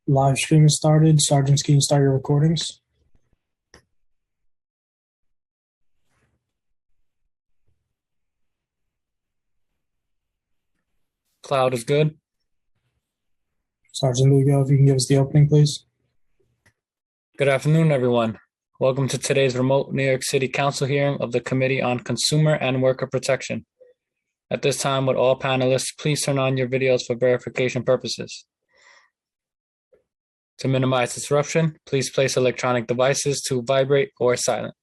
Live stream is started. Sergeants, can you start your recordings? Cloud is good. Sergeant Lugo, if you can give us the opening, please. Good afternoon, everyone. Welcome to today's remote New York City Council hearing of the Committee on Consumer and Worker Protection. At this time, would all panelists please turn on your videos for verification purposes. To minimize disruption, please place electronic devices to vibrate or silent.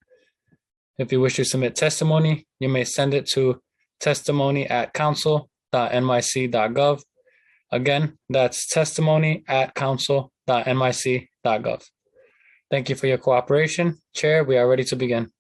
If you wish to submit testimony, you may send it to testimony@council.nyc.gov. Again, that's testimony@council.nyc.gov. Thank you for your cooperation. Chair, we are ready to begin.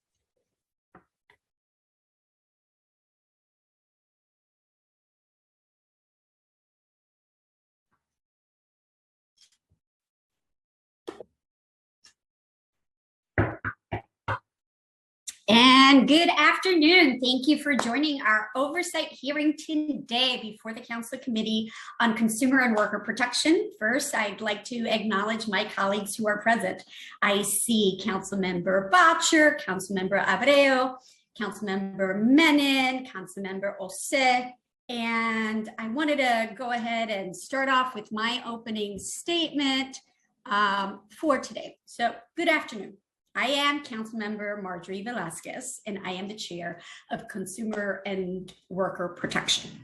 And good afternoon. Thank you for joining our oversight hearing today before the Council Committee on Consumer and Worker Protection. First, I'd like to acknowledge my colleagues who are present. I see Councilmember Bottcher, Councilmember Abreu, Councilmember Menin, Councilmember Ose, and I wanted to go ahead and start off with my opening statement for today. So, good afternoon. I am Councilmember Marjorie Velasquez, and I am the chair of Consumer and Worker Protection.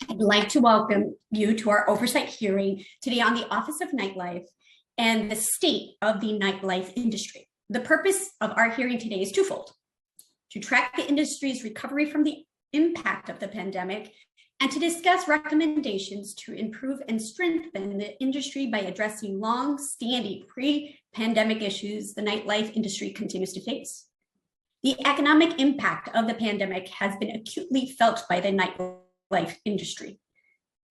I'd like to welcome you to our oversight hearing today on the Office of Nightlife and the state of the nightlife industry. The purpose of our hearing today is twofold: to track the industry's recovery from the impact of the pandemic and to discuss recommendations to improve and strengthen the industry by addressing long-standing pre-pandemic issues the nightlife industry continues to face. The economic impact of the pandemic has been acutely felt by the nightlife industry.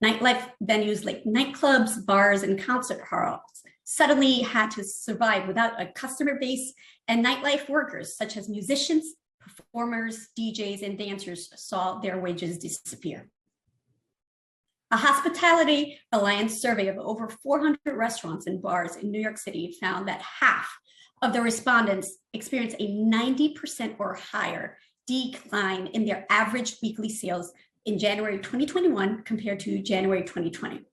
Nightlife venues like nightclubs, bars, and concert halls suddenly had to survive without a customer base, and nightlife workers such as musicians, performers, DJs, and dancers saw their wages disappear. A Hospitality Alliance survey of over 400 restaurants and bars in New York City found that half of the respondents experienced a 90% or higher decline in their average weekly sales in January 2021 compared to January 2020.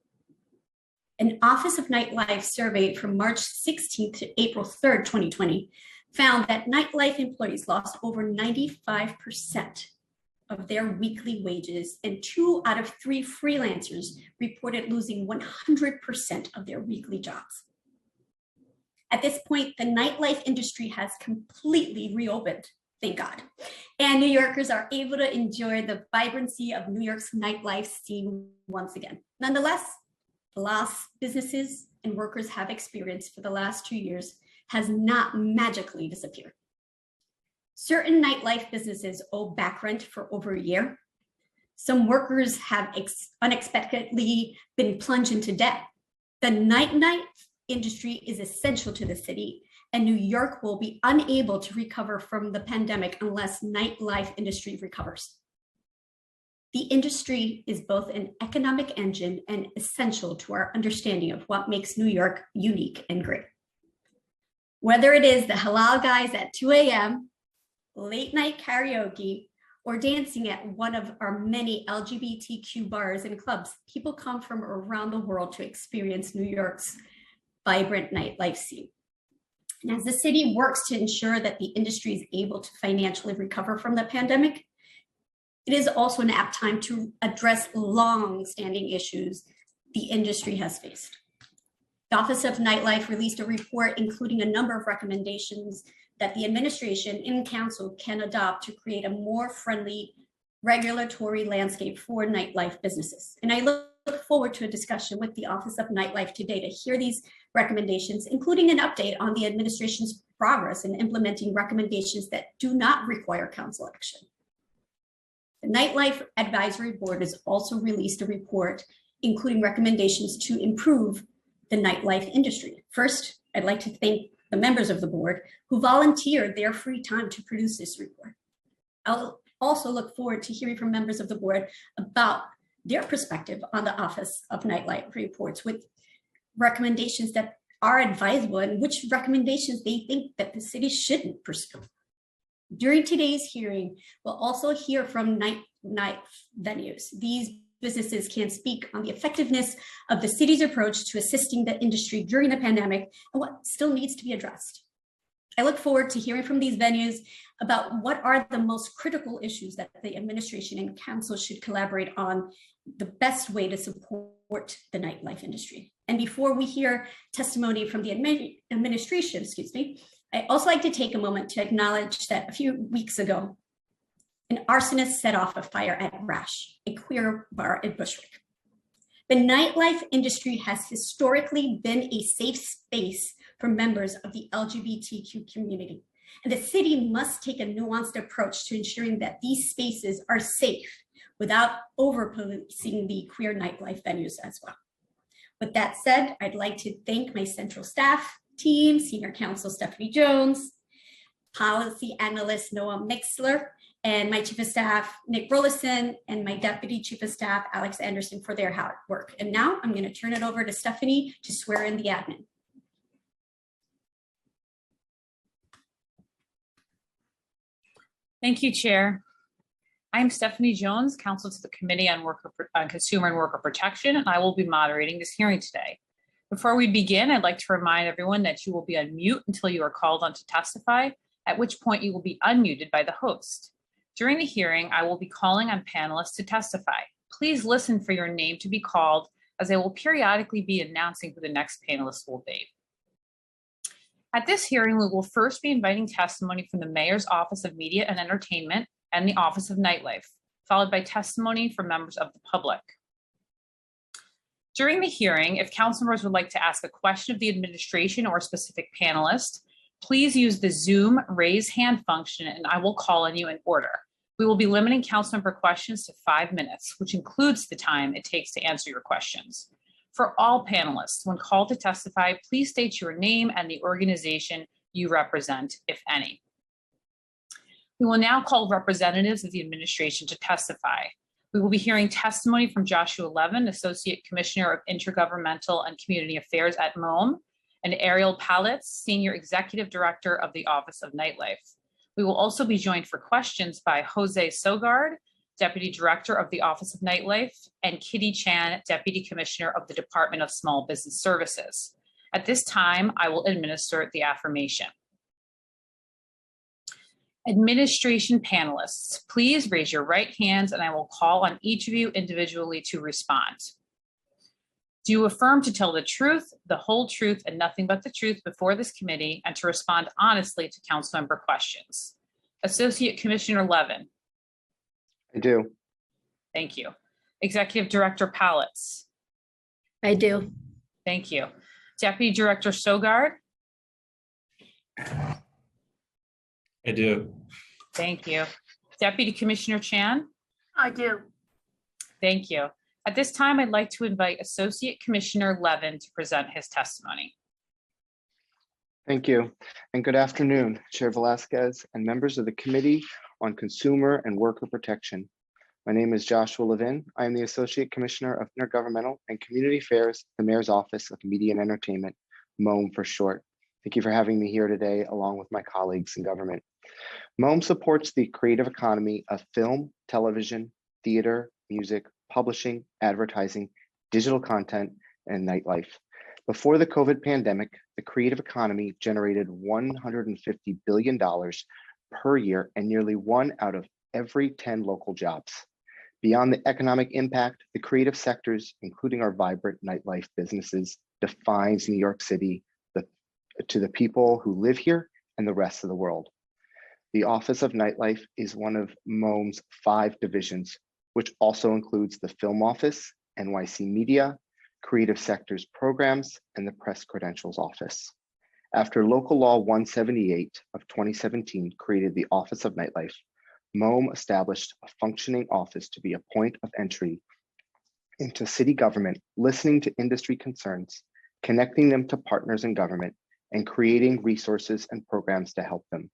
An Office of Nightlife survey from March 16th to April 3rd, 2020 found that nightlife employees lost over 95% of their weekly wages, and 2 out of 3 freelancers reported losing 100% of their weekly jobs. At this point, the nightlife industry has completely reopened, thank God, and New Yorkers are able to enjoy the vibrancy of New York's nightlife scene once again. Nonetheless, the loss businesses and workers have experienced for the last 2 years has not magically disappeared. Certain nightlife businesses owe back rent for over a year. Some workers have unexpectedly been plunged into debt. The nightlife industry is essential to the city, and New York will be unable to recover from the pandemic unless nightlife industry recovers. The industry is both an economic engine and essential to our understanding of what makes New York unique and great. Whether it is the halal guys at 2 a.m., late night karaoke, or dancing at one of our many LGBTQ bars and clubs, people come from around the world to experience New York's vibrant nightlife scene. And as the city works to ensure that the industry is able to financially recover from the pandemic, it is also an apt time to address long-standing issues the industry has faced. The Office of Nightlife released a report including a number of recommendations that the administration and council can adopt to create a more friendly regulatory landscape for nightlife businesses. And I look forward to a discussion with the Office of Nightlife today to hear these recommendations, including an update on the administration's progress in implementing recommendations that do not require council action. The Nightlife Advisory Board has also released a report including recommendations to improve the nightlife industry. First, I'd like to thank the members of the board who volunteered their free time to produce this report. I'll also look forward to hearing from members of the board about their perspective on the Office of Nightlife reports, recommendations that are advisable and which recommendations they think that the city shouldn't pursue. During today's hearing, we'll also hear from nightlife venues. These businesses can speak on the effectiveness of the city's approach to assisting the industry during the pandemic and what still needs to be addressed. I look forward to hearing from these venues about what are the most critical issues that the administration and council should collaborate on the best way to support the nightlife industry. And before we hear testimony from the administration, I also like to take a moment to acknowledge that a few weeks ago, an arsonist set off a fire at Rash, a queer bar in Bushwick. The nightlife industry has historically been a safe space for members of the LGBTQ community. And the city must take a nuanced approach to ensuring that these spaces are safe without over-policing the queer nightlife venues as well. With that said, I'd like to thank my central staff team, Senior Counsel Stephanie Jones, Policy Analyst Noah Mixler, and my Chief of Staff, Nick Rollison, and my Deputy Chief of Staff, Alex Anderson, for their hard work. And now I'm going to turn it over to Stephanie to swear in the admin. Thank you, Chair. I'm Stephanie Jones, Counsel to the Committee on Consumer and Worker Protection, and I will be moderating this hearing today. Before we begin, I'd like to remind everyone that you will be on mute until you are called on to testify, at which point you will be unmuted by the host. During the hearing, I will be calling on panelists to testify. Please listen for your name to be called, as I will periodically be announcing who the next panelist will be. At this hearing, we will first be inviting testimony from the Mayor's Office of Media and Entertainment and the Office of Nightlife, followed by testimony from members of the public. During the hearing, if council members would like to ask a question of the administration or a specific panelist, please use the Zoom raise hand function and I will call on you in order. We will be limiting council member questions to 5 minutes, which includes the time it takes to answer your questions. For all panelists, when called to testify, please state your name and the organization you represent, if any. We will now call representatives of the administration to testify. We will be hearing testimony from Joshua Levin, Associate Commissioner of Intergovernmental and Community Affairs at MOAM, and Ariel Palitz, Senior Executive Director of the Office of Nightlife. We will also be joined for questions by Jose Sogard, Deputy Director of the Office of Nightlife, and Kitty Chan, Deputy Commissioner of the Department of Small Business Services. At this time, I will administer the affirmation. Administration panelists, please raise your right hands and I will call on each of you individually to respond. Do you affirm to tell the truth, the whole truth, and nothing but the truth before this committee and to respond honestly to council member questions? Associate Commissioner Levin. I do. Thank you. Executive Director Palitz. I do. Thank you. Deputy Director Sogard. I do. Thank you. Deputy Commissioner Chan. I do. Thank you. At this time, I'd like to invite Associate Commissioner Levin to present his testimony. Thank you. And good afternoon, Chair Velasquez and members of the Committee on Consumer and Worker Protection. My name is Joshua Levin. I am the Associate Commissioner of Intergovernmental and Community Affairs, the Mayor's Office of Media and Entertainment, MOAM for short. Thank you for having me here today, along with my colleagues in government. MOAM supports the creative economy of film, television, theater, music, publishing, advertising, digital content, and nightlife. Before the COVID pandemic, the creative economy generated $150 billion per year and nearly 1 out of every 10 local jobs. Beyond the economic impact, the creative sectors, including our vibrant nightlife businesses, defines New York City to the people who live here and the rest of the world. The Office of Nightlife is one of MOAM's 5 divisions, which also includes the Film Office, NYC Media, Creative Sectors Programs, and the Press Credentials Office. After Local Law 178 of 2017 created the Office of Nightlife, MOAM established a functioning office to be a point of entry into city government, listening to industry concerns, connecting them to partners in government, and creating resources and programs to help them.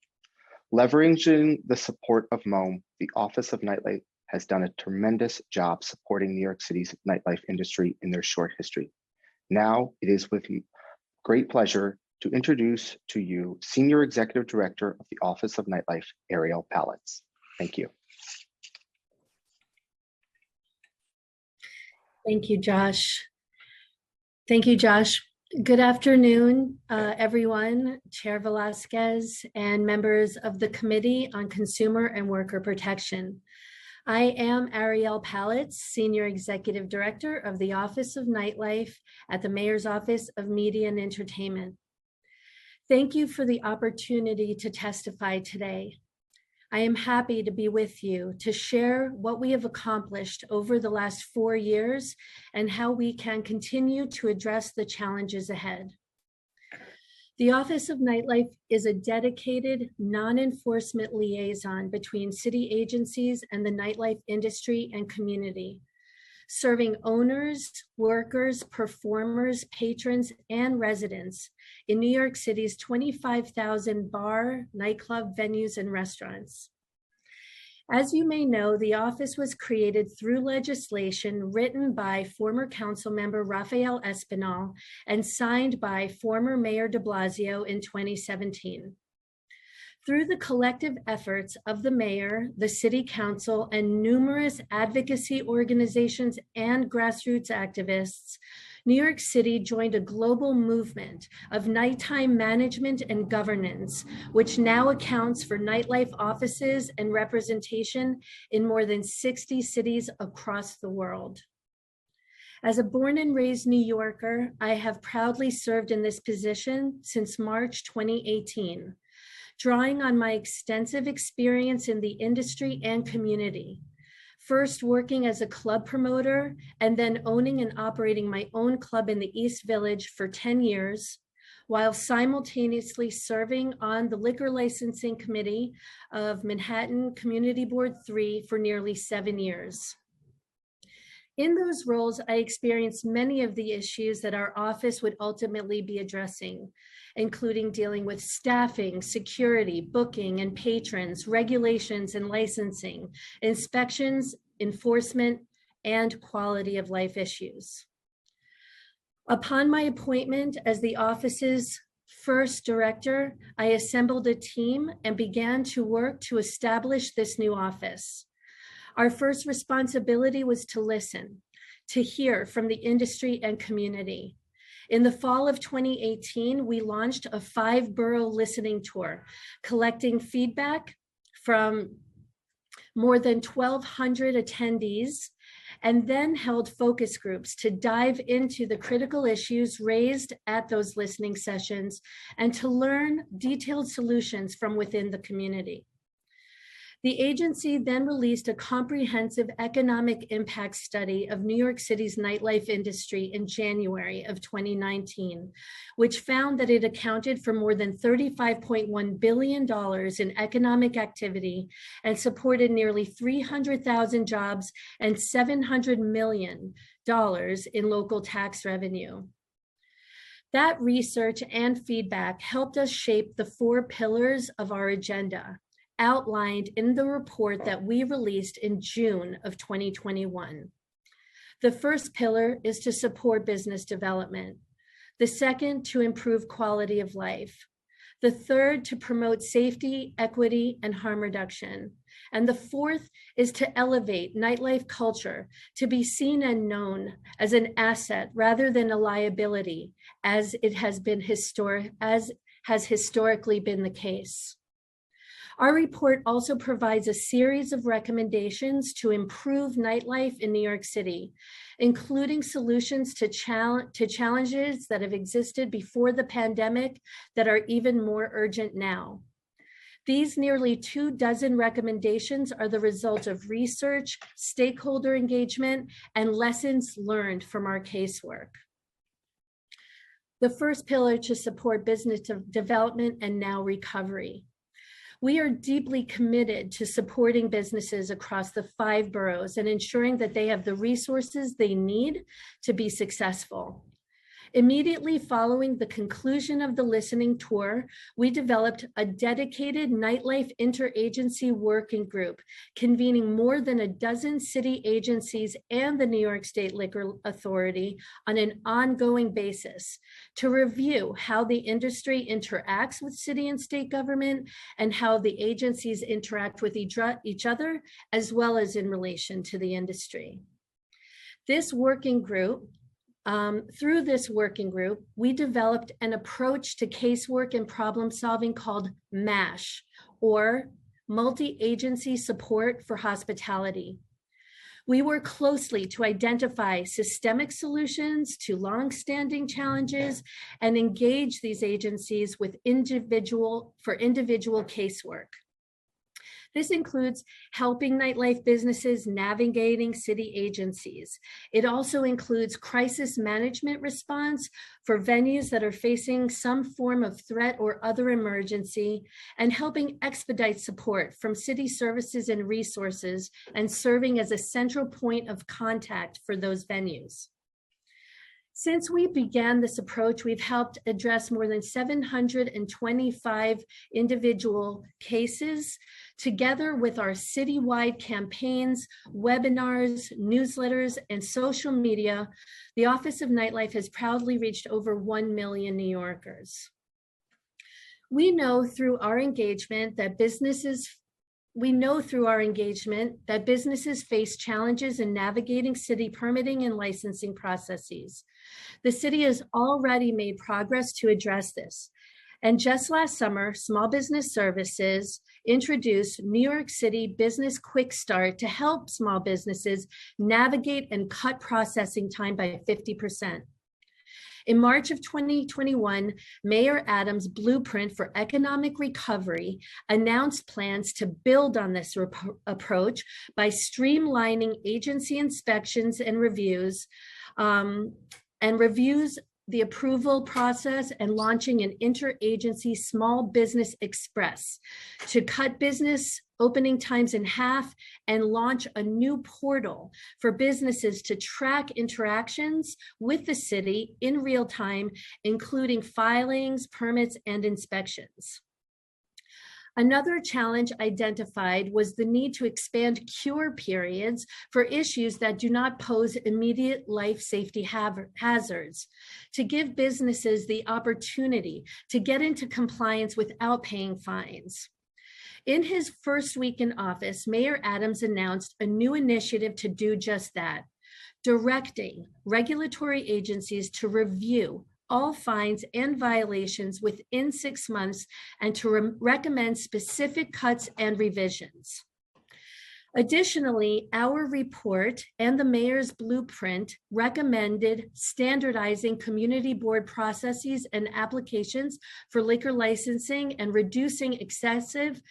Leveraging the support of MOAM, the Office of Nightlife has done a tremendous job supporting New York City's nightlife industry in their short history. Now it is with great pleasure to introduce to you Senior Executive Director of the Office of Nightlife, Ariel Palitz. Thank you. Thank you, Josh. Thank you, Josh. Good afternoon, everyone, Chair Velasquez and members of the Committee on Consumer and Worker Protection. I am Ariel Palitz, Senior Executive Director of the Office of Nightlife at the Mayor's Office of Media and Entertainment. Thank you for the opportunity to testify today. I am happy to be with you to share what we have accomplished over the last 4 years and how we can continue to address the challenges ahead. The Office of Nightlife is a dedicated non-enforcement liaison between city agencies and the nightlife industry and community, serving owners, workers, performers, patrons, and residents in New York City's 25,000 bar, nightclub, venues, and restaurants. As you may know, the office was created through legislation written by former council member Rafael Espinal and signed by former Mayor de Blasio in 2017. Through the collective efforts of the mayor, the city council, and numerous advocacy organizations and grassroots activists, New York City joined a global movement of nighttime management and governance, which now accounts for nightlife offices and representation in more than 60 cities across the world. As a born and raised New Yorker, I have proudly served in this position since March 2018. Drawing on my extensive experience in the industry and community, first working as a club promoter and then owning and operating my own club in the East Village for 10 years, while simultaneously serving on the Liquor Licensing Committee of Manhattan Community Board 3 for nearly 7 years. In those roles, I experienced many of the issues that our office would ultimately be addressing, including dealing with staffing, security, booking and patrons, regulations and licensing, inspections, enforcement, and quality of life issues. Upon my appointment as the office's first director, I assembled a team and began to work to establish this new office. Our first responsibility was to listen, to hear from the industry and community. In the fall of 2018, we launched a 5-borough listening tour, collecting feedback from more than 1,200 attendees, and then held focus groups to dive into the critical issues raised at those listening sessions and to learn detailed solutions from within the community. The agency then released a comprehensive economic impact study of New York City's nightlife industry in January of 2019, which found that it accounted for more than $35.1 billion in economic activity and supported nearly 300,000 jobs and $700 million in local tax revenue. That research and feedback helped us shape the 4 pillars of our agenda, outlined in the report that we released in June of 2021. The first pillar is to support business development. The second, to improve quality of life. The third, to promote safety, equity, and harm reduction. And the fourth is to elevate nightlife culture to be seen and known as an asset rather than a liability, as has historically been the case. Our report also provides a series of recommendations to improve nightlife in New York City, including solutions to challenges that have existed before the pandemic that are even more urgent now. These nearly 24 recommendations are the result of research, stakeholder engagement, and lessons learned from our casework. The first pillar, to support business development and now recovery. We are deeply committed to supporting businesses across the 5 boroughs and ensuring that they have the resources they need to be successful. Immediately following the conclusion of the listening tour, we developed a dedicated nightlife interagency working group, convening more than a dozen city agencies and the New York State Liquor Authority on an ongoing basis to review how the industry interacts with city and state government and how the agencies interact with each other, as well as in relation to the industry. Through this working group, we developed an approach to casework and problem solving called MASH, or Multi-Agency Support for Hospitality. We work closely to identify systemic solutions to long-standing challenges and engage these agencies with individual casework. This includes helping nightlife businesses navigating city agencies. It also includes crisis management response for venues that are facing some form of threat or other emergency, and helping expedite support from city services and resources, and serving as a central point of contact for those venues. Since we began this approach, we've helped address more than 725 individual cases. Together with our citywide campaigns, webinars, newsletters, and social media, the Office of Nightlife has proudly reached over 1 million New Yorkers. We know through our engagement that businesses face challenges in navigating city permitting and licensing processes. The city has already made progress to address this. And just last summer, Small Business Services introduced New York City Business Quick Start to help small businesses navigate and cut processing time by 50%. In March of 2021, Mayor Adams' blueprint for economic recovery announced plans to build on this approach by streamlining agency inspections and reviews, the approval process, and launching an interagency Small Business Express to cut business opening times in half and launch a new portal for businesses to track interactions with the city in real time, including filings, permits, and inspections. Another challenge identified was the need to expand cure periods for issues that do not pose immediate life safety hazards, to give businesses the opportunity to get into compliance without paying fines. In his first week in office, Mayor Adams announced a new initiative to do just that, directing regulatory agencies to review all fines and violations within 6 months and to recommend specific cuts and revisions. Additionally, our report and the mayor's blueprint recommended standardizing community board processes and applications for liquor licensing and reducing excessive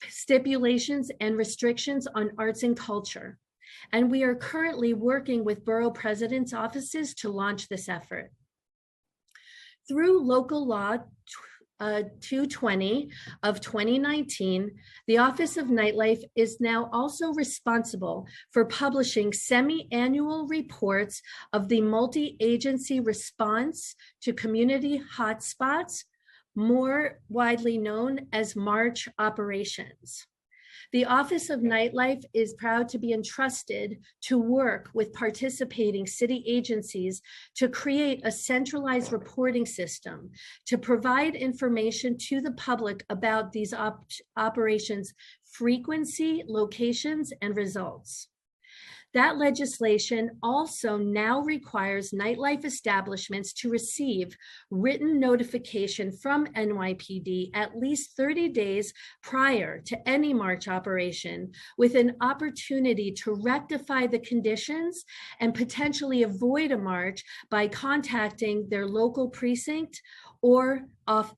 stipulations and restrictions on arts and culture. And we are currently working with borough presidents' offices to launch this effort. Through local law 220 of 2019, the Office of Nightlife is now also responsible for publishing semi-annual reports of the multi-agency response to community hotspots, more widely known as March operations. The Office of Nightlife is proud to be entrusted to work with participating city agencies to create a centralized reporting system to provide information to the public about these operations' frequency, locations, and results. That legislation also now requires nightlife establishments to receive written notification from NYPD at least 30 days prior to any March operation, with an opportunity to rectify the conditions and potentially avoid a march by contacting their local precinct or the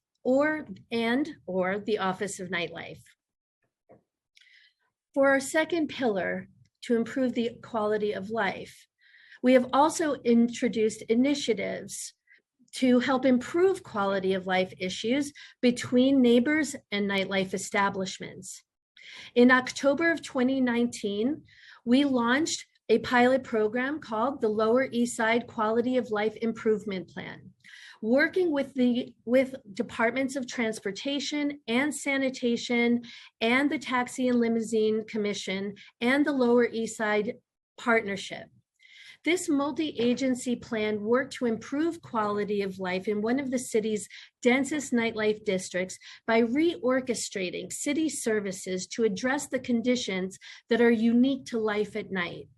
Office of Nightlife. For our second pillar, to improve the quality of life, we have also introduced initiatives to help improve quality of life issues between neighbors and nightlife establishments. In October of 2019, we launched a pilot program called the Lower East Side Quality of Life Improvement Plan, working with departments of transportation and sanitation and the Taxi and Limousine Commission and the Lower East Side Partnership. This multi-agency plan worked to improve quality of life in one of the city's densest nightlife districts by reorchestrating city services to address the conditions that are unique to life at night.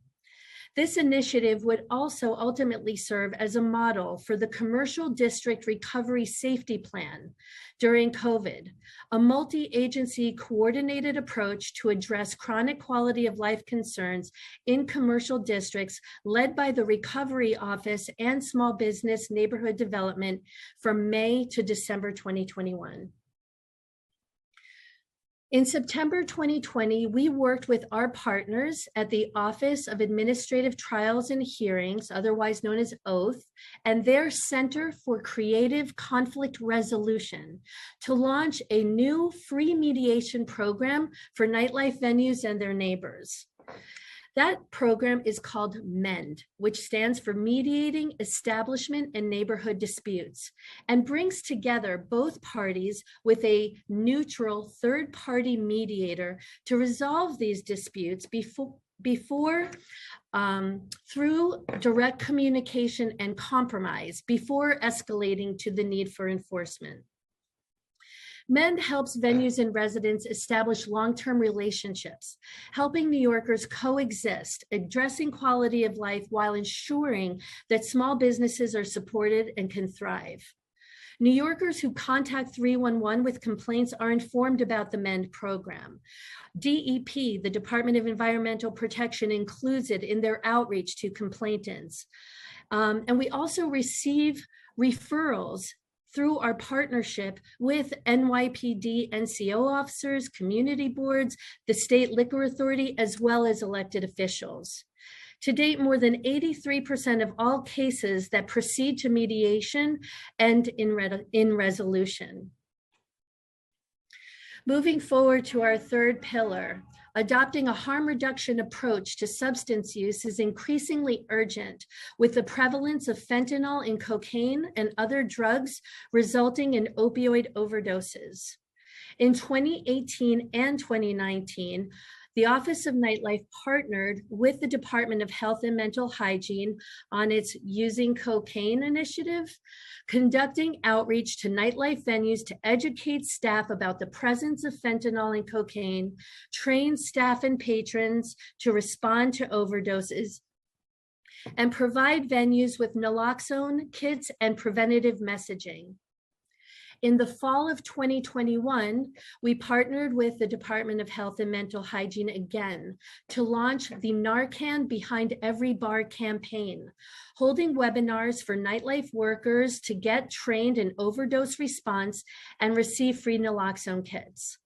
This initiative would also ultimately serve as a model for the Commercial District Recovery Safety Plan during COVID, a multi-agency coordinated approach to address chronic quality of life concerns in commercial districts led by the Recovery Office and Small Business Neighborhood Development from May to December 2021. In September 2020, we worked with our partners at the Office of Administrative Trials and Hearings, otherwise known as OATH, and their Center for Creative Conflict Resolution to launch a new free mediation program for nightlife venues and their neighbors. That program is called MEND, which stands for Mediating Establishment and Neighborhood Disputes, and brings together both parties with a neutral third-party mediator to resolve these disputes through direct communication and compromise before escalating to the need for enforcement. MEND helps venues and residents establish long-term relationships, helping New Yorkers coexist, addressing quality of life while ensuring that small businesses are supported and can thrive. New Yorkers who contact 311 with complaints are informed about the MEND program. DEP, the Department of Environmental Protection, includes it in their outreach to complainants. And we also receive referrals through our partnership with NYPD NCO officers, community boards, the State Liquor Authority, as well as elected officials. To date, more than 83% of all cases that proceed to mediation end in resolution. Moving forward to our third pillar, adopting a harm reduction approach to substance use is increasingly urgent, with the prevalence of fentanyl in cocaine and other drugs resulting in opioid overdoses. In 2018 and 2019, the Office of Nightlife partnered with the Department of Health and Mental Hygiene on its Using Cocaine initiative, conducting outreach to nightlife venues to educate staff about the presence of fentanyl and cocaine, train staff and patrons to respond to overdoses, and provide venues with naloxone kits and preventative messaging. In the fall of 2021, we partnered with the Department of Health and Mental Hygiene again to launch the Narcan Behind Every Bar campaign, holding webinars for nightlife workers to get trained in overdose response and receive free naloxone kits.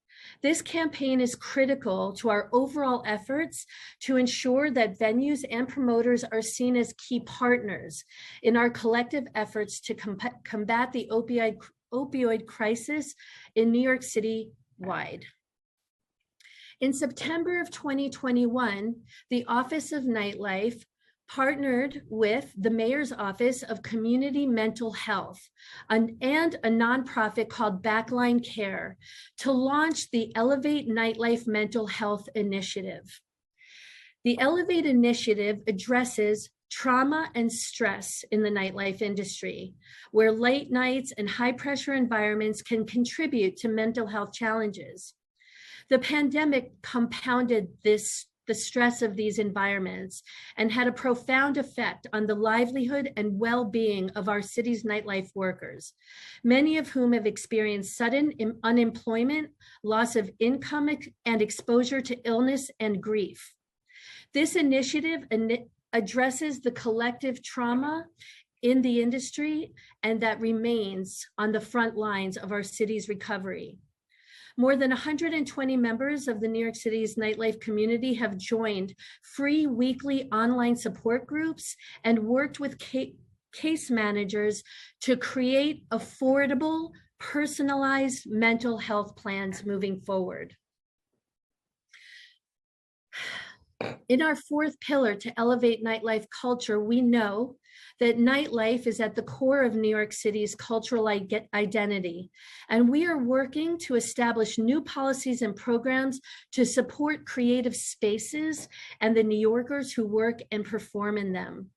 This campaign is critical to our overall efforts to ensure that venues and promoters are seen as key partners in our collective efforts to combat the opioid crisis in New York City wide. In September of 2021, the Office of Nightlife partnered with the Mayor's Office of Community Mental Health and a nonprofit called Backline Care to launch the Elevate Nightlife Mental Health Initiative. The Elevate Initiative addresses trauma and stress in the nightlife industry, where late nights and high pressure environments can contribute to mental health challenges. The pandemic compounded the stress of these environments and had a profound effect on the livelihood and well-being of our city's nightlife workers, many of whom have experienced sudden unemployment, loss of income, and exposure to illness and grief. This initiative addresses the collective trauma in the industry and that remains on the front lines of our city's recovery. More than 120 members of the New York City's nightlife community have joined free weekly online support groups and worked with case managers to create affordable, personalized mental health plans moving forward. In our fourth pillar to elevate nightlife culture, we know that nightlife is at the core of New York City's cultural identity, and we are working to establish new policies and programs to support creative spaces and the New Yorkers who work and perform in them.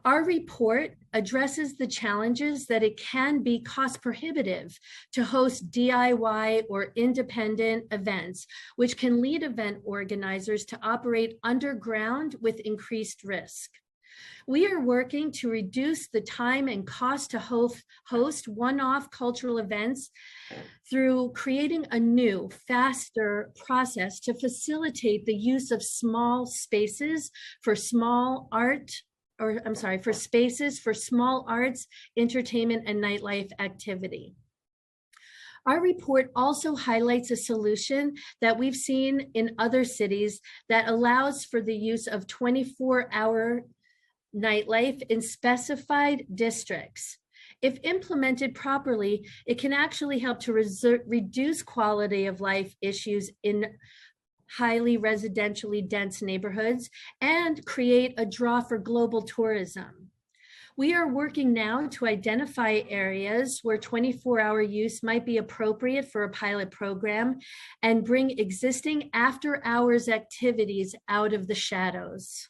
Our report addresses the challenges that it can be cost prohibitive to host DIY or independent events, which can lead event organizers to operate underground with increased risk. We are working to reduce the time and cost to host one-off cultural events through creating a new, faster process to facilitate the use of small spaces for small arts, entertainment, and nightlife activity. Our report also highlights a solution that we've seen in other cities that allows for the use of 24-hour nightlife in specified districts. If implemented properly, it can actually help to reduce quality of life issues in highly residentially dense neighborhoods and create a draw for global tourism. We are working now to identify areas where 24-hour use might be appropriate for a pilot program and bring existing after-hours activities out of the shadows.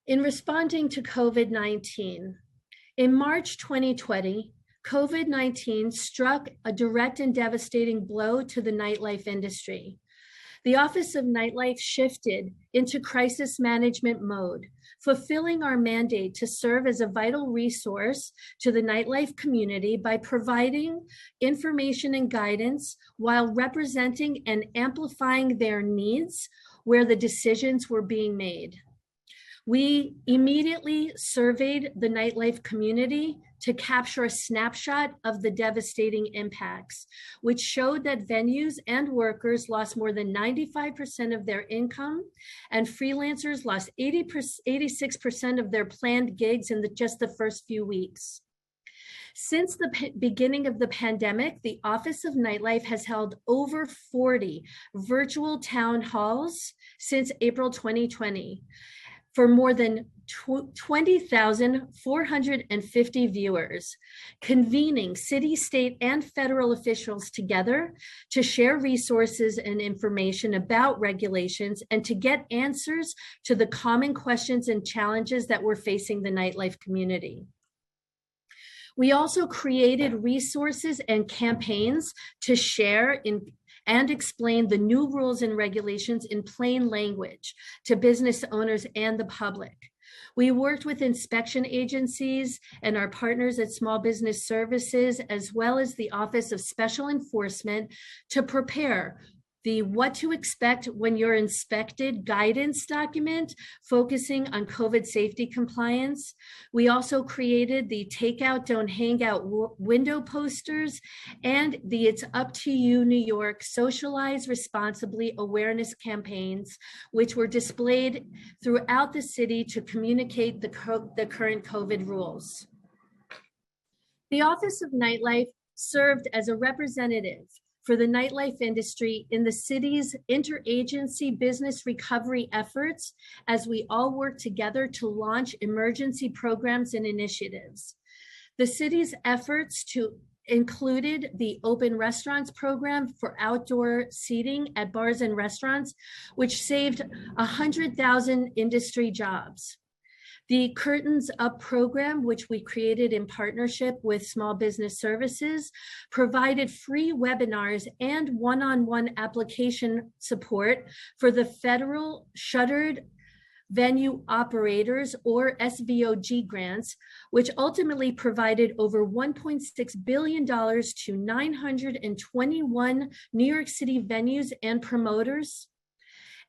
In responding to COVID-19, in March 2020, COVID-19 struck a direct and devastating blow to the nightlife industry. The Office of Nightlife shifted into crisis management mode, fulfilling our mandate to serve as a vital resource to the nightlife community by providing information and guidance while representing and amplifying their needs where the decisions were being made. We immediately surveyed the nightlife community to capture a snapshot of the devastating impacts, which showed that venues and workers lost more than 95% of their income, and freelancers lost 86% of their planned gigs in just the first few weeks. Since the beginning of the pandemic, the Office of Nightlife has held over 40 virtual town halls since April 2020. For more than 20,450 viewers, convening city, state, and federal officials together to share resources and information about regulations and to get answers to the common questions and challenges that we're facing the nightlife community. We also created resources and campaigns to share and explain the new rules and regulations in plain language to business owners and the public. We worked with inspection agencies and our partners at Small Business Services, as well as the Office of Special Enforcement, to prepare the What to Expect When You're Inspected guidance document, focusing on COVID safety compliance. We also created the Takeout, Don't Hang Out window posters and the It's Up to You New York Socialize Responsibly awareness campaigns, which were displayed throughout the city to communicate the current COVID rules. The Office of Nightlife served as a representative for the nightlife industry in the city's interagency business recovery efforts as we all work together to launch emergency programs and initiatives. The city's efforts included the Open Restaurants program for outdoor seating at bars and restaurants, which saved 100,000 industry jobs. The Curtains Up program, which we created in partnership with Small Business Services, provided free webinars and one-on-one application support for the federal shuttered venue operators or SVOG grants, which ultimately provided over $1.6 billion to 921 New York City venues and promoters,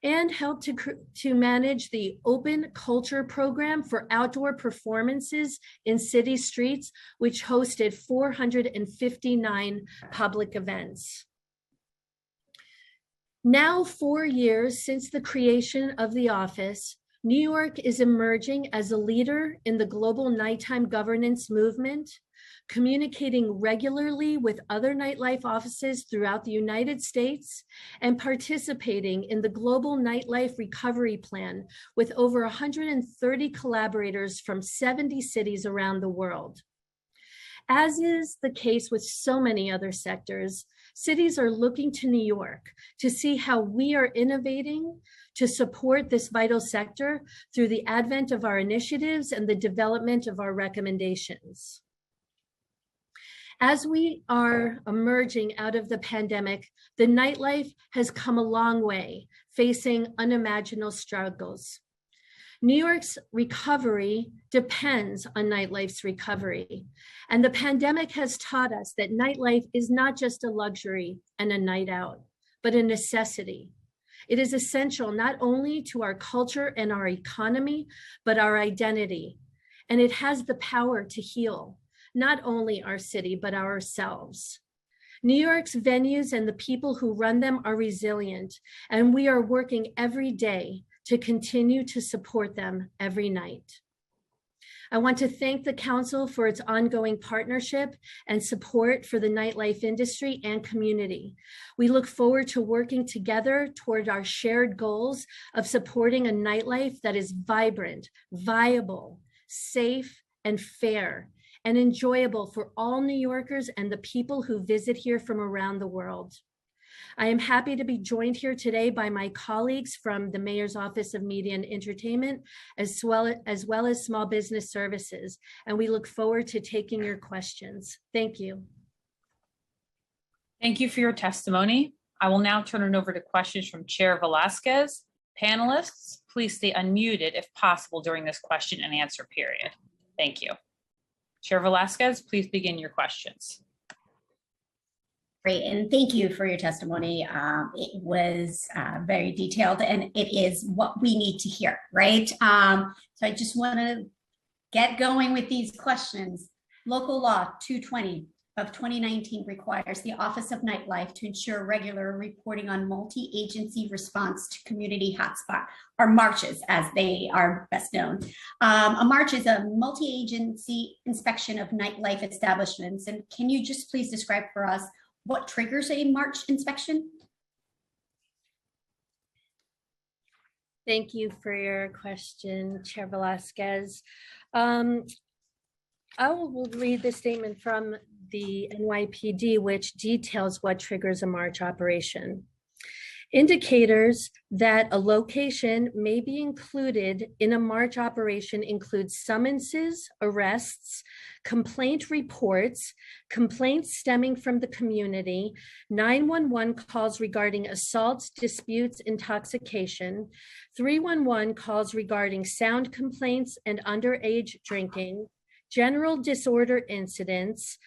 and helped to manage the Open Culture program for outdoor performances in city streets, which hosted 459 public events. Now, 4 years since the creation of the office, New York is emerging as a leader in the global nighttime governance movement, communicating regularly with other nightlife offices throughout the United States and participating in the Global Nightlife Recovery Plan with over 130 collaborators from 70 cities around the world. As is the case with so many other sectors, cities are looking to New York to see how we are innovating to support this vital sector through the advent of our initiatives and the development of our recommendations. As we are emerging out of the pandemic, the nightlife has come a long way, facing unimaginable struggles. New York's recovery depends on nightlife's recovery. And the pandemic has taught us that nightlife is not just a luxury and a night out, but a necessity. It is essential not only to our culture and our economy, but our identity. And it has the power to heal not only our city, but ourselves. New York's venues and the people who run them are resilient, and we are working every day to continue to support them every night. I want to thank the Council for its ongoing partnership and support for the nightlife industry and community. We look forward to working together toward our shared goals of supporting a nightlife that is vibrant, viable, safe, and fair, and enjoyable for all New Yorkers and the people who visit here from around the world. I am happy to be joined here today by my colleagues from the Mayor's Office of Media and Entertainment, as well as Small Business Services, and we look forward to taking your questions. Thank you. Thank you for your testimony. I will now turn it over to questions from Chair Velasquez. Panelists, please stay unmuted if possible during this question and answer period. Thank you. Chair Velasquez, please begin your questions. Great, and thank you for your testimony. It was very detailed, and it is what we need to hear, right? So I just want to get going with these questions. Local Law 220 of 2019 requires the Office of Nightlife to ensure regular reporting on multi-agency response to community hotspot, or marches as they are best known. A march is a multi-agency inspection of nightlife establishments. And can you just please describe for us what triggers a march inspection? Thank you for your question, Chair Velasquez. I will read the statement from the NYPD, which details what triggers a march operation. Indicators that a location may be included in a march operation include summonses, arrests, complaint reports, complaints stemming from the community, 911 calls regarding assaults, disputes, intoxication, 311 calls regarding sound complaints and underage drinking, general disorder incidents,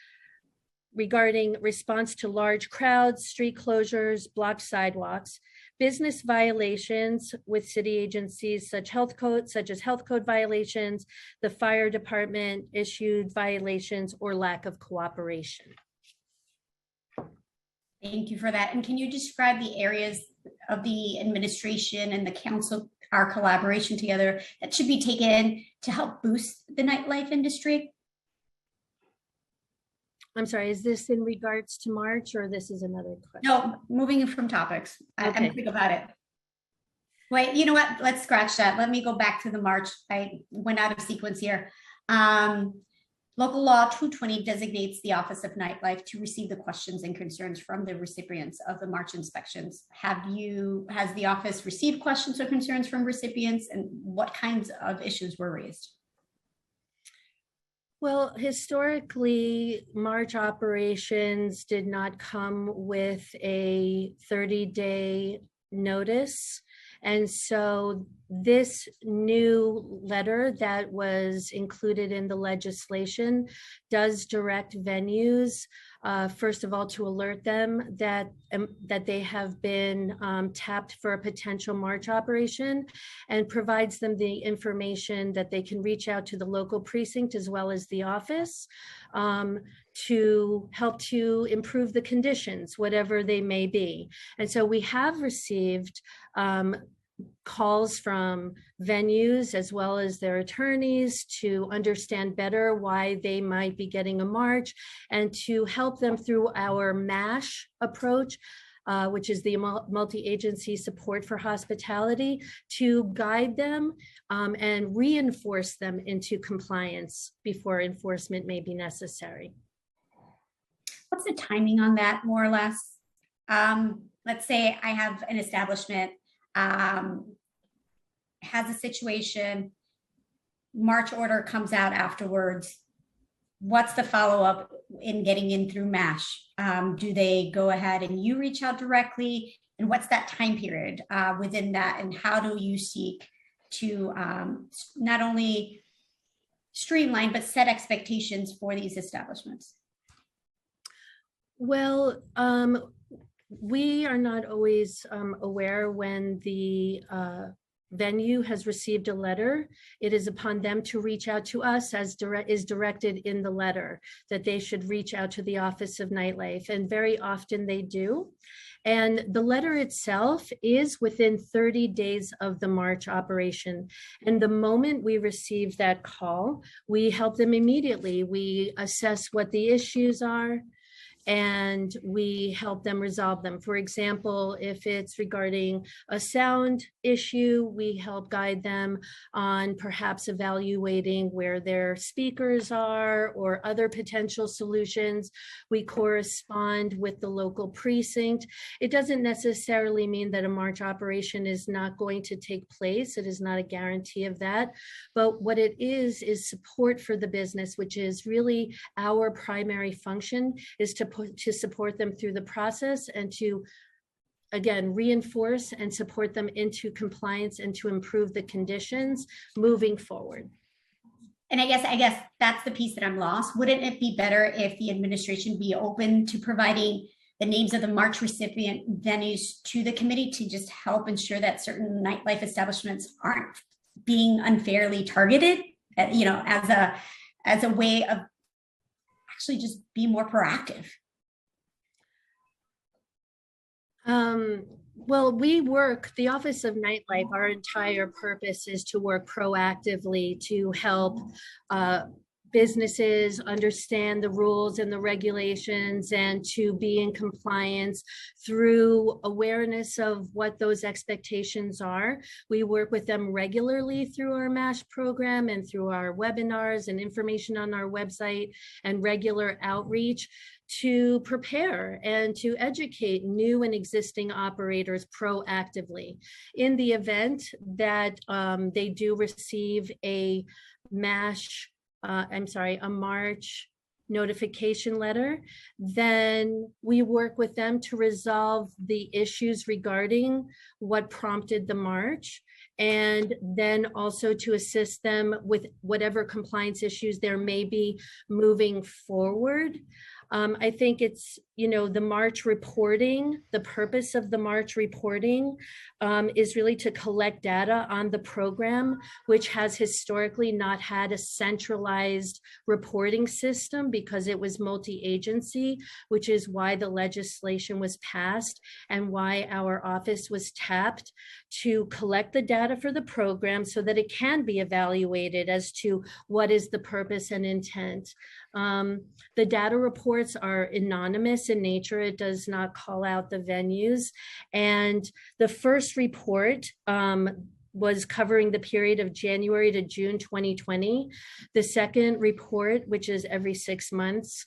regarding response to large crowds, street closures, blocked sidewalks, business violations with city agencies such as health code violations, the fire department issued violations, or lack of cooperation. Thank you for that. And can you describe the areas of the administration and the council, our collaboration together, that should be taken to help boost the nightlife industry? I'm sorry, is this in regards to March, or this is another question? No, moving from topics. Okay. I'm quick about it. Wait, you know what? Let's scratch that. Let me go back to the March. I went out of sequence here. Local Law 220 designates the Office of Nightlife to receive the questions and concerns from the recipients of the March inspections. Has the office received questions or concerns from recipients, and what kinds of issues were raised? Well, historically, March operations did not come with a 30-day notice. And so this new letter that was included in the legislation does direct venues, first of all, to alert them that they have been tapped for a potential march operation, and provides them the information that they can reach out to the local precinct as well as the office to help to improve the conditions, whatever they may be. And so we have received calls from venues as well as their attorneys to understand better why they might be getting a march, and to help them through our MASH approach, which is the multi-agency support for hospitality, to guide them and reinforce them into compliance before enforcement may be necessary. What's the timing on that, more or less? Let's say I have an establishment, has a situation, March order comes out afterwards. What's the follow-up in getting in through MASH? Do they go ahead and you reach out directly? And what's that time period within that? And how do you seek to not only streamline, but set expectations for these establishments? Well, we are not always aware when the venue has received a letter. It is upon them to reach out to us, as is directed in the letter, that they should reach out to the Office of Nightlife, and very often they do. And the letter itself is within 30 days of the March operation. And the moment we receive that call, we help them immediately. We assess what the issues are, and we help them resolve them. For example, if it's regarding a sound issue, we help guide them on perhaps evaluating where their speakers are or other potential solutions. We correspond with the local precinct. It doesn't necessarily mean that a March operation is not going to take place. It is not a guarantee of that. But what it is support for the business, which is really our primary function, is to support them through the process and to, again, reinforce and support them into compliance and to improve the conditions moving forward. And I guess that's the piece that I'm lost. Wouldn't it be better if the administration be open to providing the names of the March recipient venues to the committee to just help ensure that certain nightlife establishments aren't being unfairly targeted, as a way of actually just be more proactive? Well, the Office of Nightlife, our entire purpose is to work proactively to help businesses understand the rules and the regulations and to be in compliance through awareness of what those expectations are. We work with them regularly through our MASH program and through our webinars and information on our website and regular outreach to prepare and to educate new and existing operators proactively. In the event that they do receive a March notification letter, then we work with them to resolve the issues regarding what prompted the March, and then also to assist them with whatever compliance issues there may be moving forward. I think it's, the March reporting, the purpose of the March reporting is really to collect data on the program, which has historically not had a centralized reporting system because it was multi-agency, which is why the legislation was passed and why our office was tapped to collect the data for the program so that it can be evaluated as to what is the purpose and intent. The data reports are anonymous in nature. It does not call out the venues. And the first report was covering the period of January to June 2020. The second report, which is every 6 months,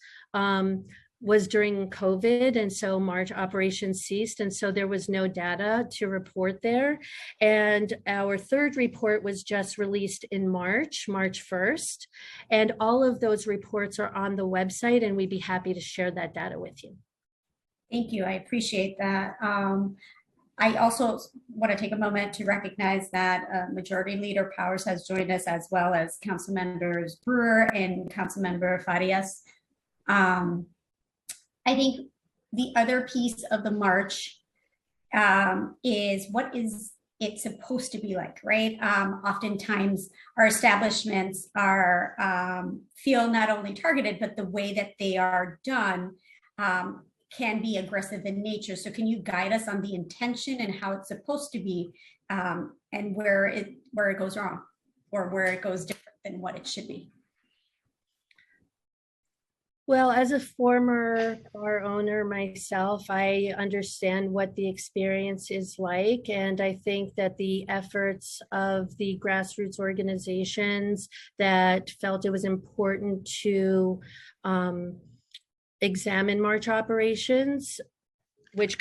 was during COVID, and so March operations ceased, and so there was no data to report there. And our third report was just released in March 1st, and all of those reports are on the website, and we'd be happy to share that data with you. Thank you, I appreciate that. I also want to take a moment to recognize that Majority Leader Powers has joined us, as well as Council Members Brewer and Council Member Farias. I think the other piece of the March is what is it supposed to be like, right? Oftentimes our establishments are feel not only targeted, but the way that they are done can be aggressive in nature. So can you guide us on the intention and how it's supposed to be and where it goes wrong or where it goes different than what it should be. Well, as a former bar owner myself, I understand what the experience is like. And I think that the efforts of the grassroots organizations that felt it was important to examine March operations, which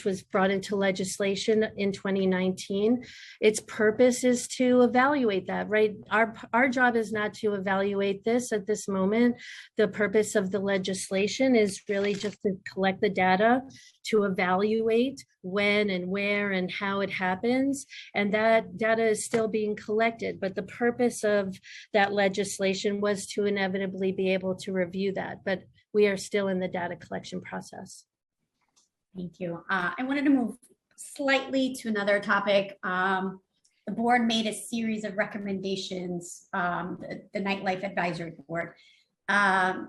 was brought into legislation in 2019. Its purpose is to evaluate that, right? Our job is not to evaluate this at this moment. The purpose of the legislation is really just to collect the data, to evaluate when and where and how it happens. And that data is still being collected. But the purpose of that legislation was to inevitably be able to review that. But we are still in the data collection process. Thank you. I wanted to move slightly to another topic. The board made a series of recommendations, the Nightlife Advisory Board,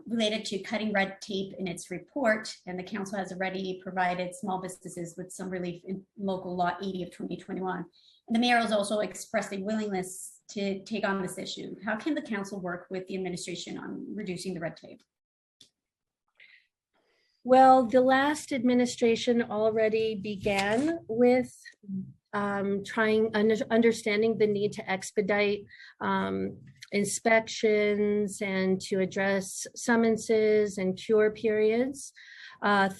related to cutting red tape in its report, and the council has already provided small businesses with some relief in local law 80 of 2021. And the mayor has also expressed a willingness to take on this issue. How can the council work with the administration on reducing the red tape? Well, the last administration already began with understanding the need to expedite inspections and to address summonses and cure periods and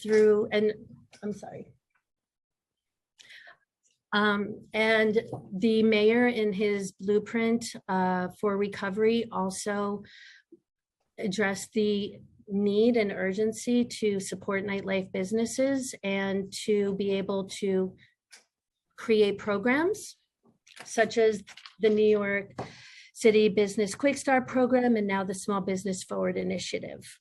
the mayor in his blueprint for recovery also addressed the need and urgency to support nightlife businesses and to be able to create programs such as the New York City Business Quick Start Program and now the Small Business Forward Initiative.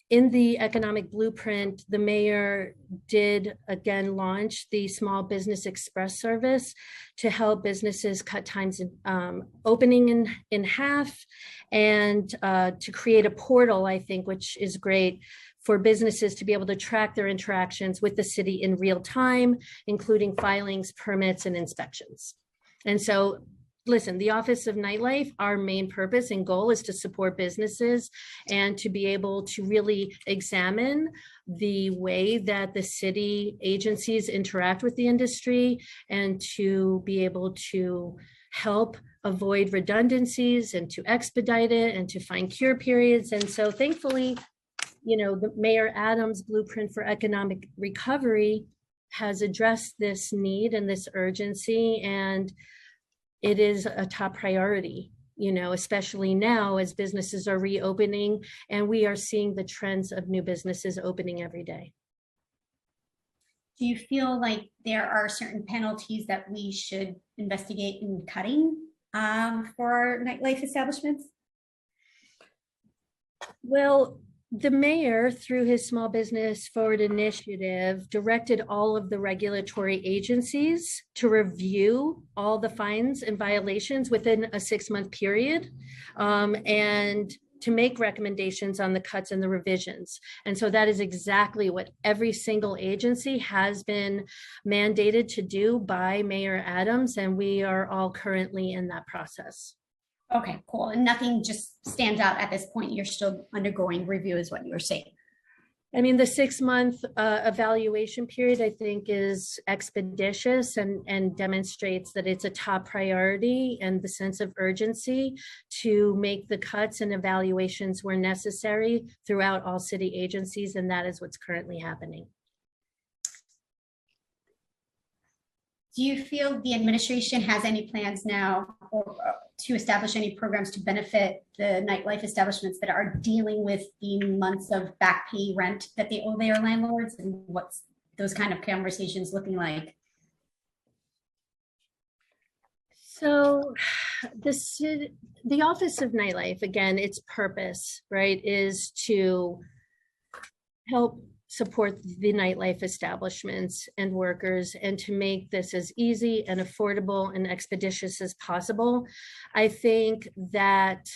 In the economic blueprint, the mayor did again launch the Small Business Express service to help businesses cut times in opening in half and to create a portal, I think, which is great for businesses to be able to track their interactions with the city in real time, including filings, permits, and inspections. And so, listen, the Office of Nightlife, our main purpose and goal is to support businesses and to be able to really examine the way that the city agencies interact with the industry and to be able to help avoid redundancies and to expedite it and to find cure periods. And so thankfully, the Mayor Adams' blueprint for economic recovery has addressed this need and this urgency, and it is a top priority, especially now as businesses are reopening and we are seeing the trends of new businesses opening every day. Do you feel like there are certain penalties that we should investigate in cutting for our nightlife establishments? Well, the mayor, through his Small Business Forward Initiative, directed all of the regulatory agencies to review all the fines and violations within a 6-month period and to make recommendations on the cuts and the revisions. And so that is exactly what every single agency has been mandated to do by Mayor Adams, and we are all currently in that process. Okay, cool. And nothing just stands out at this point. You're still undergoing review is what you were saying. I mean, the 6-month evaluation period, I think, is expeditious and demonstrates that it's a top priority and the sense of urgency to make the cuts and evaluations where necessary throughout all city agencies, and that is what's currently happening. Do you feel the administration has any plans now to establish any programs to benefit the nightlife establishments that are dealing with the months of back pay rent that they owe their landlords, and what's those kind of conversations looking like? So the Office of Nightlife, again, its purpose, right, is to help support the nightlife establishments and workers and to make this as easy and affordable and expeditious as possible. I think that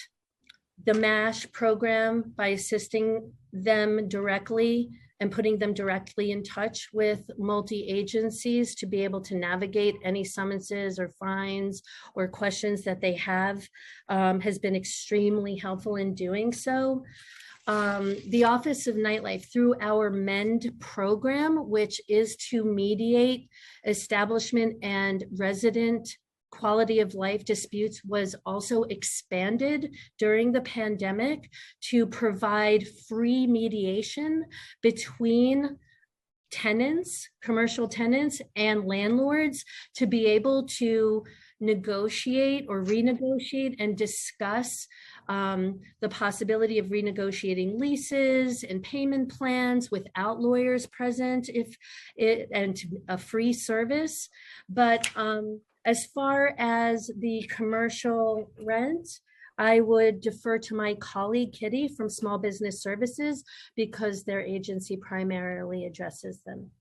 the MASH program, by assisting them directly and putting them directly in touch with multi-agencies to be able to navigate any summonses or fines or questions that they have has been extremely helpful in doing so. The Office of Nightlife, through our MEND program, which is to mediate establishment and resident quality of life disputes, was also expanded during the pandemic to provide free mediation between tenants, commercial tenants, and landlords to be able to negotiate or renegotiate and discuss the possibility of renegotiating leases and payment plans without lawyers present, and a free service. But as far as the commercial rent, I would defer to my colleague Kitty from Small Business Services because their agency primarily addresses them.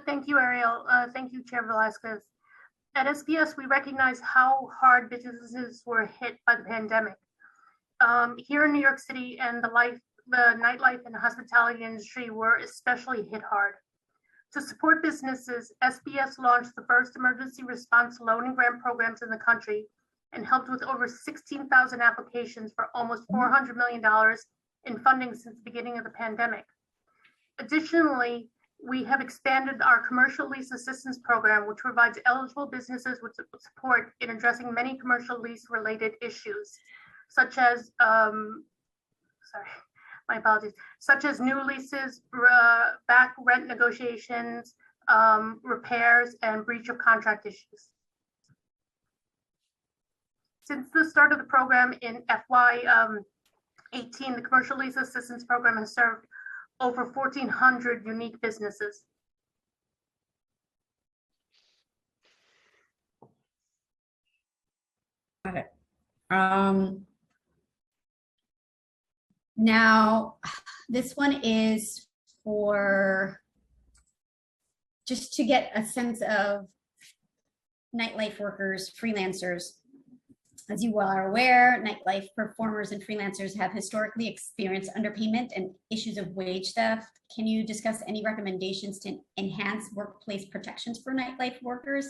Thank you, Ariel. Thank you, Chair Velasquez. At SPS, we recognize how hard businesses were hit by the pandemic. Here in New York City, and the nightlife and hospitality industry were especially hit hard. To support businesses, SPS launched the first emergency response loan and grant programs in the country and helped with over 16,000 applications for almost $400 million in funding since the beginning of the pandemic. Additionally, we have expanded our commercial lease assistance program, which provides eligible businesses with support in addressing many commercial lease related issues, such as, such as new leases, back rent negotiations, repairs, and breach of contract issues. Since the start of the program in FY18, the Commercial Lease Assistance Program has served over 1,400 unique businesses. Got it. Now, this one is for just to get a sense of nightlife workers, freelancers. As you well are aware, nightlife performers and freelancers have historically experienced underpayment and issues of wage theft. Can you discuss any recommendations to enhance workplace protections for nightlife workers?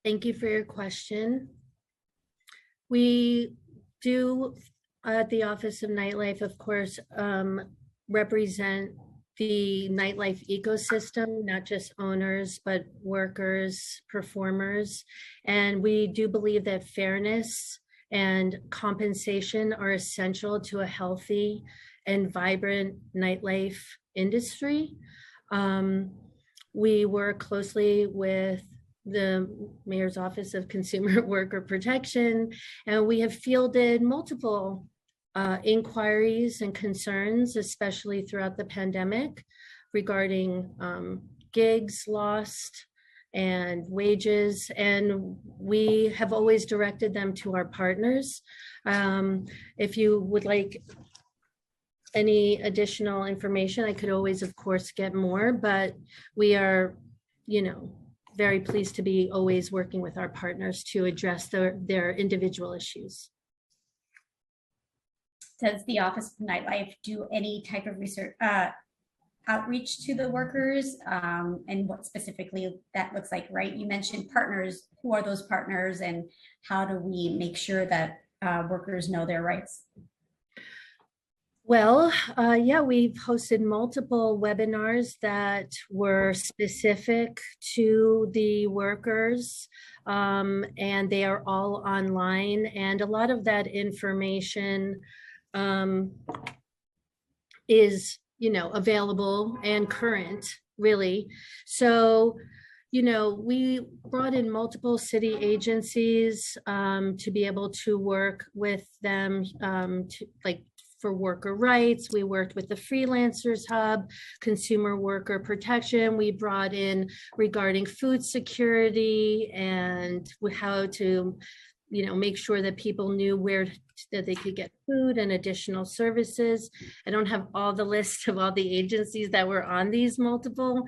Thank you for your question. We do, at the Office of Nightlife, of course, represent the nightlife ecosystem, not just owners, but workers, performers. And we do believe that fairness and compensation are essential to a healthy and vibrant nightlife industry. We work closely with the Mayor's Office of Consumer Worker Protection, and we have fielded multiple inquiries and concerns, especially throughout the pandemic, regarding gigs lost and wages, and we have always directed them to our partners. If you would like any additional information, I could always, of course, get more, but we are, very pleased to be always working with our partners to address their individual issues. Does the Office of Nightlife do any type of research outreach to the workers, and what specifically that looks like, right? You mentioned partners. Who are those partners, and how do we make sure that workers know their rights? Well, yeah, we've hosted multiple webinars that were specific to the workers, and they are all online, and a lot of that information is, available and current, really. So, we brought in multiple city agencies to be able to work with them for worker rights. We worked with the Freelancers Hub, Consumer Worker Protection. We brought in regarding food security and how to, make sure that people knew where that they could get food and additional services. I don't have all the list of all the agencies that were on these multiple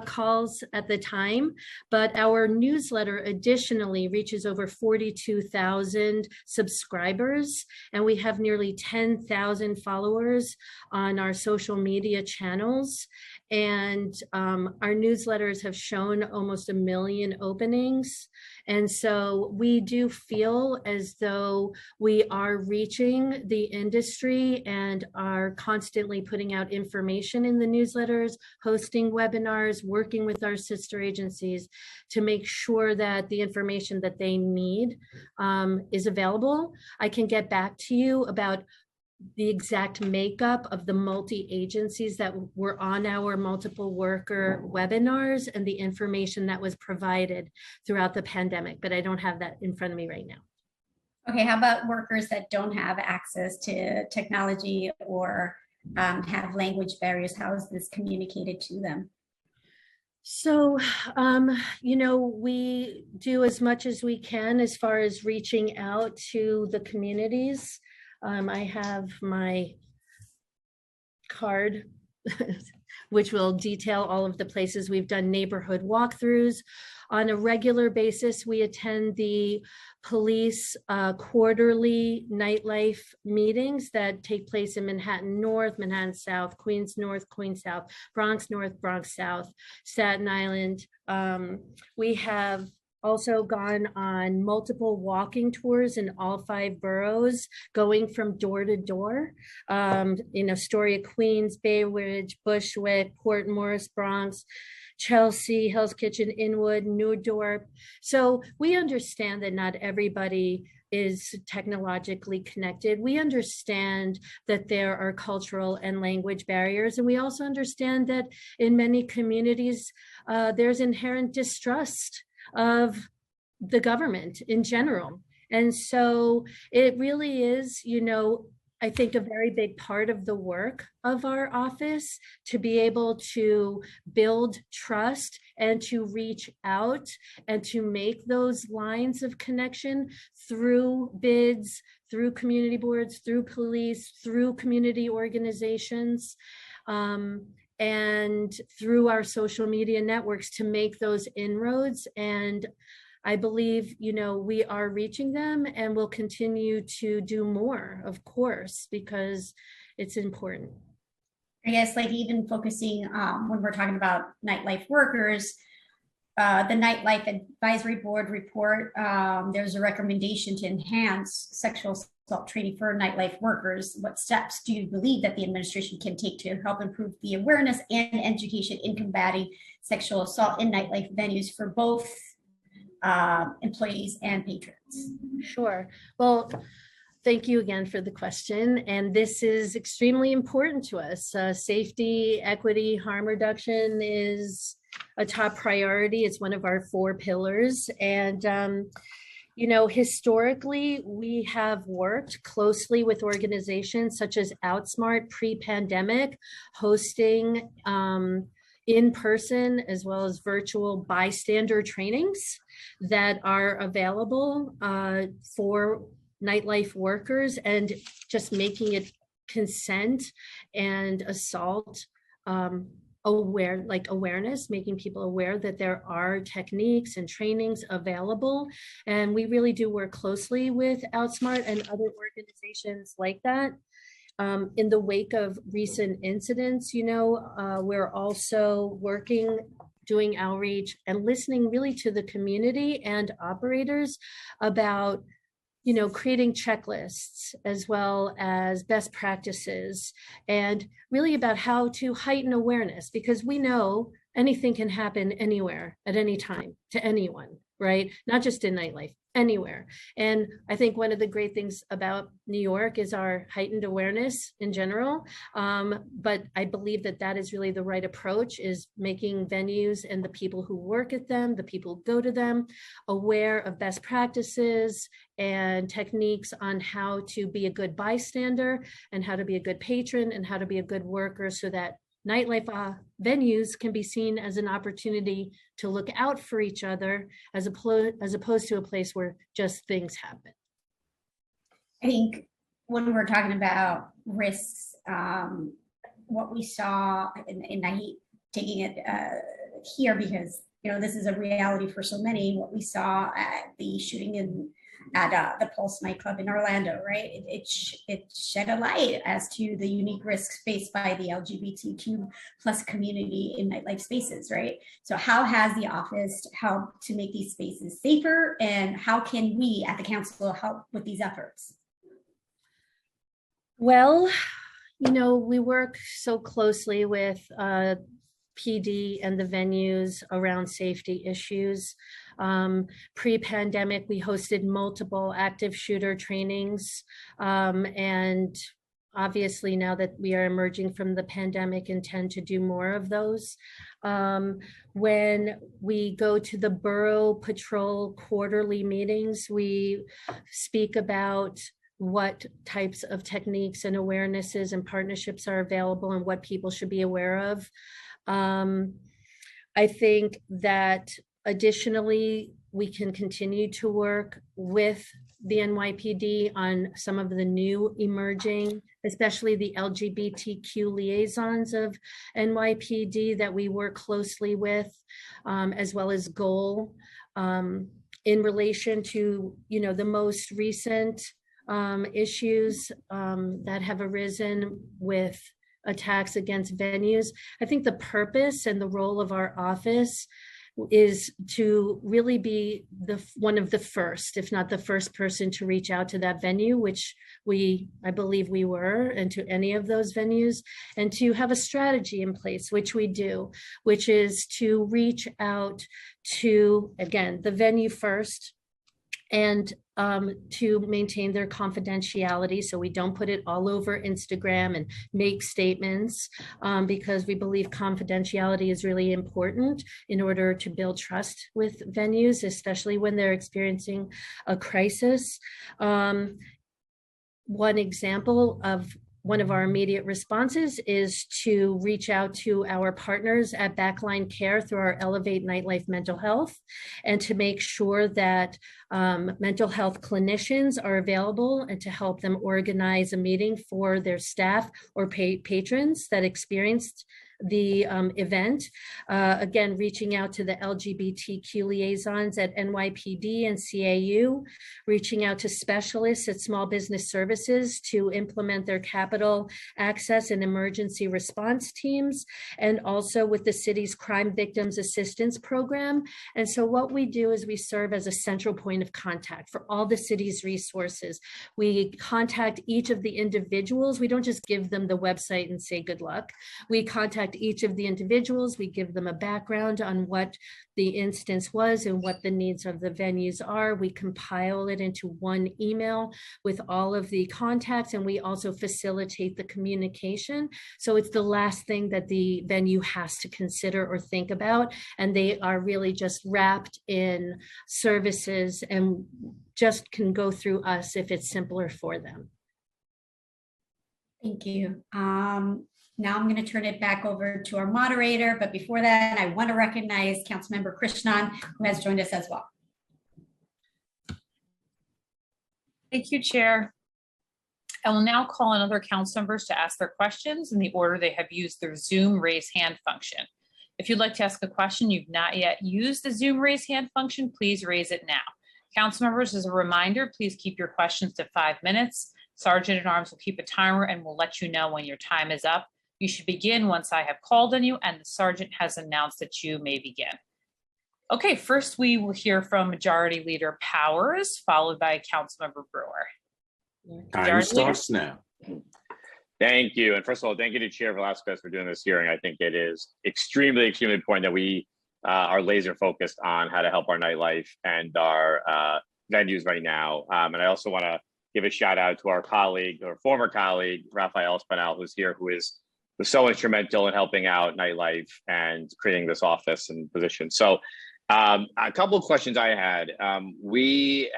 calls at the time, but our newsletter additionally reaches over 42,000 subscribers, and we have nearly 10,000 followers on our social media channels. And our newsletters have shown almost 1 million openings. And so we do feel as though we are reaching the industry and are constantly putting out information in the newsletters, hosting webinars, working with our sister agencies to make sure that the information that they need is available. I can get back to you about the exact makeup of the multi-agencies that were on our multiple worker webinars and the information that was provided throughout the pandemic, but I don't have that in front of me right now. Okay, how about workers that don't have access to technology or have language barriers? How is this communicated to them? So, we do as much as we can as far as reaching out to the communities. I have my card, which will detail all of the places we've done neighborhood walkthroughs. On a regular basis, we attend the police quarterly nightlife meetings that take place in Manhattan North, Manhattan South, Queens North, Queens South, Bronx North, Bronx South, Staten Island. We have also gone on multiple walking tours in all 5 boroughs, going from door to door, in Astoria, Queens, Bay Ridge, Bushwick, Port Morris, Bronx, Chelsea, Hell's Kitchen, Inwood, Newark. So we understand that not everybody is technologically connected. We understand that there are cultural and language barriers. And we also understand that in many communities, there's inherent distrust of the government in general. And so it really is, I think a very big part of the work of our office to be able to build trust and to reach out and to make those lines of connection through bids, through community boards, through police, through community organizations. And through our social media networks to make those inroads. And I believe, we are reaching them and will continue to do more, of course, because it's important. I guess like even focusing when we're talking about nightlife workers, the Nightlife Advisory Board report, there's a recommendation to enhance sexual assault training for nightlife workers. What steps do you believe that the administration can take to help improve the awareness and education in combating sexual assault in nightlife venues for both employees and patrons? Sure. Well, thank you again for the question. And this is extremely important to us. Safety, equity, harm reduction is a top priority. It's one of our 4 pillars. And historically, we have worked closely with organizations such as Outsmart pre-pandemic, hosting in-person as well as virtual bystander trainings that are available for nightlife workers, and just making it consent and assault awareness, making people aware that there are techniques and trainings available. And we really do work closely with Outsmart and other organizations like that. In the wake of recent incidents, we're also doing outreach and listening really to the community and operators about creating checklists as well as best practices, and really about how to heighten awareness, because we know anything can happen anywhere at any time to anyone, right? Not just in nightlife, anywhere. And I think one of the great things about New York is our heightened awareness in general. But I believe that is really the right approach, is making venues and the people who work at them, the people who go to them, aware of best practices and techniques on how to be a good bystander and how to be a good patron and how to be a good worker, so that nightlife venues can be seen as an opportunity to look out for each other, as opposed to a place where just things happen. I think when we're talking about risks, what we saw, and I hate taking it here because this is a reality for so many. What we saw at the shooting at the Pulse nightclub in Orlando, right? It shed a light as to the unique risks faced by the LGBTQ plus community in nightlife spaces, right? So how has the office helped to make these spaces safer, and how can we at the council help with these efforts? Well, we work so closely with PD and the venues around safety issues. Pre-pandemic, we hosted multiple active shooter trainings. And obviously now that we are emerging from the pandemic, intend to do more of those. When we go to the Borough Patrol quarterly meetings, we speak about what types of techniques and awarenesses and partnerships are available and what people should be aware of. I think that additionally, we can continue to work with the NYPD on some of the new emerging, especially the LGBTQ liaisons of NYPD that we work closely with, as well as GOAL, in relation to, the most recent issues that have arisen with attacks against venues. I think the purpose and the role of our office is to really be one of the first, if not the first person to reach out to that venue, which I believe we were, and to any of those venues, and to have a strategy in place, which we do, which is to reach out to, again, the venue first, and to maintain their confidentiality, so we don't put it all over Instagram and make statements, because we believe confidentiality is really important in order to build trust with venues, especially when they're experiencing a crisis. One example of one of our immediate responses is to reach out to our partners at Backline Care through our Elevate Nightlife Mental Health, and to make sure that mental health clinicians are available, and to help them organize a meeting for their staff or patrons that experienced the event. Again, reaching out to the LGBTQ liaisons at NYPD and CAU, reaching out to specialists at Small Business Services to implement their capital access and emergency response teams, and also with the city's Crime Victims Assistance Program. And so what we do is we serve as a central point of contact for all the city's resources. We contact each of the individuals. We don't just give them the website and say good luck. We contact each of the individuals. We give them a background on what the instance was and what the needs of the venues are. We compile it into one email with all of the contacts, and we also facilitate the communication. So it's the last thing that the venue has to consider or think about, and they are really just wrapped in services and just can go through us if it's simpler for them. Thank you. Now I'm going to turn it back over to our moderator, but before that, I want to recognize Councilmember Krishnan, who has joined us as well. Thank you, Chair. I will now call on other council members to ask their questions in the order they have used their Zoom raise hand function. If you'd like to ask a question, you've not yet used the Zoom raise hand function, please raise it now. Council members, as a reminder, please keep your questions to 5 minutes. Sergeant at Arms will keep a timer and will let you know when your time is up. You should begin once I have called on you and the sergeant has announced that you may begin. Okay, first we will hear from Majority Leader Powers, followed by Councilmember Brewer. Time starts now. Thank you. And first of all, thank you to Chair Velasquez for doing this hearing. I think it is extremely important that we are laser focused on how to help our nightlife and our venues right now. And I also want to give a shout out to our colleague or former colleague, Rafael Espinal, who's here, who was so instrumental in helping out nightlife and creating this office and position. So a couple of questions I had. I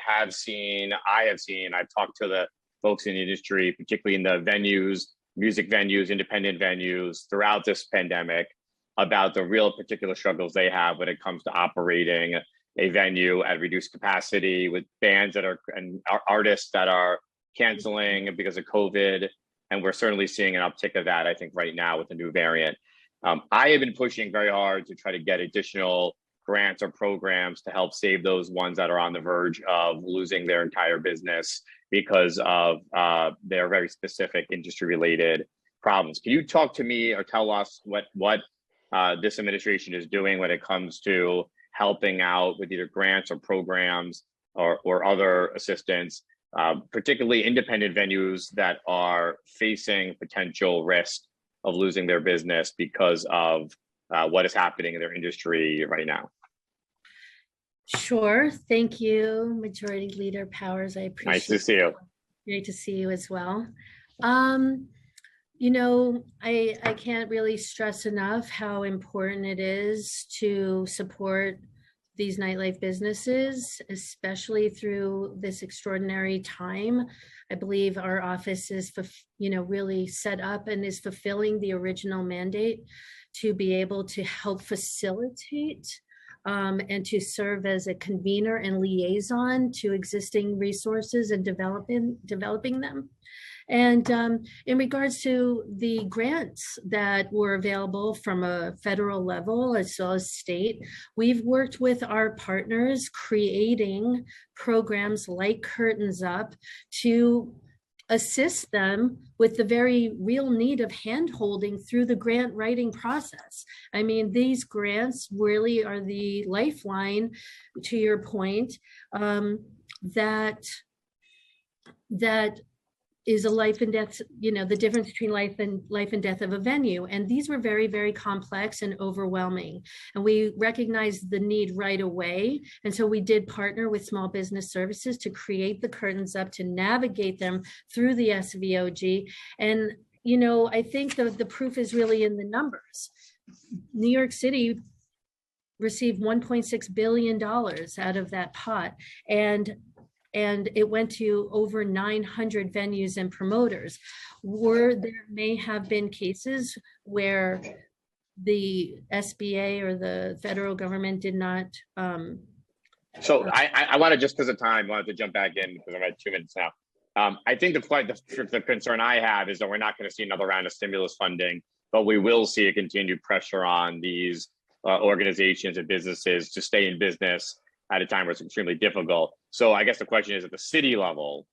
have seen, I've talked to the folks in the industry, particularly in the venues, music venues, independent venues throughout this pandemic, about the real particular struggles they have when it comes to operating a venue at reduced capacity with bands that are, and artists that are canceling because of COVID, and we're certainly seeing an uptick of that, I think, right now with the new variant. I have been pushing very hard to try to get additional grants or programs to help save those ones that are on the verge of losing their entire business because of their very specific industry-related problems. Can you talk to me or tell us what this administration is doing when it comes to helping out with either grants or programs or other assistance, particularly independent venues that are facing potential risk of losing their business because of what is happening in their industry right now? Sure. Thank you, Majority Leader Powers. I appreciate it. Nice to see you. Great to see you as well. You know, I can't really stress enough how important it is to support these nightlife businesses, especially through this extraordinary time. I believe our office is, really set up and is fulfilling the original mandate to be able to help facilitate and to serve as a convener and liaison to existing resources and developing them. And in regards to the grants that were available from a federal level as well as state, we've worked with our partners creating programs like Curtains Up to assist them with the very real need of hand-holding through the grant writing process. I mean, these grants really are the lifeline, to your point, that is a life and death, the difference between life and death of a venue. And these were very, very complex and overwhelming. And we recognized the need right away. And so we did partner with Small Business Services to create the Curtains Up to navigate them through the SVOG. And, I think the proof is really in the numbers. New York City received $1.6 billion out of that pot. And it went to over 900 venues and promoters. There may have been cases where the SBA or the federal government did not. So I want to, just because of time, wanted to jump back in because I'm at 2 minutes now. I think the concern I have is that we're not going to see another round of stimulus funding, but we will see a continued pressure on these organizations and businesses to stay in business at a time where it's extremely difficult. So I guess the question is, at the city level,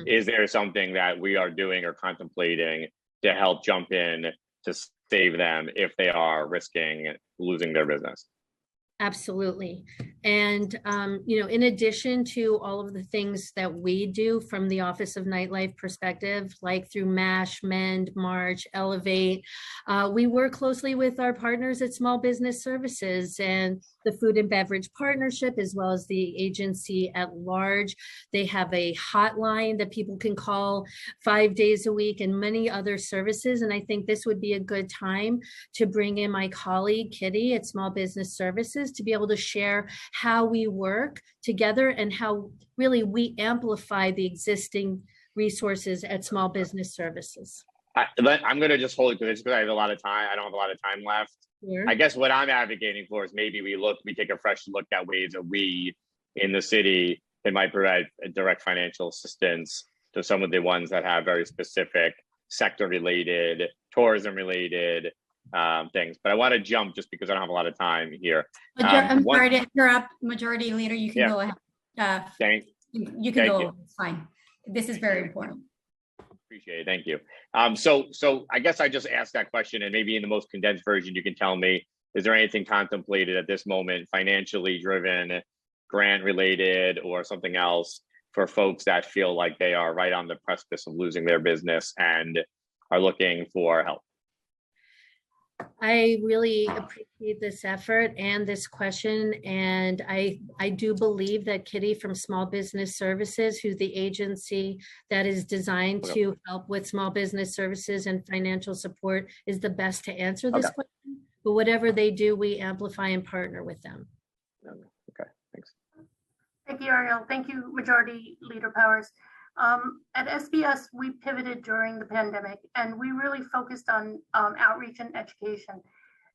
is there something that we are doing or contemplating to help jump in to save them if they are risking losing their business? Absolutely. And, in addition to all of the things that we do from the Office of Nightlife perspective, like through MASH, MEND, March, Elevate, we work closely with our partners at Small Business Services and the Food and Beverage Partnership, as well as the agency at large. They have a hotline that people can call 5 days a week and many other services. And I think this would be a good time to bring in my colleague, Kitty, at Small Business Services, to be able to share how we work together and how really we amplify the existing resources at Small Business Services. I'm going to just hold it because I have a lot of time. I don't have a lot of time left. Sure. I guess what I'm advocating for is maybe we take a fresh look at ways that we in the city that might provide direct financial assistance to some of the ones that have very specific sector related, tourism related things. But I want to jump just because I don't have a lot of time here. I'm sorry to interrupt, Majority Leader. You can go ahead. You can go. It's fine. This is very important. Appreciate it. Thank you. So I guess I just asked that question, and maybe in the most condensed version, you can tell me, is there anything contemplated at this moment, financially driven, grant related, or something else for folks that feel like they are right on the precipice of losing their business and are looking for help? I really appreciate this effort and this question. And I do believe that Kitty from Small Business Services, who's the agency that is designed to help with small business services and financial support, is the best to answer this question. But whatever they do, we amplify and partner with them. Okay, thanks. Thank you, Ariel. Thank you, Majority Leader Powers. At SBS, we pivoted during the pandemic and we really focused on outreach and education.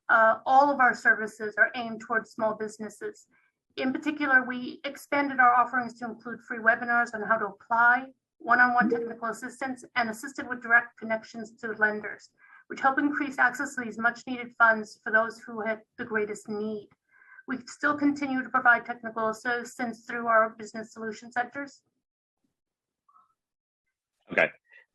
All of our services are aimed towards small businesses. In particular, we expanded our offerings to include free webinars on how to apply one-on-one technical assistance, and assisted with direct connections to lenders, which help increase access to these much-needed funds for those who have the greatest need. We still continue to provide technical assistance through our business solution centers. Okay,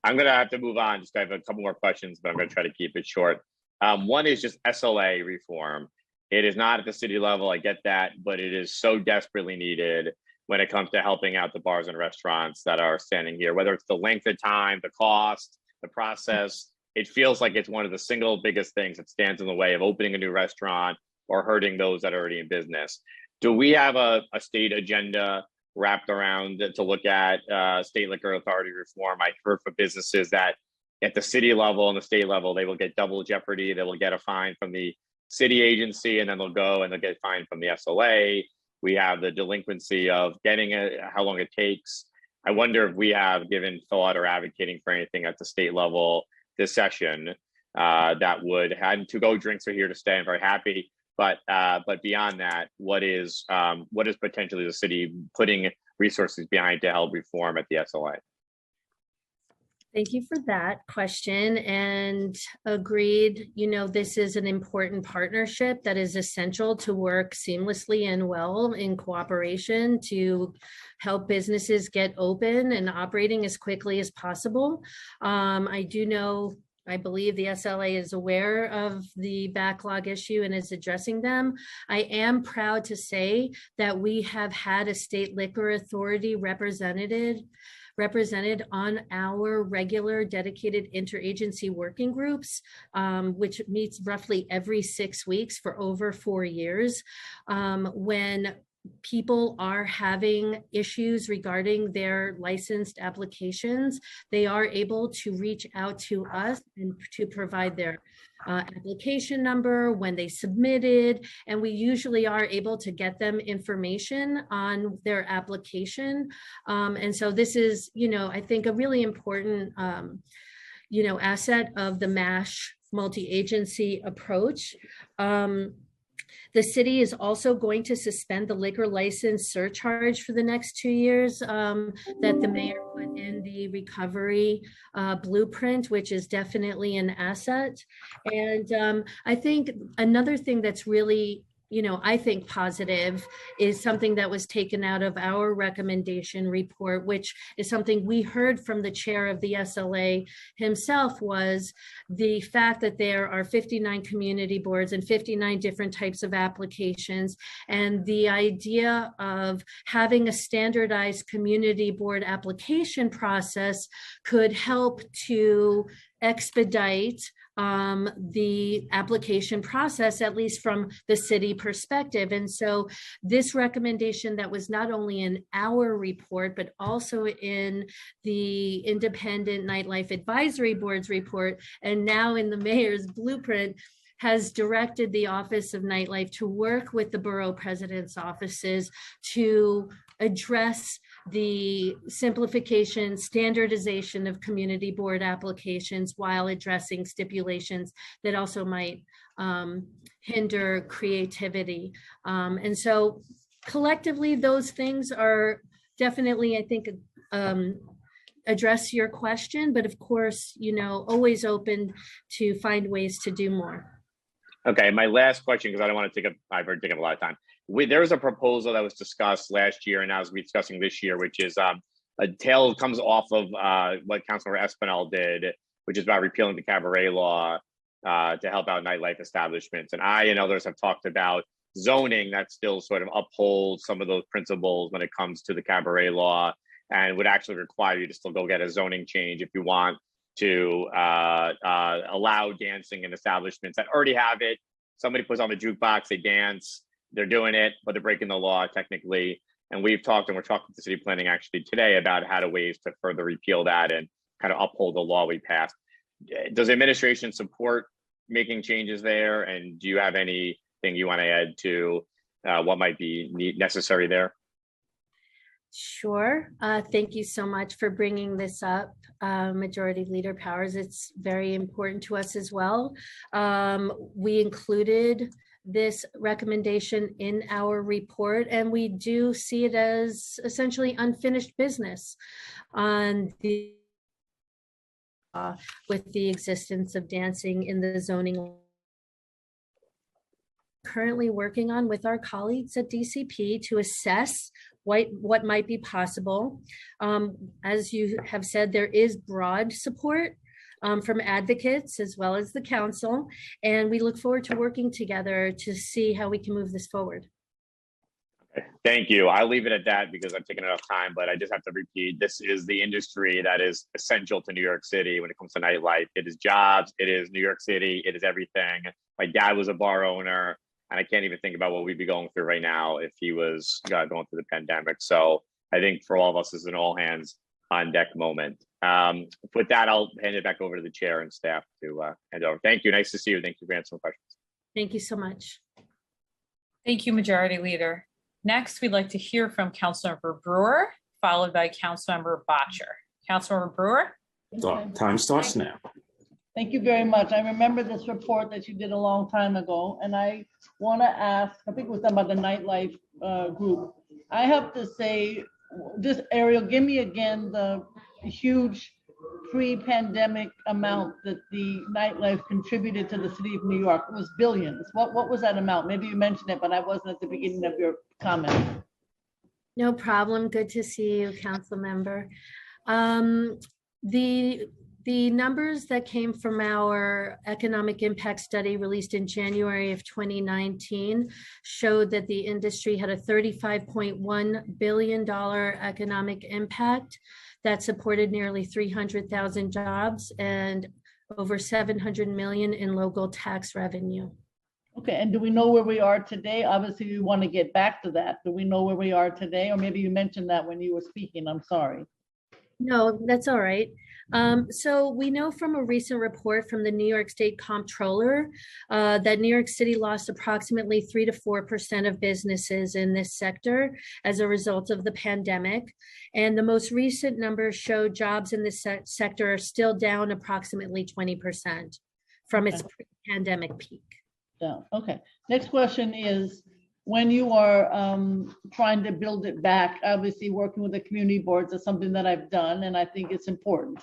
I'm gonna have to move on. Just I have a couple more questions, but I'm gonna try to keep it short. One is just SLA reform. It is not at the city level, I get that, but it is so desperately needed when it comes to helping out the bars and restaurants that are standing here, whether it's the length of time, the cost, the process. It feels like it's one of the single biggest things that stands in the way of opening a new restaurant or hurting those that are already in business. Do we have a state agenda wrapped around to look at state liquor authority reform? I've heard for businesses that at the city level and the state level, they will get double jeopardy. They will get a fine from the city agency, and then they'll go and they'll get fined from the SLA. We have the delinquency of getting it, how long it takes. I wonder if we have given thought or advocating for anything at the state level this session that would, and to-go drinks are here to stay. I'm very happy. But beyond that, what is potentially the city putting resources behind to help reform at the SLA? Thank you for that question, and agreed. You know, this is an important partnership that is essential to work seamlessly and well in cooperation to help businesses get open and operating as quickly as possible. I believe the SLA is aware of the backlog issue and is addressing them. I am proud to say that we have had a state liquor authority represented on our regular dedicated interagency working groups, which meets roughly every 6 weeks for over 4 years. When people are having issues regarding their licensed applications, they are able to reach out to us and to provide their application number, when they submitted, and we usually are able to get them information on their application. And so this is, I think a really important, asset of the MASH multi-agency approach. The city is also going to suspend the liquor license surcharge for the next 2 years that the mayor put in the recovery blueprint, which is definitely an asset. And I think another thing that's really, I think positive is something that was taken out of our recommendation report, which is something we heard from the chair of the SLA himself, was the fact that there are 59 community boards and 59 different types of applications. And the idea of having a standardized community board application process could help to expedite the application process, at least from the city perspective. And so this recommendation that was not only in our report, but also in the Independent Nightlife Advisory Board's report, and now in the mayor's blueprint, has directed the Office of Nightlife to work with the borough president's offices to address the simplification, standardization of community board applications while addressing stipulations that also might hinder creativity. And so collectively, those things are definitely, I think, address your question, but of course, always open to find ways to do more. Okay, my last question, because I don't want to I've already taken up a lot of time. There's a proposal that was discussed last year and now is discussing this year, which is a tale comes off of what Councilmember Espinel did, which is about repealing the cabaret law to help out nightlife establishments. And I and others have talked about zoning that still sort of upholds some of those principles when it comes to the cabaret law, and would actually require you to still go get a zoning change if you want to allow dancing in establishments that already have it. Somebody puts on the jukebox, they dance, they're doing it, but they're breaking the law technically. And we're talking to city planning actually today about how to ways to further repeal that and kind of uphold the law we passed. Does the administration support making changes there? And do you have anything you want to add to what might be necessary there? Sure. Thank you so much for bringing this up, Majority Leader Powers. It's very important to us as well. We included this recommendation in our report, and we do see it as essentially unfinished business on the with the existence of dancing in the zoning. Currently working on with our colleagues at DCP to assess what might be possible. As you have said, there is broad support from advocates as well as the council, and we look forward to working together to see how we can move this forward. Okay, thank you. I'll leave it at that because I've taken enough time, but I just have to repeat, this is the industry that is essential to New York City when it comes to nightlife. It is jobs, it is New York City, it is everything. My dad was a bar owner, and I can't even think about what we'd be going through right now if he was going through the pandemic. So I think for all of us, this is an all hands on deck moment. With that, I'll hand it back over to the chair and staff to hand over. Thank you. Nice to see you. Thank you for answering questions. Thank you so much. Thank you, Majority Leader. Next, we'd like to hear from Councilmember Brewer, followed by Councilmember Botcher. Councilmember Brewer. Time starts now. Thank you very much. I remember this report that you did a long time ago, and I want to ask, I think it was done by the nightlife group. I have to say, this Ariel, give me again the huge pre-pandemic amount that the nightlife contributed to the city of New York. It was billions. What was that amount? Maybe you mentioned it, but I wasn't at the beginning of your comment. No problem. Good to see you, Council Member. The numbers that came from our economic impact study released in January of 2019 showed that the industry had a $35.1 billion economic impact that supported nearly 300,000 jobs and over 700 million in local tax revenue. Okay, and do we know where we are today? Obviously, we want to get back to that. Do we know where we are today? Or maybe you mentioned that when you were speaking, I'm sorry. No, that's all right. So we know from a recent report from the New York State Comptroller that New York City lost approximately 3 to 4% of businesses in this sector as a result of the pandemic. And the most recent numbers show jobs in this sector are still down approximately 20% from its pre-pandemic peak. Yeah, okay. Next question is, when you are trying to build it back, obviously working with the community boards is something that I've done, and I think it's important.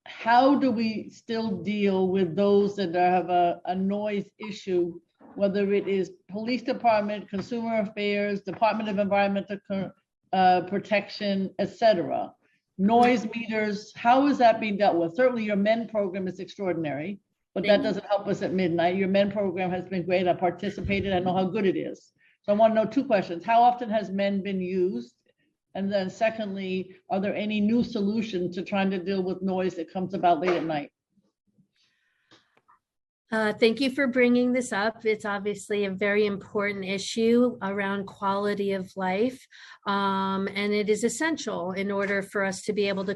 How do we still deal with those that have a noise issue, whether it is police department, consumer affairs, Department of Environmental Protection, etc.? Noise meters, how is that being dealt with? Certainly your MEN program is extraordinary, but that doesn't help us at midnight. Your MEN program has been great. I participated. I know how good it is. So I want to know two questions. How often has MEN been used? And then secondly, are there any new solutions to trying to deal with noise that comes about late at night? Thank you for bringing this up. It's obviously a very important issue around quality of life. And it is essential in order for us to be able to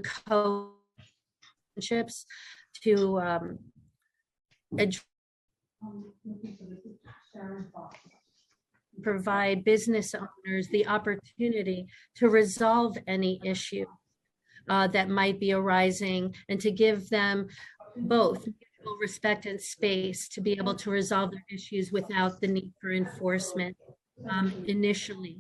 provide business owners the opportunity to resolve any issue that might be arising, and to give them both mutual respect and space to be able to resolve their issues without the need for enforcement initially.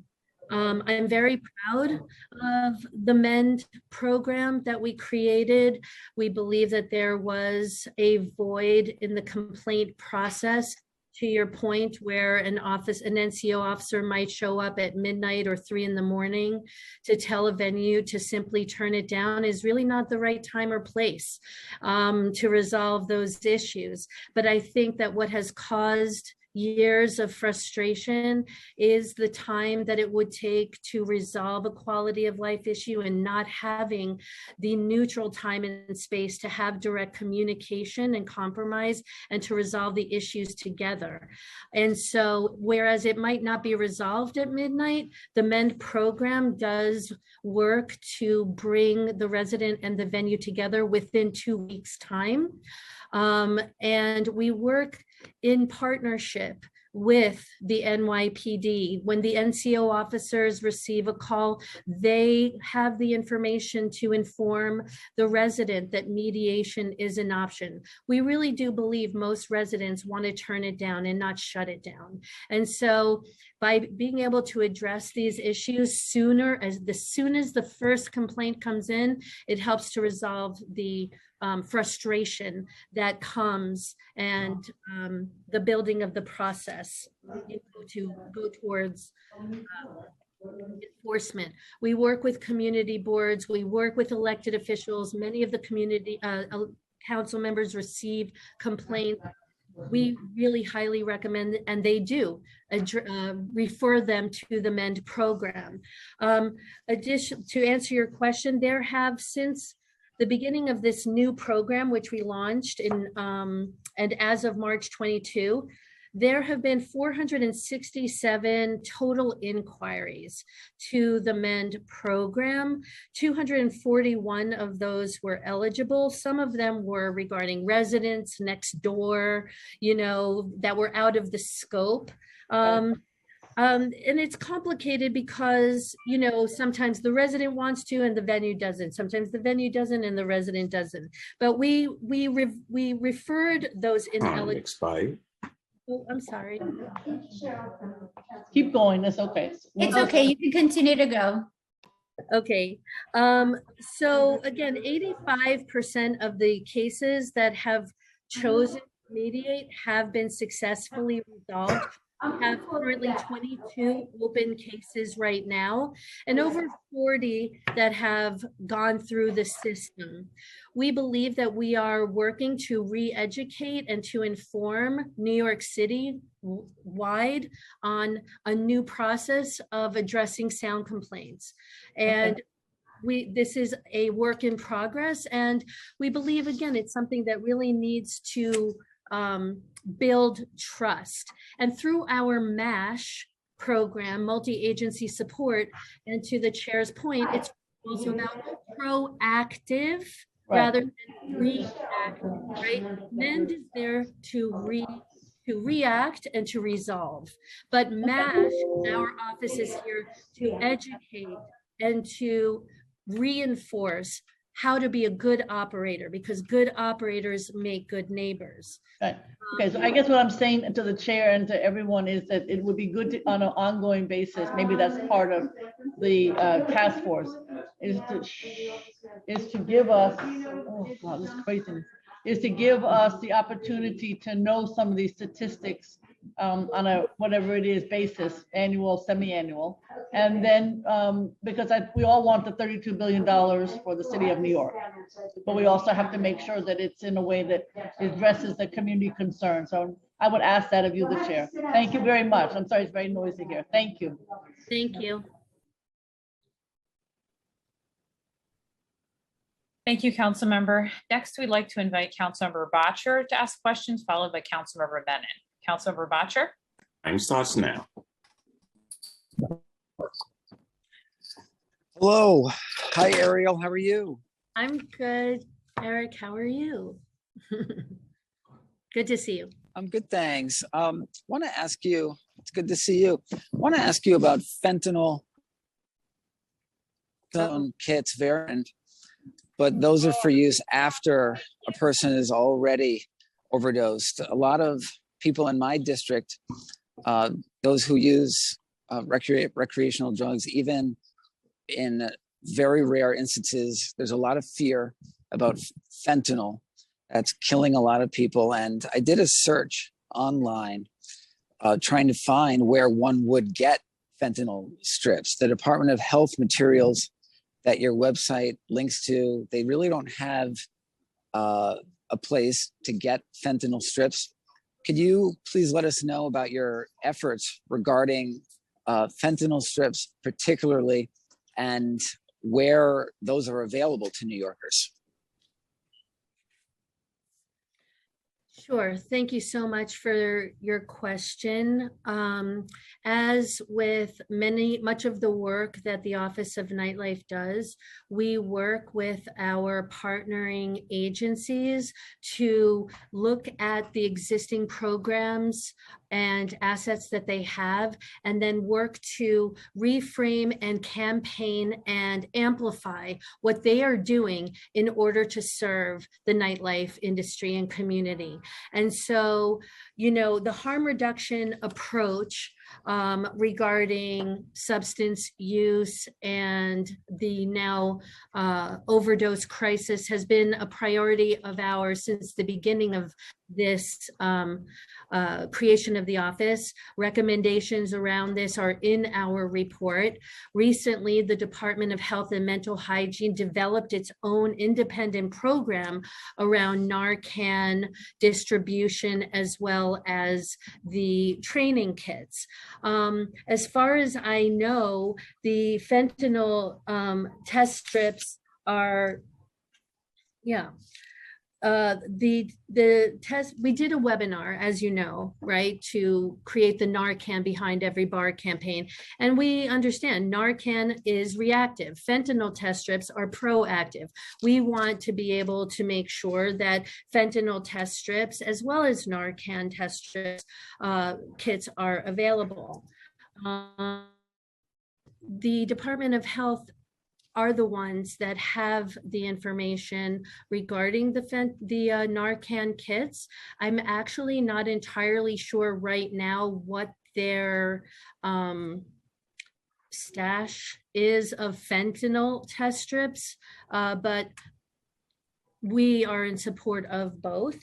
I'm very proud of the MEND program that we created. We believe that there was a void in the complaint process, to your point, where an NCO officer might show up at midnight or 3 a.m. to tell a venue to simply turn it down is really not the right time or place to resolve those issues. But I think that what has caused years of frustration is the time that it would take to resolve a quality of life issue and not having the neutral time and space to have direct communication and compromise and to resolve the issues together. And so, whereas it might not be resolved at midnight, the MEND program does work to bring the resident and the venue together within 2 weeks' time. And we work in partnership with the NYPD. When the NCO officers receive a call, they have the information to inform the resident that mediation is an option. We really do believe most residents want to turn it down and not shut it down. And so by being able to address these issues sooner, as soon as the first complaint comes in, it helps to resolve the frustration that comes and the building of the process to go towards enforcement. We work with community boards, we work with elected officials. Many of the community council members receive complaints. We really highly recommend, and they do, refer them to the MEND program. To answer your question, there have since the beginning of this new program, which we launched in, and as of March 22, there have been 467 total inquiries to the MEND program. 241 of those were eligible. Some of them were regarding residents next door, that were out of the scope. And it's complicated because, sometimes the resident wants to and the venue doesn't. Sometimes the venue doesn't and the resident doesn't. But we referred those ineligible. Expired. Oh, I'm sorry. Keep going, that's okay. It's okay, you can continue to go. Okay, so again, 85% of the cases that have chosen to mediate have been successfully resolved. We have currently 22 open cases right now and over 40 that have gone through the system. We believe that we are working to re-educate and to inform New York City wide on a new process of addressing sound complaints. And this is a work in progress, and we believe, again, it's something that really needs to build trust. And through our MASH program, multi-agency support, and to the chair's point, it's also about proactive rather than reactive, right? MEND is there to react and to resolve. But MASH, our office is here to educate and to reinforce how to be a good operator, because good operators make good neighbors. Right. Okay, so I guess what I'm saying to the chair and to everyone is that it would be good to, on an ongoing basis, maybe that's part of the task force, is to give us, oh God, this is crazy, is to give us the opportunity to know some of these statistics on a whatever it is basis, annual, semi-annual. And then because we all want the $32 billion for the city of New York, but we also have to make sure that it's in a way that addresses the community concern. So I would ask that of you, the chair. Thank you very much. I'm sorry, it's very noisy here. Thank you. Thank you. Thank you, Councilmember. Next, we'd like to invite Councilmember Bottcher to ask questions, followed by Councilmember Menon. Councilmember Bottcher. Time starts now. Hello. Hi, Ariel. How are you? I'm good. Eric, how are you? Good to see you. I'm good, thanks. Want to ask you, it's good to see you. Want to ask you about fentanyl kits variant, but those are for use after a person is already overdosed. A lot of people in my district, those who use recreational drugs, even in very rare instances, there's a lot of fear about fentanyl that's killing a lot of people. And I did a search online trying to find where one would get fentanyl strips. The Department of Health materials that your website links to, they really don't have a place to get fentanyl strips. Could you please let us know about your efforts regarding fentanyl strips particularly, and where those are available to New Yorkers? Sure. Thank you so much for your question. As with much of the work that the Office of Nightlife does, we work with our partnering agencies to look at the existing programs and assets that they have, and then work to reframe and campaign and amplify what they are doing in order to serve the nightlife industry and community. And so, you know, the harm reduction approach regarding substance use and the now overdose crisis has been a priority of ours since the beginning of this creation of the office. Recommendations around this are in our report. Recently, the Department of Health and Mental Hygiene developed its own independent program around Narcan distribution, as well as the training kits. As far as I know, the fentanyl test strips are, the test, we did a webinar, as you know, right, to create the Narcan Behind Every Bar campaign. And we understand Narcan is reactive. Fentanyl test strips are proactive. We want to be able to make sure that fentanyl test strips, as well as Narcan test strips, kits are available. The Department of Health are the ones that have the information regarding the Narcan kits. I'm actually not entirely sure right now what their stash is of fentanyl test strips, but we are in support of both.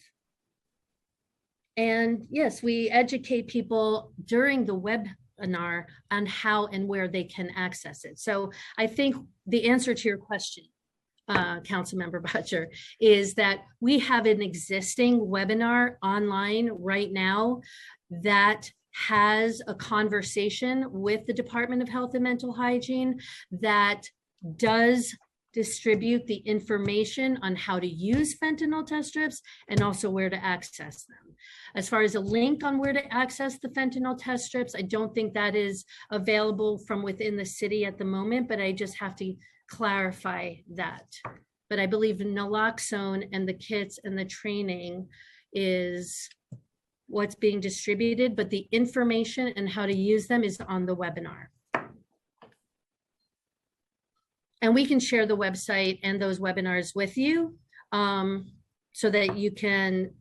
And yes, we educate people during the webinar on how and where they can access it. So I think the answer to your question, Councilmember Butcher, is that we have an existing webinar online right now that has a conversation with the Department of Health and Mental Hygiene that does distribute the information on how to use fentanyl test strips and also where to access them. As far as a link on where to access the fentanyl test strips, I don't think that is available from within the city at the moment, but I just have to clarify that. But I believe naloxone and the kits and the training is what's being distributed, but the information and how to use them is on the webinar. And we can share the website and those webinars with you so that you can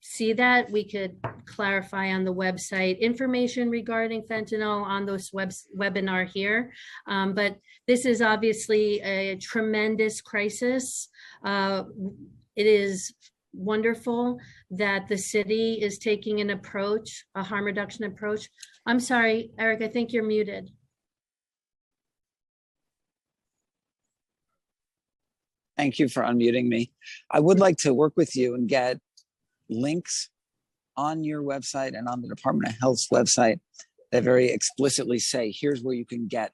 see that. We could clarify on the website information regarding fentanyl on this webinar here. But this is obviously a tremendous crisis. It is wonderful that the city is taking an approach, a harm reduction approach. I'm sorry, Eric, I think you're muted. Thank you for unmuting me. I would like to work with you and get links on your website and on the Department of Health's website that very explicitly say, here's where you can get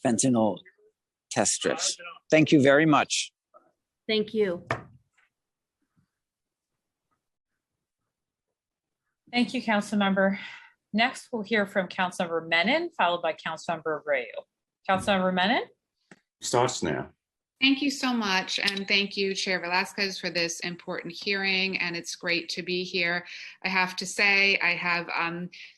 fentanyl test strips. Thank you very much. Thank you. Thank you, Councilmember. Next, we'll hear from Councilmember Menon, followed by Councilmember Abreu. Councilmember Menon? Starts now. Thank you so much. And thank you, Chair Velasquez, for this important hearing. And it's great to be here. I have to say, I have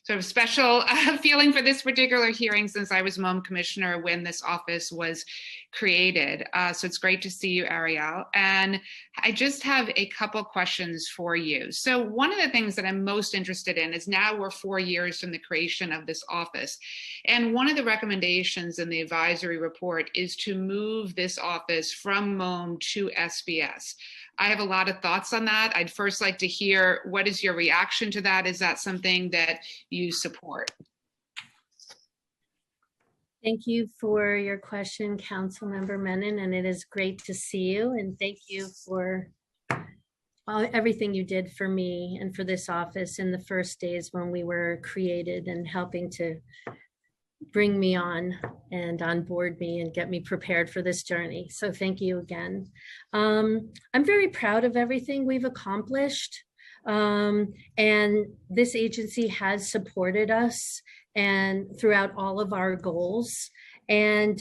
sort of special feeling for this particular hearing since I was MOM Commissioner when this office was created. So it's great to see you, Ariel. And I just have a couple questions for you. So one of the things that I'm most interested in is now we're 4 years from the creation of this office. And one of the recommendations in the advisory report is to move this office from MOM to SBS. I have a lot of thoughts on that. I'd first like to hear, what is your reaction to that? Is that something that you support? Thank you for your question, Councilmember Menon, and it is great to see you. And thank you for everything you did for me and for this office in the first days when we were created and helping to bring me on and onboard me and get me prepared for this journey. So thank you again. I'm very proud of everything we've accomplished. And this agency has supported us and throughout all of our goals. And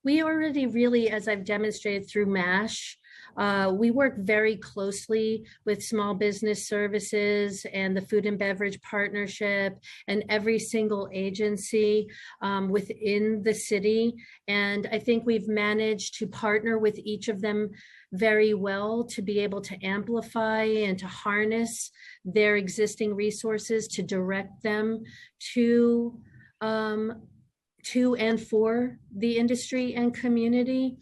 we already really, as I've demonstrated through MASH, We work very closely with Small Business Services and the Food and Beverage Partnership and every single agency within the city. And I think we've managed to partner with each of them very well to be able to amplify and to harness their existing resources to direct them to and for the industry and community.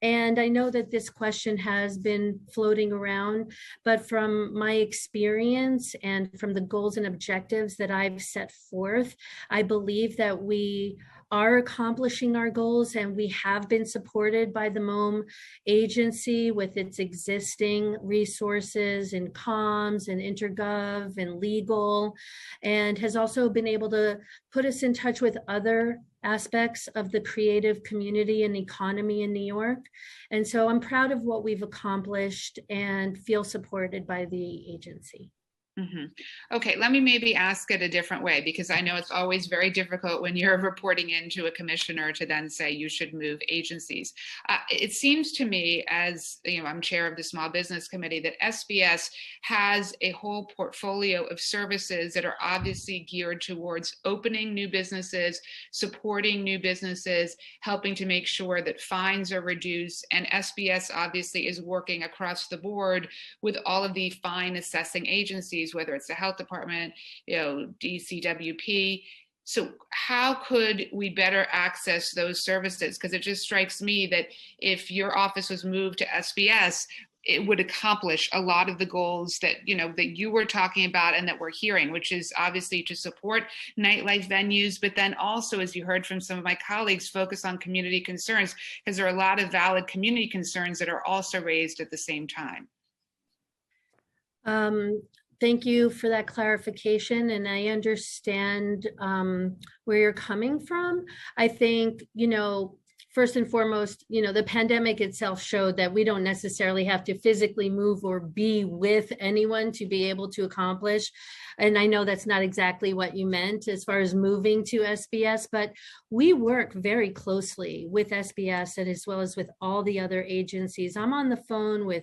And I know that this question has been floating around, but from my experience and from the goals and objectives that I've set forth, I believe that we are accomplishing our goals, and we have been supported by the MOM agency with its existing resources in comms and intergov and legal, and has also been able to put us in touch with other aspects of the creative community and economy in New York. And so I'm proud of what we've accomplished and feel supported by the agency. Okay, let me maybe ask it a different way, because I know it's always very difficult when you're reporting into a commissioner to then say you should move agencies. It seems to me, as you know, I'm chair of the Small Business Committee, that SBS has a whole portfolio of services that are obviously geared towards opening new businesses, supporting new businesses, helping to make sure that fines are reduced. And SBS obviously is working across the board with all of the fine assessing agencies, whether it's the health department, you know, DCWP. So how could we better access those services? Because it just strikes me that if your office was moved to SBS, it would accomplish a lot of the goals that, you know, that you were talking about and that we're hearing, which is obviously to support nightlife venues, but then also, as you heard from some of my colleagues, focus on community concerns, because there are a lot of valid community concerns that are also raised at the same time. Thank you for that clarification, and I understand where you're coming from. I think, you know, first and foremost, you know, the pandemic itself showed that we don't necessarily have to physically move or be with anyone to be able to accomplish. And I know that's not exactly what you meant as far as moving to SBS, but we work very closely with SBS and as well as with all the other agencies. I'm on the phone with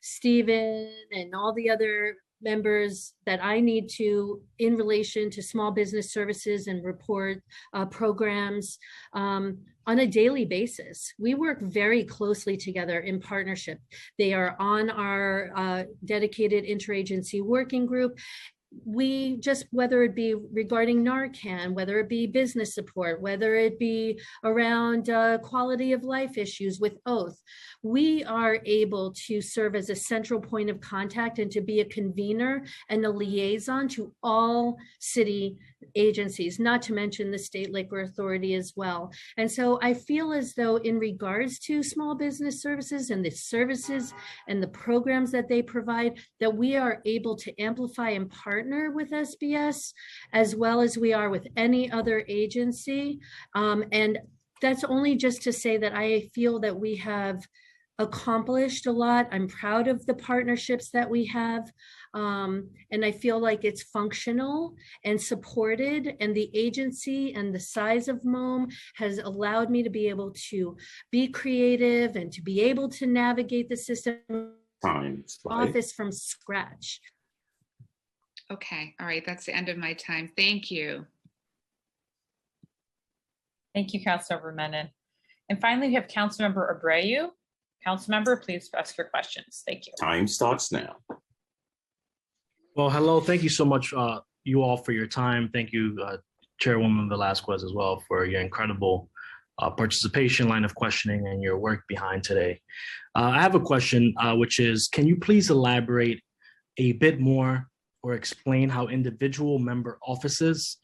Stephen and all the other members that I need to in relation to small business services and report programs on a daily basis. We work very closely together in partnership. They are on our dedicated interagency working group. We just, whether it be regarding Narcan, whether it be business support, whether it be around quality of life issues with Oath, we are able to serve as a central point of contact and to be a convener and a liaison to all city agencies, not to mention the State Liquor Authority as well. And so I feel as though in regards to small business services and the services and the programs that they provide, that we are able to amplify and partner with SBS as well as we are with any other agency. And that's only just to say that I feel that we have accomplished a lot. I'm proud of the partnerships that we have. And I feel like it's functional and supported, and the agency and the size of MOM has allowed me to be able to be creative and to be able to navigate the system office from scratch. Okay, all right, that's the end of my time. Thank you. Thank you, Councilmember Menon. And finally, we have Councilmember Abreu. Councilmember, please ask your questions. Thank you. Time starts now. Well, hello. Thank you so much, you all, for your time. Thank you, Chairwoman Velasquez, as well, for your incredible participation, line of questioning, and your work behind today. I have a question, which is, can you please elaborate a bit more or explain how individual member offices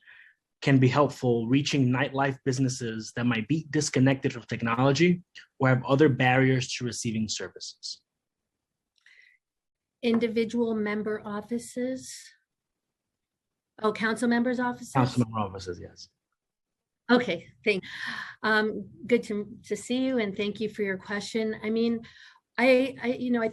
can be helpful reaching nightlife businesses that might be disconnected from technology or have other barriers to receiving services? Individual member offices? Oh, council members' offices? Council member offices, yes. Okay, good to see you, and thank you for your question. I mean, I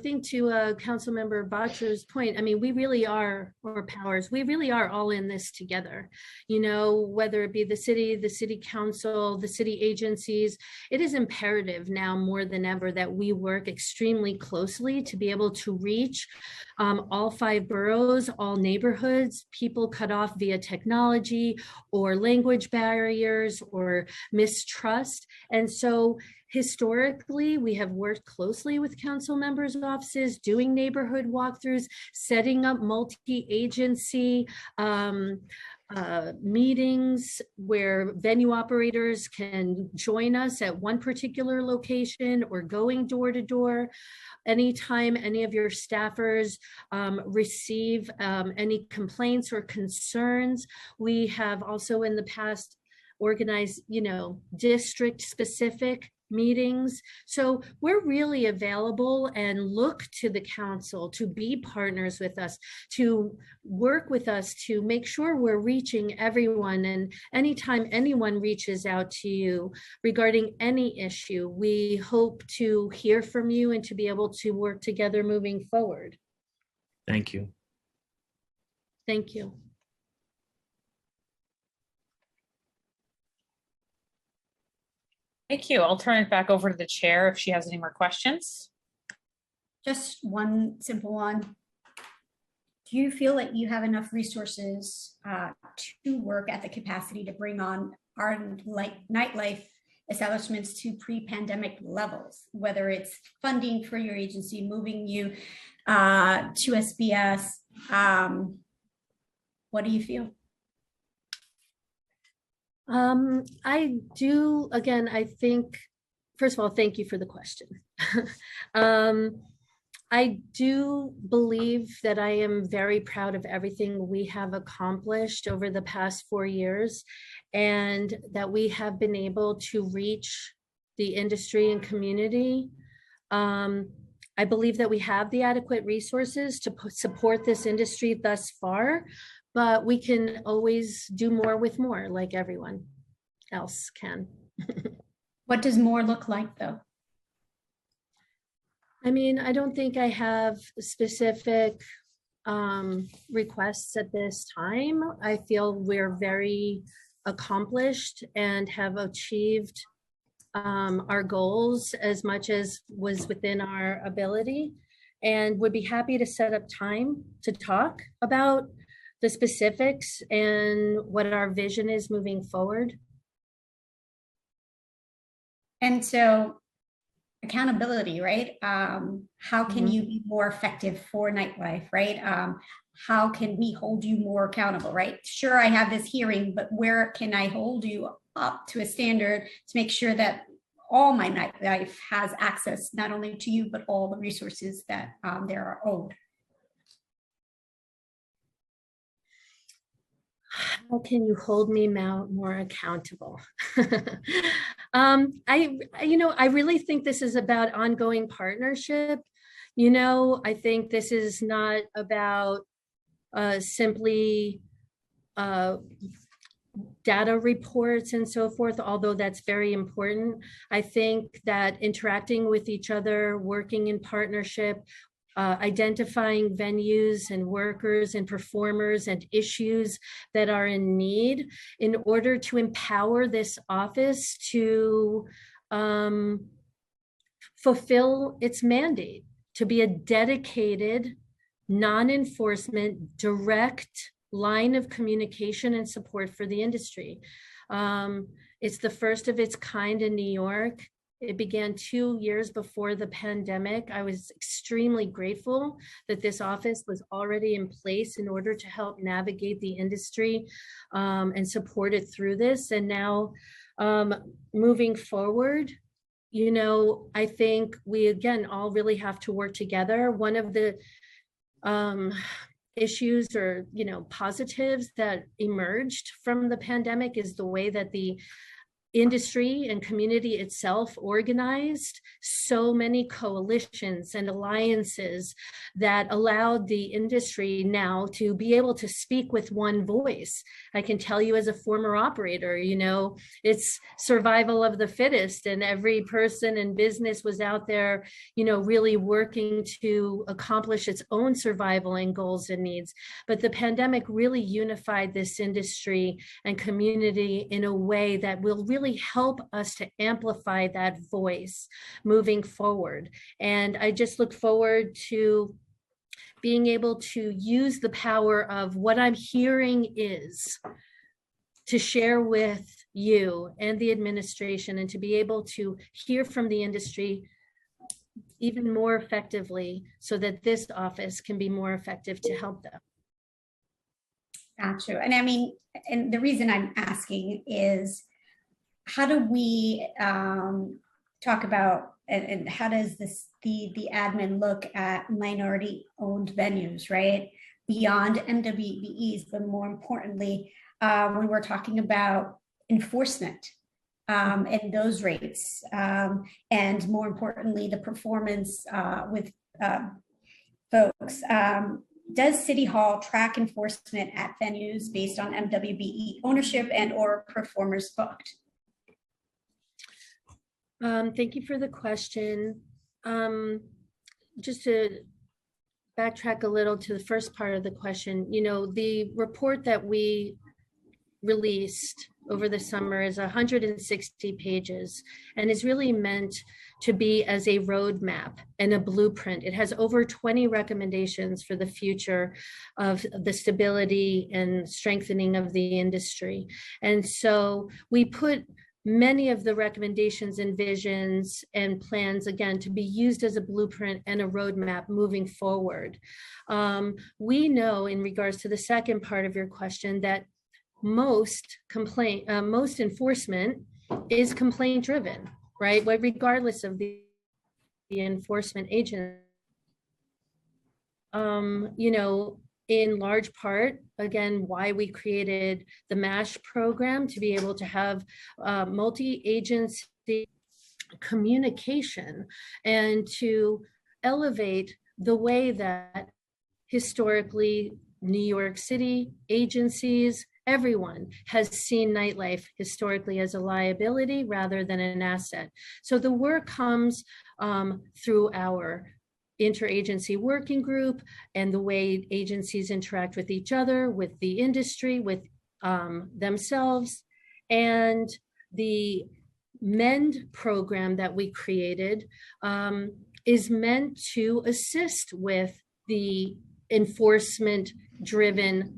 think to Councilmember Bottcher's point, I mean, we really are, or Powers, we really are all in this together. Whether it be the city council, the city agencies, it is imperative now more than ever that we work extremely closely to be able to reach all 5 boroughs, all neighborhoods, people cut off via technology or language barriers or mistrust. And so historically, we have worked closely with council members' offices, doing neighborhood walkthroughs, setting up multi-agency meetings where venue operators can join us at one particular location or going door to door. Anytime any of your staffers receive any complaints or concerns, we have also in the past organized, district specific meetings. So we're really available and look to the council to be partners with us, to work with us, to make sure we're reaching everyone. And anytime anyone reaches out to you regarding any issue, we hope to hear from you and to be able to work together moving forward. Thank you. Thank you. Thank you. I'll turn it back over to the chair if she has any more questions. Just one simple one. Do you feel that you have enough resources to work at the capacity to bring on our nightlife establishments to pre-pandemic levels, whether it's funding for your agency, moving you to SBS? What do you feel? I do, again, I think, first of all, thank you for the question. I do believe that I am very proud of everything we have accomplished over the past 4 years, and that we have been able to reach the industry and community. I believe that we have the adequate resources to support this industry thus far, but we can always do more with more, like everyone else can. What does more look like, though? I mean, I don't think I have specific requests at this time. I feel we're very accomplished and have achieved our goals as much as was within our ability, and would be happy to set up time to talk about the specifics and what our vision is moving forward. And so accountability, right? How can you be more effective for nightlife, right? How can we hold you more accountable, right? Sure, I have this hearing, but where can I hold you up to a standard to make sure that all my nightlife has access, not only to you, but all the resources that there are owed? How can you hold me more accountable? I really think this is about ongoing partnership. I think this is not about simply data reports and so forth, although that's very important. I think that interacting with each other, working in partnership, identifying venues and workers and performers and issues that are in need in order to empower this office to fulfill its mandate, to be a dedicated, non-enforcement, direct line of communication and support for the industry. It's the first of its kind in New York. It began 2 years before the pandemic. I was extremely grateful that this office was already in place in order to help navigate the industry and support it through this. And now moving forward, I think we, again, all really have to work together. One of the issues or, positives that emerged from the pandemic is the way that the industry and community itself organized so many coalitions and alliances that allowed the industry now to be able to speak with one voice. I can tell you as a former operator, you know, it's survival of the fittest, and every person in business was out there, you know, really working to accomplish its own survival and goals and needs. But the pandemic really unified this industry and community in a way that will really help us to amplify that voice moving forward. And I just look forward to being able to use the power of what I'm hearing is to share with you and the administration, and to be able to hear from the industry even more effectively so that this office can be more effective to help them. Gotcha. And I mean, and the reason I'm asking is, how do we talk about, and how does the admin look at minority owned venues, right? Beyond MWBEs, but more importantly, when we're talking about enforcement and those rates, and more importantly, the performance with folks. Does City Hall track enforcement at venues based on MWBE ownership and or performers booked? Thank you for the question. Just to backtrack a little to the first part of the question, you know, the report that we released over the summer is 160 pages and is really meant to be as a roadmap and a blueprint. It has over 20 recommendations for the future of the stability and strengthening of the industry. And so we put many of the recommendations and visions and plans, again, to be used as a blueprint and a roadmap moving forward. We know, in regards to the second part of your question, that most enforcement is complaint driven, right? But regardless of the enforcement agent, you know, in large part, again, why we created the MASH program, to be able to have multi-agency communication and to elevate the way that historically New York City agencies, everyone has seen nightlife historically as a liability rather than an asset. So the work comes through our interagency working group and the way agencies interact with each other, with the industry, with themselves. And the MEND program that we created is meant to assist with the enforcement-driven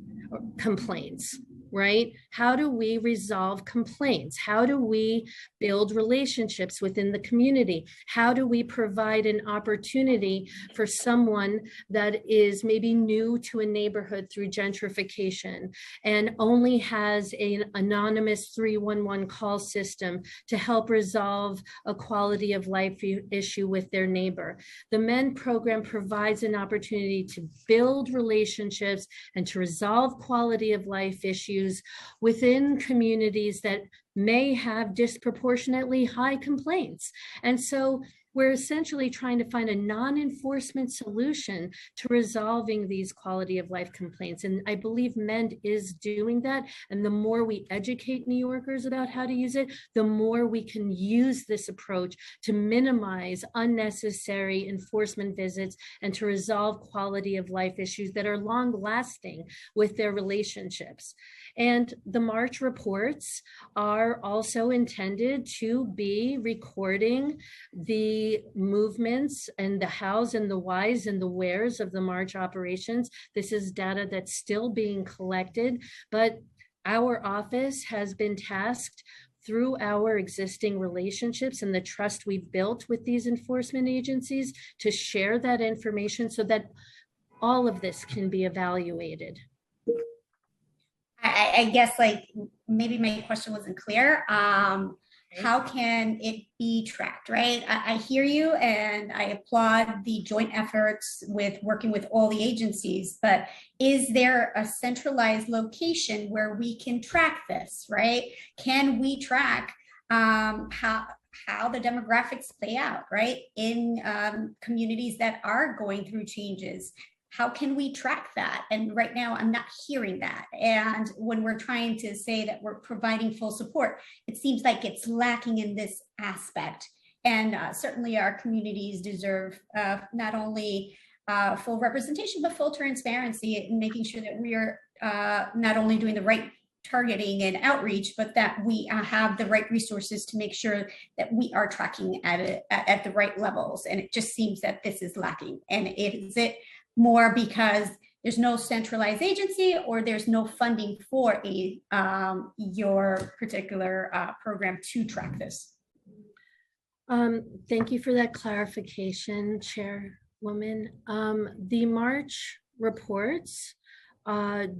complaints, right? How do we resolve complaints? How do we build relationships within the community? How do we provide an opportunity for someone that is maybe new to a neighborhood through gentrification and only has an anonymous 311 call system to help resolve a quality of life issue with their neighbor? The MEND program provides an opportunity to build relationships and to resolve quality of life issues within communities that may have disproportionately high complaints. And so we're essentially trying to find a non-enforcement solution to resolving these quality of life complaints. And I believe MEND is doing that. And the more we educate New Yorkers about how to use it, the more we can use this approach to minimize unnecessary enforcement visits and to resolve quality of life issues that are long lasting with their relationships. And the March reports are also intended to be recording the movements and the hows and the whys and the wheres of the March operations. This is data that's still being collected, but our office has been tasked through our existing relationships and the trust we've built with these enforcement agencies to share that information so that all of this can be evaluated. I guess, like, maybe my question wasn't clear. How can it be tracked, right? I hear you and I applaud the joint efforts with working with all the agencies, but is there a centralized location where we can track this, right? Can we track how the demographics play out, right? In communities that are going through changes. How can we track that? And right now I'm not hearing that. And when we're trying to say that we're providing full support, it seems like it's lacking in this aspect. And certainly our communities deserve not only full representation, but full transparency in making sure that we are not only doing the right targeting and outreach, but that we have the right resources to make sure that we are tracking at the right levels. And it just seems that this is lacking. And is it more because there's no centralized agency, or there's no funding for your particular program to track this? Thank you for that clarification, Chairwoman. The March reports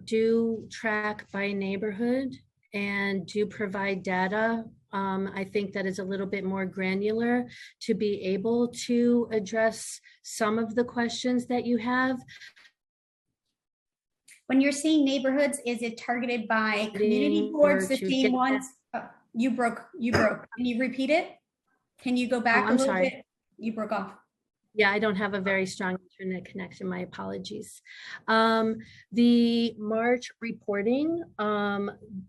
do track by neighborhood and do provide data. I think that is a little bit more granular to be able to address some of the questions that you have. When you're seeing neighborhoods, is it targeted by community boards, the same ones? Oh, you broke. Can you repeat it? Can you go back a little bit? You broke off. Yeah, I don't have a very strong internet connection. My apologies. The March reporting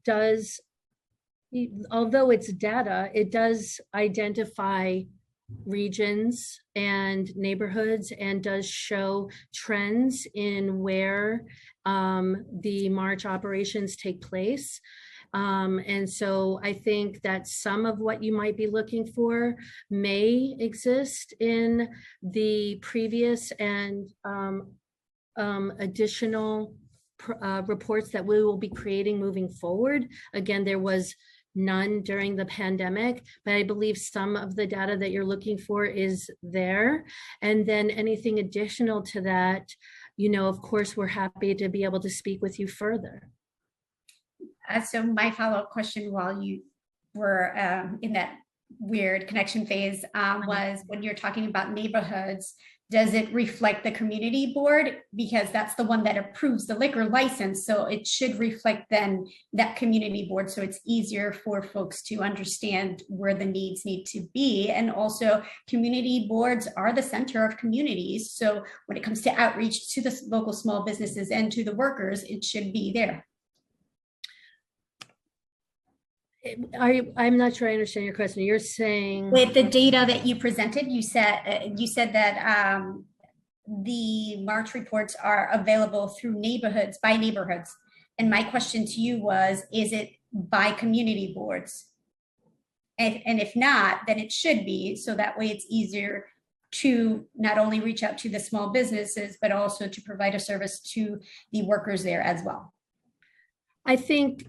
does, although it's data, it does identify regions and neighborhoods and does show trends in where the March operations take place. And so I think that some of what you might be looking for may exist in the previous and additional reports that we will be creating moving forward. Again, there was none during the pandemic, but I believe some of the data that you're looking for is there. And then anything additional to that, you know, of course, we're happy to be able to speak with you further. So my follow-up question while you were in that weird connection phase was, when you're talking about neighborhoods, does it reflect the community board? Because that's the one that approves the liquor license. So it should reflect then that community board. So it's easier for folks to understand where the needs need to be. And also community boards are the center of communities. So when it comes to outreach to the local small businesses and to the workers, it should be there. I'm not sure I understand your question. You're saying with the data that you presented, you said that the March reports are available through neighborhoods, by neighborhoods. And my question to you was, is it by community boards? And if not, then it should be, so that way it's easier to not only reach out to the small businesses, but also to provide a service to the workers there as well. I think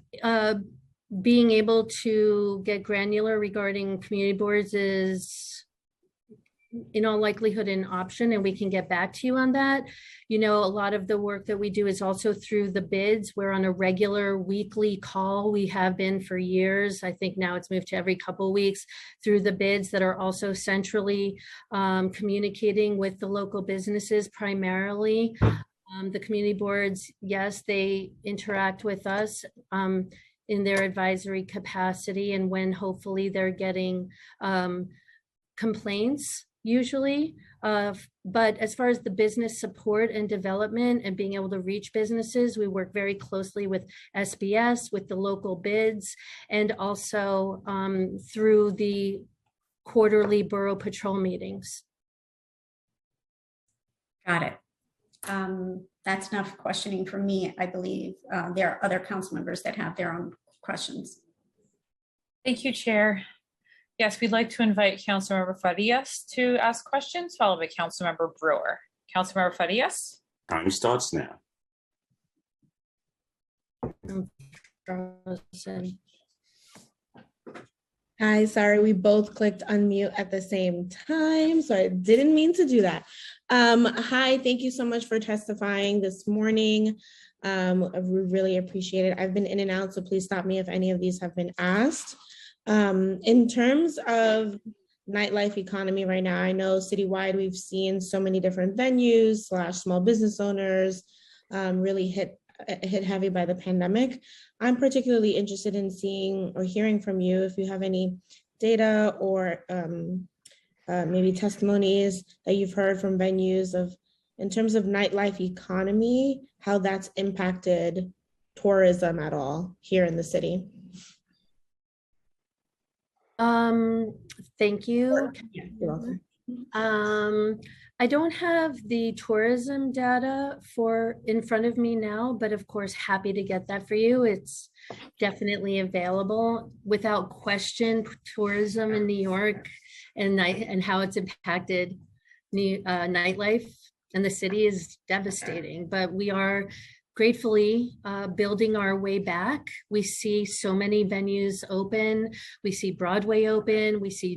being able to get granular regarding community boards is in all likelihood an option, and we can get back to you on that. You know, a lot of the work that we do is also through the bids. We're on a regular weekly call. We have been for years. I think now it's moved to every couple of weeks through the bids that are also centrally communicating with the local businesses primarily. The community boards, yes, they interact with us in their advisory capacity, and when hopefully they're getting complaints usually. But as far as the business support and development and being able to reach businesses, we work very closely with SBS, with the local bids, and also through the quarterly Borough Patrol meetings. Got it. That's enough questioning for me. I believe there are other council members that have their own questions. Thank you, Chair. Yes, we'd like to invite Councilmember Farias to ask questions, followed by Councilmember Brewer. Councilmember Farias. Time starts now. Hi, sorry, we both clicked unmute at the same time, so I didn't mean to do that. Hi, thank you so much for testifying this morning. We really appreciate it. I've been in and out, so please stop me if any of these have been asked. In terms of nightlife economy right now, I know citywide we've seen so many different venues / small business owners really hit heavy by the pandemic. I'm particularly interested in seeing or hearing from you if you have any data or maybe testimonies that you've heard from venues of, in terms of nightlife economy, how that's impacted tourism at all here in the city? Thank you. Yeah, you're welcome. I don't have the tourism data in front of me now, but of course, happy to get that for you. It's definitely available. Without question, tourism in New York and how it's impacted nightlife and the city is devastating, but we are gratefully building our way back. We see so many venues open. We see Broadway open. We see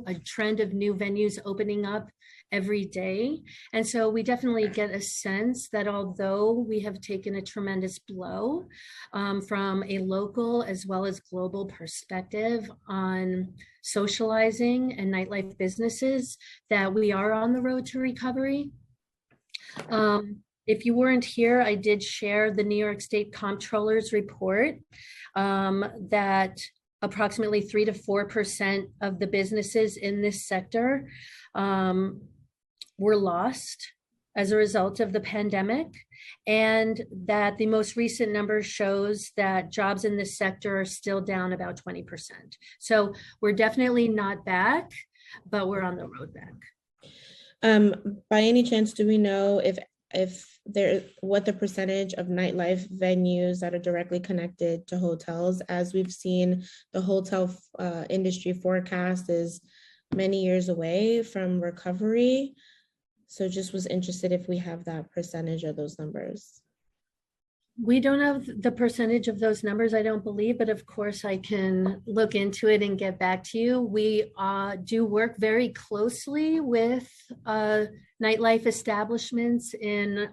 a trend of new venues opening up every day. And so we definitely get a sense that although we have taken a tremendous blow from a local as well as global perspective on socializing and nightlife businesses, that we are on the road to recovery. If you weren't here, I did share the New York State Comptroller's report that approximately 3 to 4% of the businesses in this sector were lost as a result of the pandemic, and that the most recent number shows that jobs in this sector are still down about 20%. So we're definitely not back, but we're on the road back. By any chance, do we know what the percentage of nightlife venues that are directly connected to hotels? As we've seen, the hotel industry forecast is many years away from recovery. So just was interested if we have that percentage of those numbers. We don't have the percentage of those numbers, I don't believe, but of course I can look into it and get back to you. We do work very closely with nightlife establishments in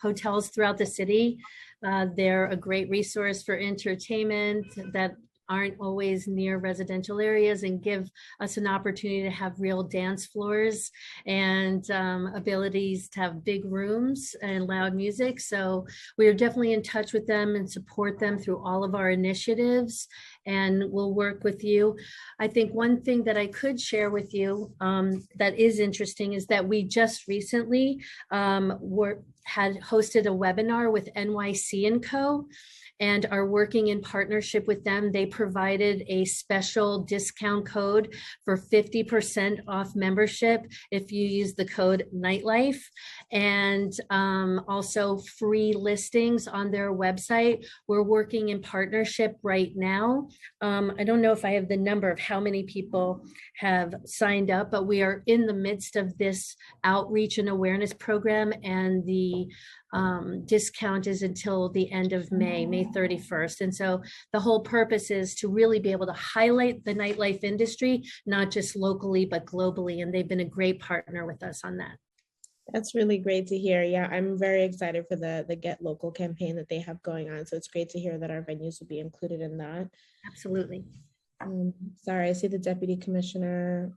hotels throughout the city. They're a great resource for entertainment that aren't always near residential areas and give us an opportunity to have real dance floors and abilities to have big rooms and loud music. So we are definitely in touch with them and support them through all of our initiatives, and we'll work with you. I think one thing that I could share with you that is interesting is that we just recently had hosted a webinar with NYC & Co. and are working in partnership with them. They provided a special discount code for 50% off membership if you use the code Nightlife, and also free listings on their website. We're working in partnership right now. I don't know if I have the number of how many people have signed up, but we are in the midst of this outreach and awareness program, and the discount is until the end of May 31st. And so the whole purpose is to really be able to highlight the nightlife industry, not just locally, but globally. And they've been a great partner with us on that. That's really great to hear. Yeah, I'm very excited for the Get Local campaign that they have going on. So it's great to hear that our venues will be included in that. Absolutely. Sorry, I see the Deputy Commissioner.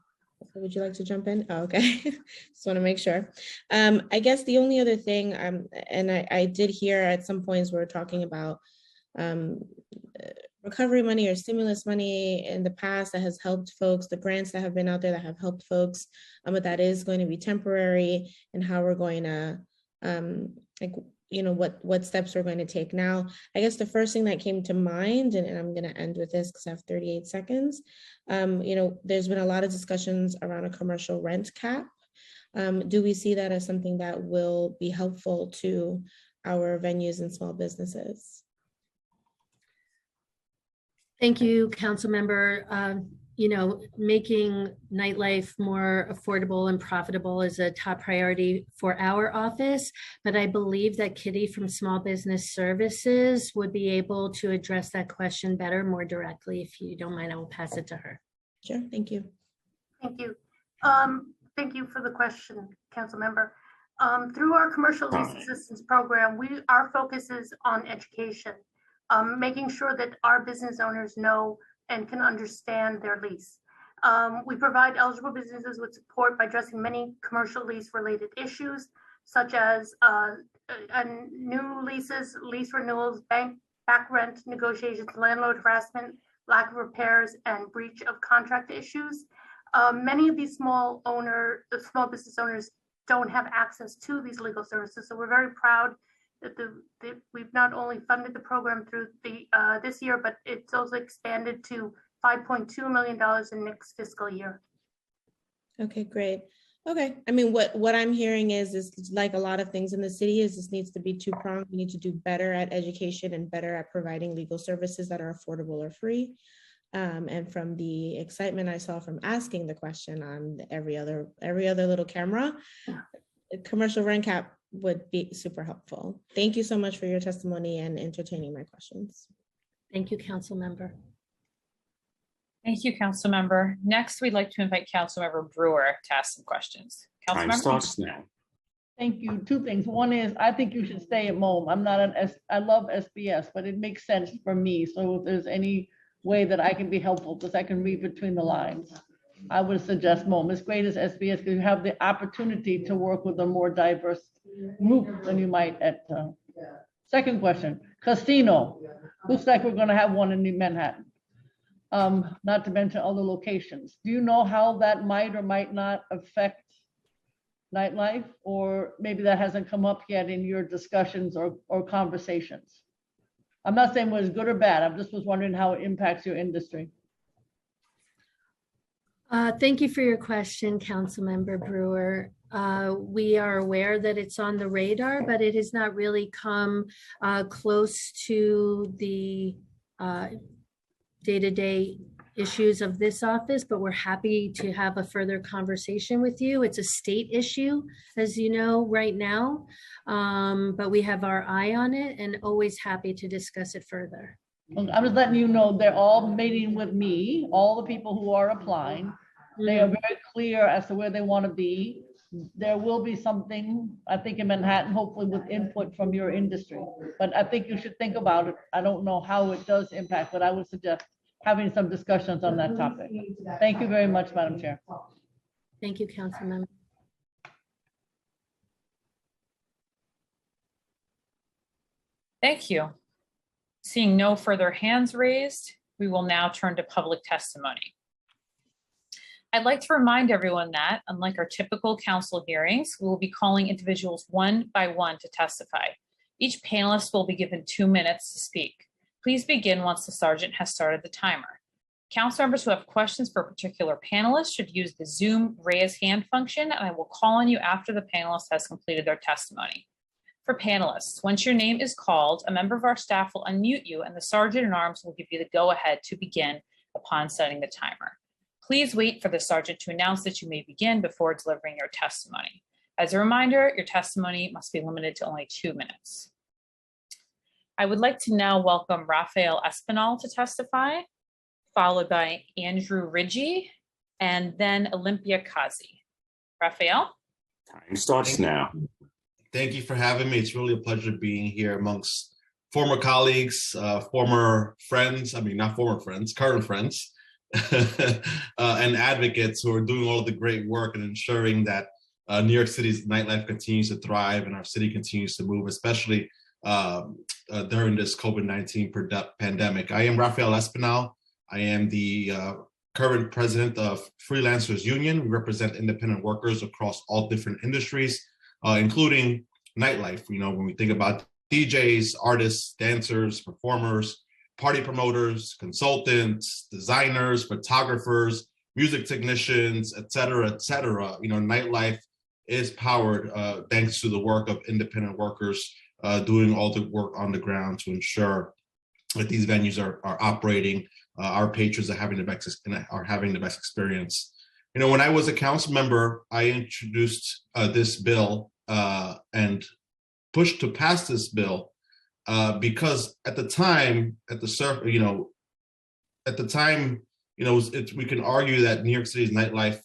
Would you like to jump in? Oh, okay. Just want to make sure. I guess the only other thing, and I did hear at some points we're talking about recovery money or stimulus money in the past that has helped folks, the grants that have been out there that have helped folks, but that is going to be temporary, and how we're going to, what steps we're going to take now. I guess the first thing that came to mind, and I'm going to end with this because I have 38 seconds. There's been a lot of discussions around a commercial rent cap. Do we see that as something that will be helpful to our venues and small businesses? Thank you, Council Member. Making nightlife more affordable and profitable is a top priority for our office, but I believe that Kitty from Small Business Services would be able to address that question better, more directly. If you don't mind, I will pass it to her. Sure, thank you. Thank you. Thank you for the question, Council Member. Through our commercial lease assistance program, our focus is on education, making sure that our business owners know and can understand their lease. We provide eligible businesses with support by addressing many commercial lease related issues, such as new leases, lease renewals, back rent negotiations, landlord harassment, lack of repairs, and breach of contract issues. Many of these small business owners don't have access to these legal services. So we're very proud that we've not only funded the program through this year, but it's also expanded to $5.2 million in next fiscal year. Okay, great. Okay, I mean, what I'm hearing is like a lot of things in the city is this needs to be two-pronged. We need to do better at education and better at providing legal services that are affordable or free. And from the excitement I saw from asking the question on every other little camera, commercial rent cap would be super helpful. Thank you so much for your testimony and entertaining my questions. Thank you, council member. Thank you, council member. Next, we'd like to invite council member Brewer to ask some questions. Council Time member? starts now. Thank you. Two things. One is, I think you should stay at MOM. I love SBS, but it makes sense for me. So if there's any way that I can be helpful, because I can read between the lines, I would suggest MOM. As great as SBS, because you have the opportunity to work with a more diverse group than you might at. Second question, casino. Looks like we're gonna have one in New Manhattan. Not to mention other locations. Do you know how that might or might not affect nightlife? Or maybe that hasn't come up yet in your discussions or conversations? I'm not saying whether it's good or bad. I just was wondering how it impacts your industry. Thank you for your question, Councilmember Brewer. We are aware that it's on the radar, but it has not really come close to the day-to-day issues of this office, but we're happy to have a further conversation with you. It's a state issue, as you know, right now, but we have our eye on it and always happy to discuss it further. I'm just letting you know they're all meeting with me, all the people who are applying. They are very clear as to where they want to be. There will be something, I think, in Manhattan, hopefully with input from your industry. But I think you should think about it. I don't know how it does impact, but I would suggest having some discussions on that topic. Thank you very much, Madam Chair. Thank you, Councilmember. Thank you. Seeing no further hands raised, we will now turn to public testimony. I'd like to remind everyone that, unlike our typical council hearings, we will be calling individuals one by one to testify. Each panelist will be given 2 minutes to speak. Please begin once the sergeant has started the timer. Council members who have questions for a particular panelist should use the Zoom raise hand function, and I will call on you after the panelist has completed their testimony. For panelists, once your name is called, a member of our staff will unmute you and the sergeant at arms will give you the go-ahead to begin upon setting the timer. Please wait for the sergeant to announce that you may begin before delivering your testimony. As a reminder, your testimony must be limited to only 2 minutes. I would like to now welcome Rafael Espinal to testify, followed by Andrew Ridgey, and then Olympia Kazi. Rafael? Time starts now. Thank you for having me. It's really a pleasure being here amongst former colleagues, former friends, I mean, not former friends, current friends, and advocates who are doing all of the great work and ensuring that New York City's nightlife continues to thrive and our city continues to move, especially during this COVID-19 pandemic. I am Rafael Espinal. I am the current president of Freelancers Union. We represent independent workers across all different industries, including nightlife. You know, when we think about DJs, artists, dancers, performers, party promoters, consultants, designers, photographers, music technicians, et cetera, you know, nightlife is powered thanks to the work of independent workers doing all the work on the ground to ensure that these venues are operating, our patrons are having the best experience. You know, when I was a council member, I introduced this bill and pushed to pass this bill because at the time, we can argue that New York City's nightlife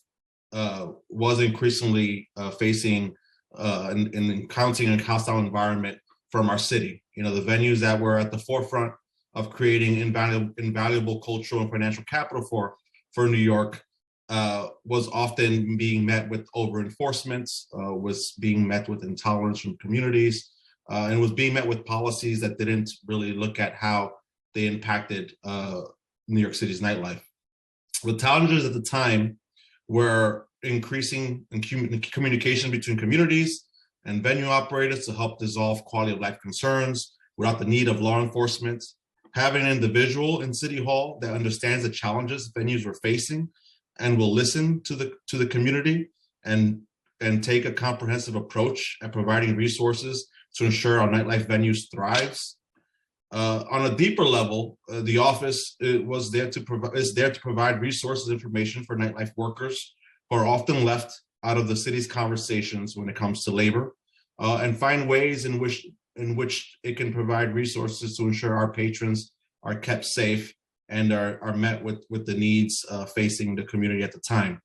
was increasingly facing and encountering a hostile environment from our city. You know, the venues that were at the forefront of creating invaluable cultural and financial capital for New York was often being met with over-enforcement, was being met with intolerance from communities, and was being met with policies that didn't really look at how they impacted New York City's nightlife. The challenges at the time were increasing communication between communities and venue operators to help dissolve quality of life concerns without the need of law enforcement, having an individual in City Hall that understands the challenges venues were facing and will listen to the community and take a comprehensive approach at providing resources to ensure our nightlife venues thrives. On a deeper level, the office is there to provide resources, information for nightlife workers who are often left out of the city's conversations when it comes to labor, and find ways in which it can provide resources to ensure our patrons are kept safe and are met with the needs facing the community at the time.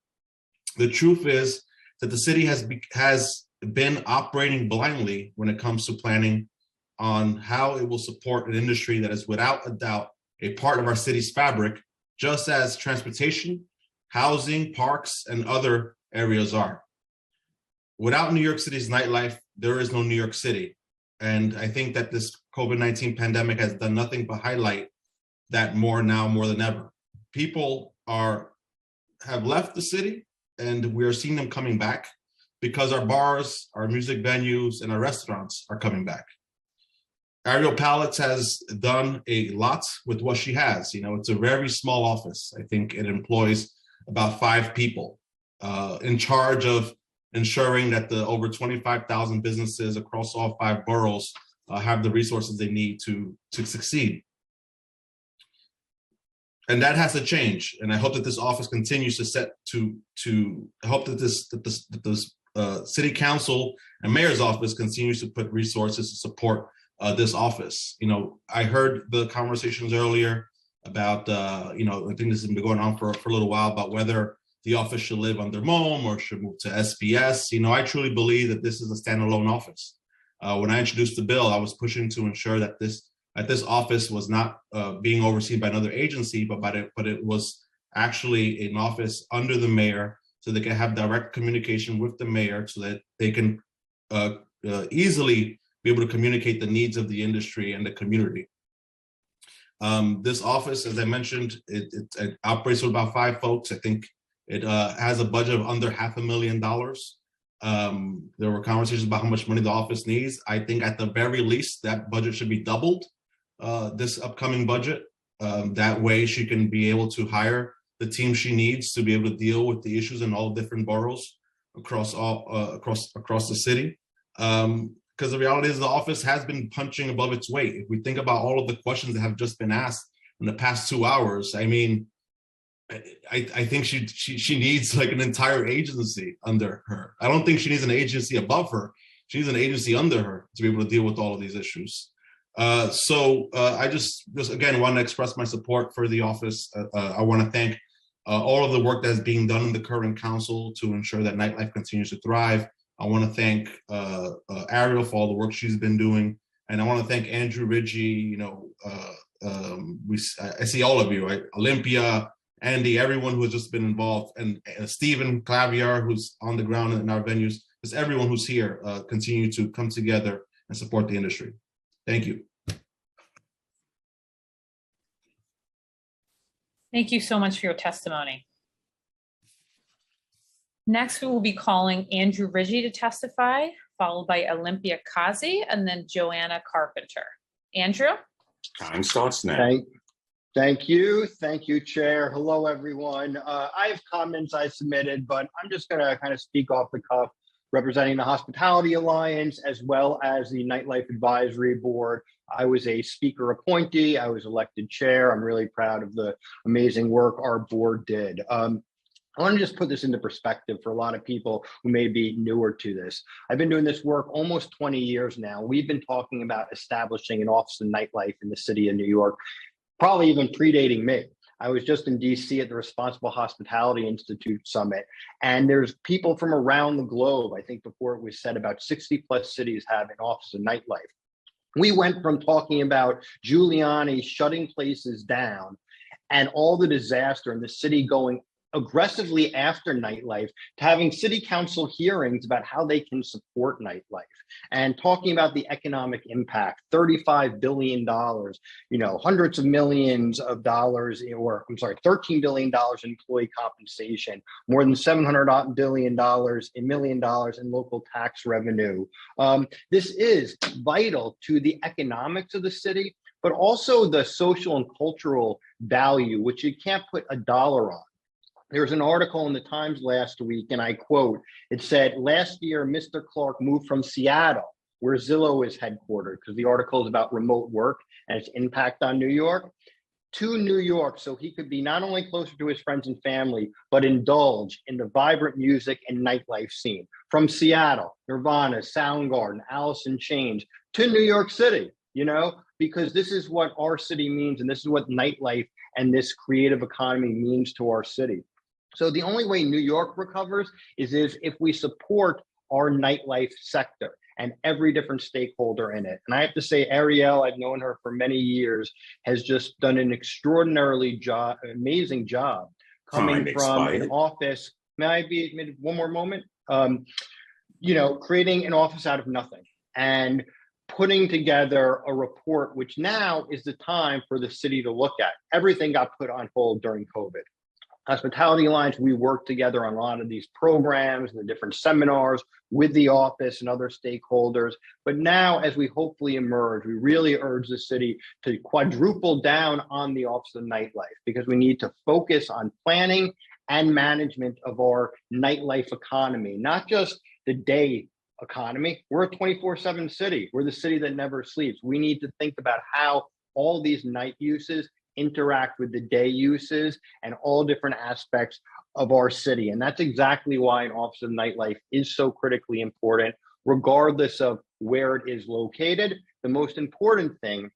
The truth is that the city has been operating blindly when it comes to planning on how it will support an industry that is without a doubt a part of our city's fabric, just as transportation, housing, parks, and other areas are. Without New York City's nightlife, there is no New York City. And I think that this COVID-19 pandemic has done nothing but highlight that more than ever. People have left the city, and we're seeing them coming back because our bars, our music venues, and our restaurants are coming back. Ariel Pallets has done a lot with what she has. It's a very small office. I think it employs about 5 people in charge of ensuring that the over 25,000 businesses across all 5 boroughs have the resources they need to succeed. And that has to change. And I hope that this office continues I hope that this city council and mayor's office continues to put resources to support this office. I heard the conversations earlier about, I think this has been going on for a little while, about whether the office should live under MOM or should move to SBS. I truly believe that this is a standalone office. When I introduced the bill, I was pushing to ensure that this office was not being overseen by another agency, but it was actually an office under the mayor, so they can have direct communication with the mayor, so that they can easily be able to communicate the needs of the industry and the community. This office, as I mentioned, it operates with about 5 folks. I think it has a budget of under $500,000. There were conversations about how much money the office needs. I think at the very least, that budget should be doubled this upcoming budget. That way she can be able to hire the team she needs to be able to deal with the issues in all different boroughs across the city. Because the reality is the office has been punching above its weight. If we think about all of the questions that have just been asked in the past 2 hours, I mean, I think she needs like an entire agency under her. I don't think she needs an agency above her. She needs an agency under her to be able to deal with all of these issues. So I just again want to express my support for the office. I want to thank all of the work that's being done in the current council to ensure that nightlife continues to thrive. I want to thank Ariel for all the work she's been doing, and I want to thank Andrew Ridgie. I see all of you, right? Olympia, Andy, everyone who has just been involved, and Stephen Clavier, who's on the ground in our venues. Just everyone who's here, continue to come together and support the industry. Thank you. Thank you so much for your testimony. Next, we will be calling Andrew Ridgie to testify, followed by Olympia Kazi, and then Joanna Carpenter. Andrew? Time starts now. Thank you, Chair. Hello, everyone. I have comments I submitted, but I'm just going to kind of speak off the cuff, representing the Hospitality Alliance as well as the Nightlife Advisory Board. I was a speaker appointee. I was elected chair. I'm really proud of the amazing work our board did. I want to just put this into perspective for a lot of people who may be newer to this. I've been doing this work almost 20 years now. We've been talking about establishing an office of nightlife in the city of New York, probably even predating me. I was just in DC at the Responsible Hospitality Institute Summit, and there's people from around the globe. I think before it was said about 60 plus cities have an office of nightlife. We went from talking about Giuliani shutting places down and all the disaster and the city going aggressively after nightlife to having city council hearings about how they can support nightlife and talking about the economic impact, $35 billion, hundreds of millions of dollars, or I'm sorry, $13 billion in employee compensation, more than $700 billion in local tax revenue. This is vital to the economics of the city, but also the social and cultural value, which you can't put a dollar on. There was an article in the Times last week, and I quote, it said, last year, Mr. Clark moved from Seattle, where Zillow is headquartered, because the article is about remote work and its impact on New York, to New York so he could be not only closer to his friends and family, but indulge in the vibrant music and nightlife scene. From Seattle, Nirvana, Soundgarden, Alice in Chains, to New York City, because this is what our city means, and this is what nightlife and this creative economy means to our city. So the only way New York recovers is if we support our nightlife sector and every different stakeholder in it. And I have to say, Ariel, I've known her for many years, has just done an extraordinarily amazing job coming from an office. May I be admitted one more moment? Creating an office out of nothing and putting together a report, which now is the time for the city to look at. Everything got put on hold during COVID. Hospitality Alliance, we worked together on a lot of these programs and the different seminars with the office and other stakeholders. But now, as we hopefully emerge, we really urge the city to quadruple down on the Office of Nightlife, because we need to focus on planning and management of our nightlife economy, not just the day economy. We're a 24/7 city. We're the city that never sleeps. We need to think about how all these night uses interact with the day uses and all different aspects of our city. And that's exactly why an Office of Nightlife is so critically important, regardless of where it is located. The most important thing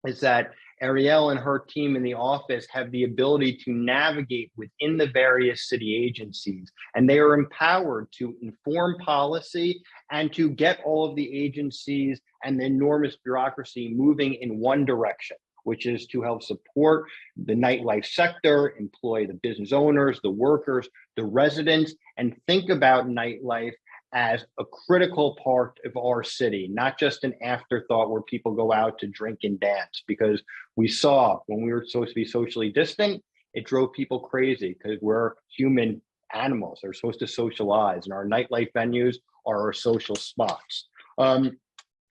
is that Ariel and her team in the office have the ability to navigate within the various city agencies, and they are empowered to inform policy and to get all of the agencies and the enormous bureaucracy moving in one direction, which is to help support the nightlife sector, employ the business owners, the workers, the residents, and think about nightlife as a critical part of our city, not just an afterthought where people go out to drink and dance. Because we saw when we were supposed to be socially distant, it drove people crazy because we're human animals. They're supposed to socialize, and our nightlife venues are our social spots.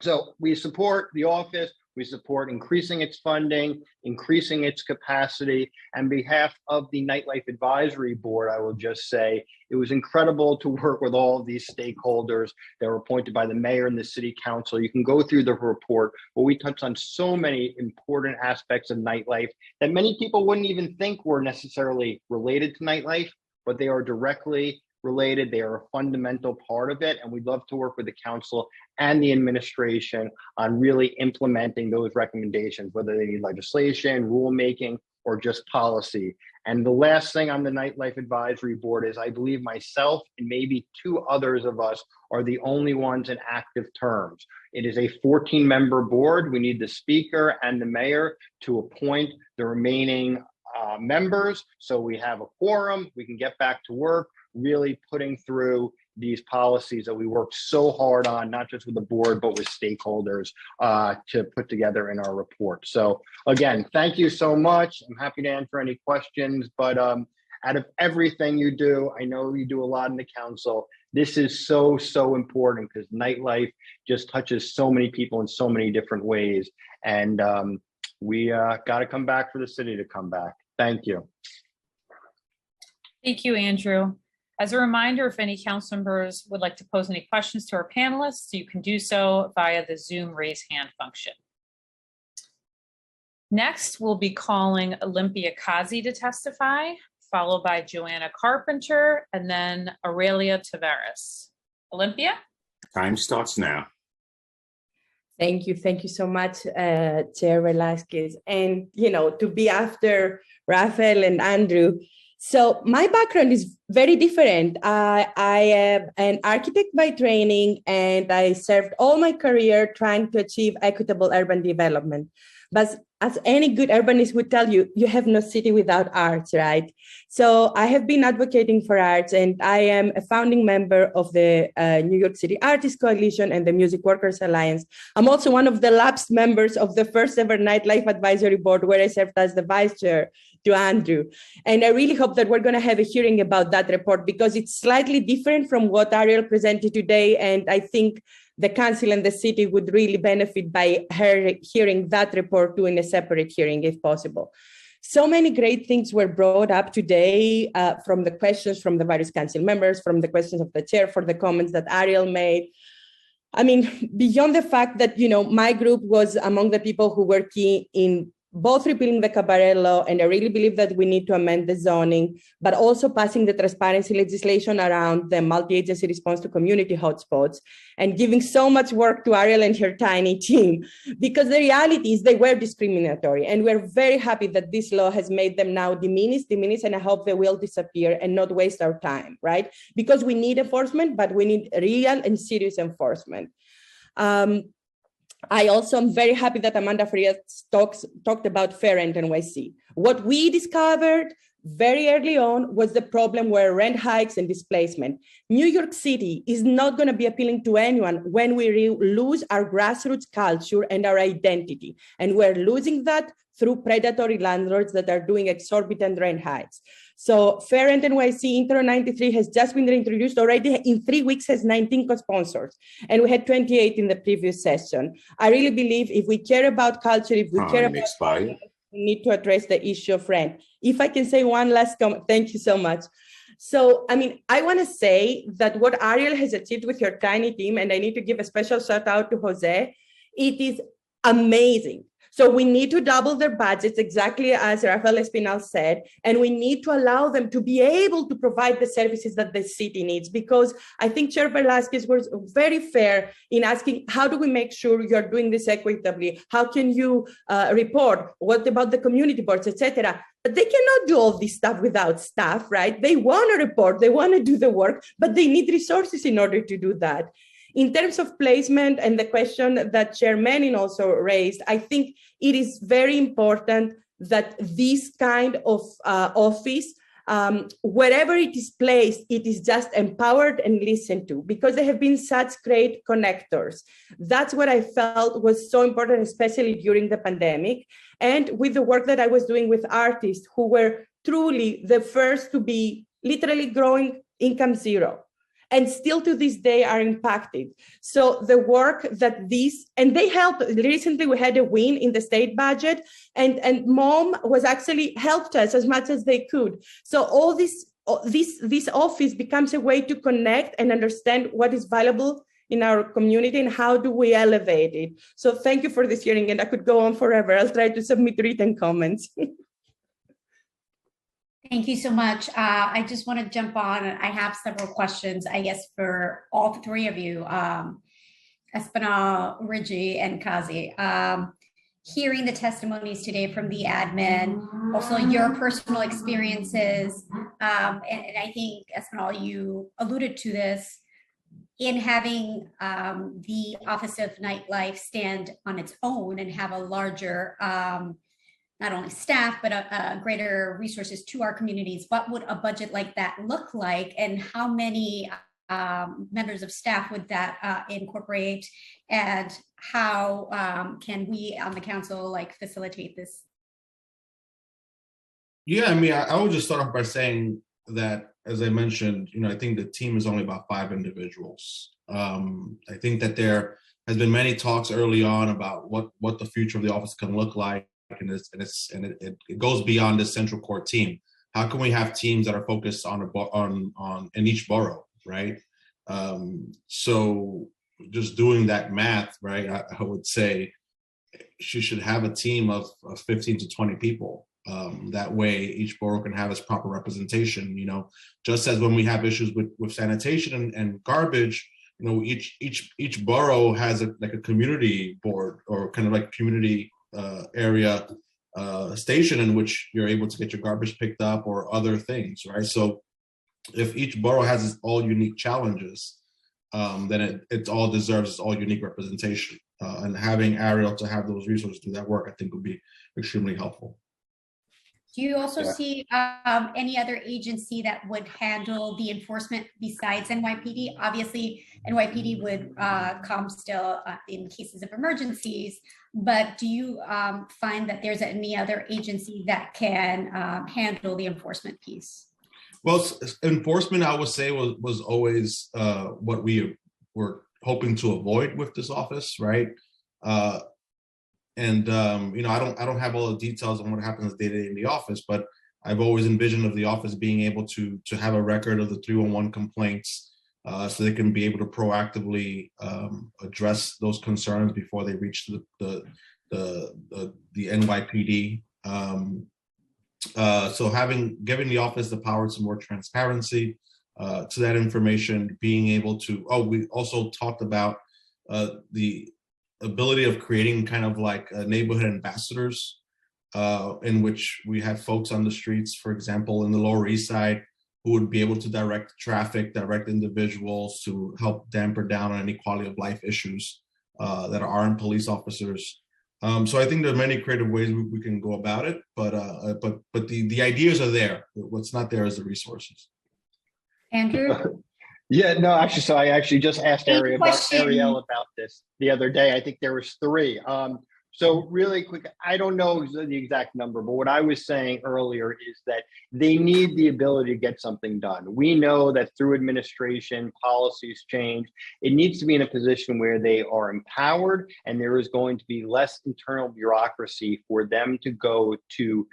So we support the office. We support increasing its funding, increasing its capacity. On behalf of the Nightlife Advisory Board, I will just say it was incredible to work with all of these stakeholders that were appointed by the mayor and the city council. You can go through the report, but we touched on so many important aspects of nightlife that many people wouldn't even think were necessarily related to nightlife, but they are directly related. They are a fundamental part of it. And we'd love to work with the council and the administration on really implementing those recommendations, whether they need legislation, rulemaking, or just policy. And the last thing on the Nightlife Advisory Board is I believe myself and maybe two others of us are the only ones in active terms. It is a 14-member board. We need the speaker and the mayor to appoint the remaining members. So we have a quorum, we can get back to work, really putting through these policies that we worked so hard on, not just with the board, but with stakeholders to put together in our report. So again, thank you so much. I'm happy to answer any questions, but out of everything you do, I know you do a lot in the council. This is so important because nightlife just touches so many people in so many different ways. And we got to come back for the city to come back. Thank you. Thank you, Andrew. As a reminder, if any council members would like to pose any questions to our panelists, you can do so via the Zoom raise hand function. Next, we'll be calling Olympia Kazi to testify, followed by Joanna Carpenter, and then Aurelia Tavares. Olympia? Time starts now. Thank you so much, Chair Velasquez. And, to be after Rafael and Andrew, So my background is very different. I am an architect by training, and I served all my career trying to achieve equitable urban development. But as any good urbanist would tell you, you have no city without arts, right? So I have been advocating for arts, and I am a founding member of the New York City Artists Coalition and the Music Workers Alliance. I'm also one of the lapsed members of the first ever Nightlife Advisory Board, where I served as the vice chair to Andrew. And I really hope that we're going to have a hearing about that report, because it's slightly different from what Ariel presented today. And I think the council and the city would really benefit by her hearing that report too in a separate hearing if possible. So many great things were brought up today from the questions from the various council members, from the questions of the chair, for the comments that Ariel made. I mean, beyond the fact that, my group was among the people who were key in both repealing the cabaret law, and I really believe that we need to amend the zoning, but also passing the transparency legislation around the multi-agency response to community hotspots, and giving so much work to Ariel and her tiny team, because the reality is they were discriminatory, and we're very happy that this law has made them now diminish, and I hope they will disappear and not waste our time, right? Because we need enforcement, but we need real and serious enforcement. I also am very happy that Amanda Frias talked about fair rent NYC. What we discovered very early on was the problem where rent hikes and displacement. New York City is not going to be appealing to anyone when we lose our grassroots culture and our identity. And we're losing that through predatory landlords that are doing exorbitant rent hikes. So Fair Rent NYC Intro 93 has just been reintroduced already. In 3 weeks has 19 co-sponsors, and we had 28 in the previous session. I really believe if we care about culture, if we care about culture, we need to address the issue of rent. If I can say one last comment, thank you so much. So, I want to say that what Ariel has achieved with her tiny team, and I need to give a special shout out to Jose, it is amazing. So we need to double their budgets, exactly as Rafael Espinal said, and we need to allow them to be able to provide the services that the city needs, because I think Chair Velasquez was very fair in asking, how do we make sure you're doing this equitably? How can you report? What about the community boards, etc.? But they cannot do all this stuff without staff, right? They want to report, they want to do the work, but they need resources in order to do that. In terms of placement and the question that Chair Manning also raised, I think it is very important that this kind of office, wherever it is placed, it is just empowered and listened to, because they have been such great connectors. That's what I felt was so important, especially during the pandemic, and with the work that I was doing with artists who were truly the first to be literally growing income zero, and still to this day are impacted. So the work that and they helped, recently we had a win in the state budget, and MOM was actually helped us as much as they could. So all this office becomes a way to connect and understand what is valuable in our community and how do we elevate it. So thank you for this hearing, and I could go on forever. I'll try to submit written comments. Thank you so much. I just want to jump on. I have several questions, I guess, for all three of you, Espinal, Rigi, and Kazi. Hearing the testimonies today from the admin, also your personal experiences, and I think, Espinal, you alluded to this, in having the Office of Nightlife stand on its own and have a larger not only staff, but greater resources to our communities. What would a budget like that look like, and how many members of staff would that incorporate, and how can we on the council facilitate this? Yeah, I would just start off by saying that, as I mentioned, I think the team is only about 5 individuals. I think that there has been many talks early on about what the future of the office can look like. And it goes beyond this central core team. How can we have teams that are focused on in each borough, right? So just doing that math, right? I would say she should have a team of 15 to 20 people. That way, each borough can have its proper representation. Just as when we have issues with sanitation and garbage, each borough has a community board, or kind of like community area station in which you're able to get your garbage picked up or other things, right? So if each borough has its all unique challenges, then it all deserves its all unique representation. And having Ariel to have those resources do that work, I think would be extremely helpful. Do you also see any other agency that would handle the enforcement besides NYPD? Obviously, NYPD would come still in cases of emergencies, but do you find that there's any other agency that can handle the enforcement piece? Well, enforcement, I would say, was always what we were hoping to avoid with this office, right? And you know, I don't have all the details on what happens day to day in the office, but I've always envisioned of the office being able to have a record of the 311 complaints, so they can be able to proactively address those concerns before they reach the NYPD. So giving the office the power to more transparency to that information, being able to, we also talked about the ability of creating kind of like neighborhood ambassadors, in which we have folks on the streets, for example, in the Lower East Side, who would be able to direct traffic, direct individuals to help damper down on any quality of life issues that aren't police officers. So I think there are many creative ways we can go about it, but the ideas are there. What's not there is the resources. Andrew? Yeah, no, actually, so I actually just asked Ariel about this the other day. I think there was 3. So really quick, I don't know the exact number, but what I was saying earlier is that they need the ability to get something done. We know that through administration, policies change. It needs to be in a position where they are empowered, and there is going to be less internal bureaucracy for them to go to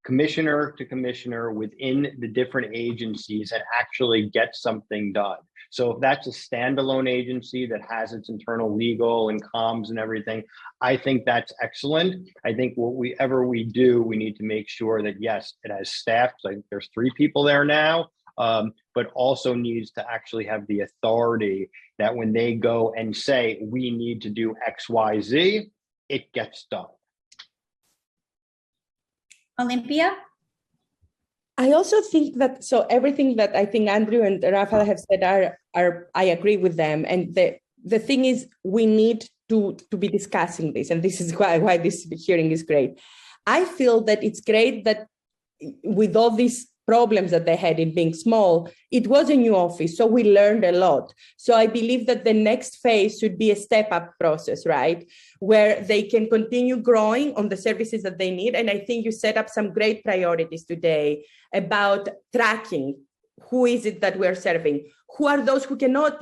commissioner within the different agencies and actually get something done. So if that's a standalone agency that has its internal legal and comms and everything, I think that's excellent. I think whatever we do, we need to make sure that, yes, it has staff. Like there's 3 people there now, but also needs to actually have the authority that when they go and say, we need to do X, Y, Z, it gets done. Olympia? I also think that, so everything that I think Andrew and Rafael have said are I agree with them. And the thing is, we need to be discussing this. And this is why this hearing is great. I feel that it's great that with all these problems that they had in being small, it was a new office, so we learned a lot. So I believe that the next phase should be a step-up process, right? Where they can continue growing on the services that they need. And I think you set up some great priorities today about tracking. Who is it that we're serving? Who are those who cannot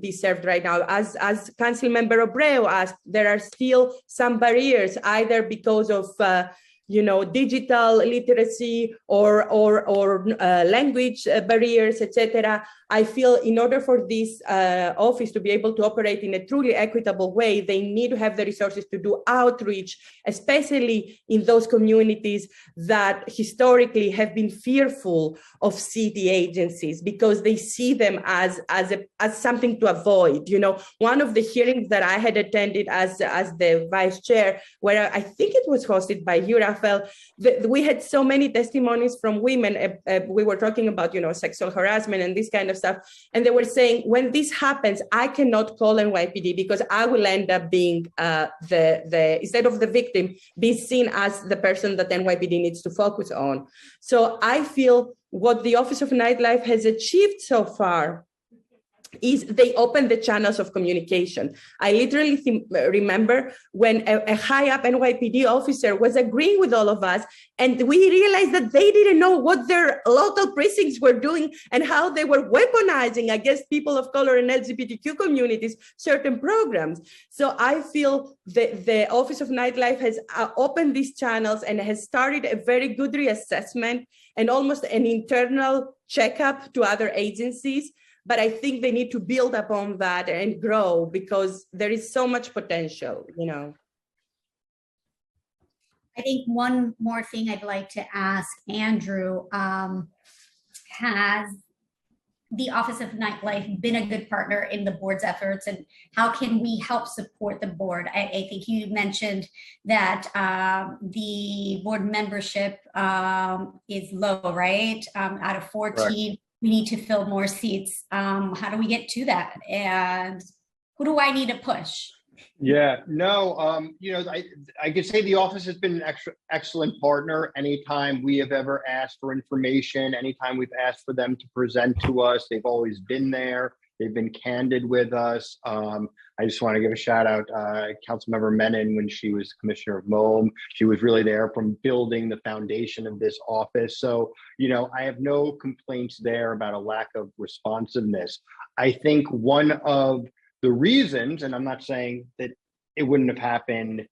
be served right now? As Councilmember Abreu asked, there are still some barriers, either because of digital literacy or language barriers, etc. I feel in order for this office to be able to operate in a truly equitable way, they need to have the resources to do outreach, especially in those communities that historically have been fearful of city agencies because they see them as something to avoid. One of the hearings that I had attended as the vice chair, where I think it was hosted by you, Rafael, we had so many testimonies from women. We were talking about, sexual harassment and this kind of stuff. And they were saying, when this happens, I cannot call NYPD because I will end up being instead of the victim, be seen as the person that NYPD needs to focus on. So I feel what the Office of Nightlife has achieved so far is they open the channels of communication. I literally remember when a high up NYPD officer was agreeing with all of us, and we realized that they didn't know what their local precincts were doing and how they were weaponizing against people of color and LGBTQ communities certain programs. So I feel the Office of Nightlife has opened these channels and has started a very good reassessment and almost an internal checkup to other agencies. But I think they need to build upon that and grow because there is so much potential, I think one more thing I'd like to ask Andrew, has the Office of Nightlife been a good partner in the board's efforts, and how can we help support the board? I think you mentioned that the board membership is low, right? Out of 14, Correct. we need to fill more seats. How do we get to that? And who do I need to push? Yeah, no, I could say the office has been an excellent partner. Anytime we have ever asked for information, anytime we've asked for them to present to us, they've always been there. They've been candid with us. I just want to give a shout out, Councilmember Menon, when she was Commissioner of MOAM. She was really there from building the foundation of this office. So, I have no complaints there about a lack of responsiveness. I think one of the reasons, and I'm not saying that it wouldn't have happened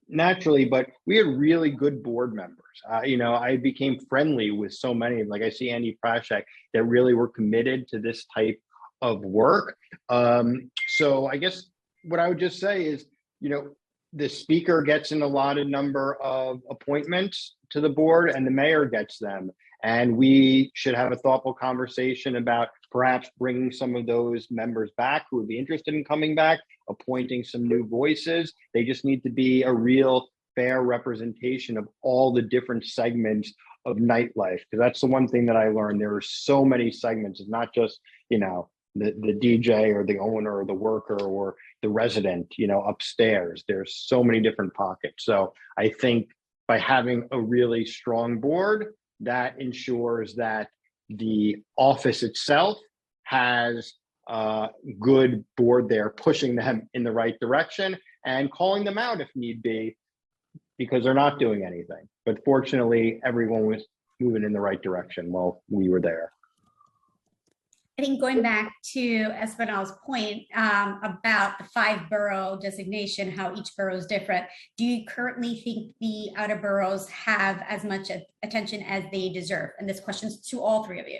naturally, but we had really good board members. I became friendly with so many of them. Like I see Andy Prashak, that really were committed to this type of work. So I guess what I would just say is, the speaker gets an allotted number of appointments to the board and the mayor gets them. And we should have a thoughtful conversation about perhaps bringing some of those members back who would be interested in coming back, appointing some new voices. They just need to be a real fair representation of all the different segments of nightlife. Because that's the one thing that I learned. There are so many segments. It's not just, the DJ or the owner or the worker or the resident, upstairs. There's so many different pockets. So I think by having a really strong board, that ensures that the office itself has a good board there pushing them in the right direction and calling them out if need be, because they're not doing anything. But fortunately, everyone was moving in the right direction while we were there. I think going back to Espinal's point about the 5-borough designation, how each borough is different, do you currently think the outer boroughs have as much attention as they deserve? And this question is to all three of you.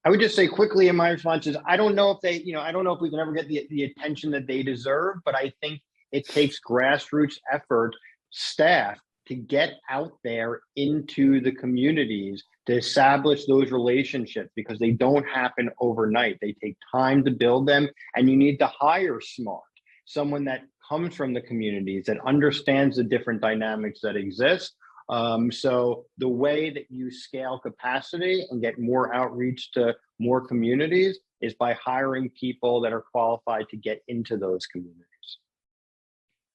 I would just say quickly in my response is, I don't know if they, I don't know if we can ever get the attention that they deserve, but I think it takes grassroots effort, staff, to get out there into the communities to establish those relationships, because they don't happen overnight. They take time to build them, and you need to hire smart, someone that comes from the communities, that understands the different dynamics that exist. So the way that you scale capacity and get more outreach to more communities is by hiring people that are qualified to get into those communities.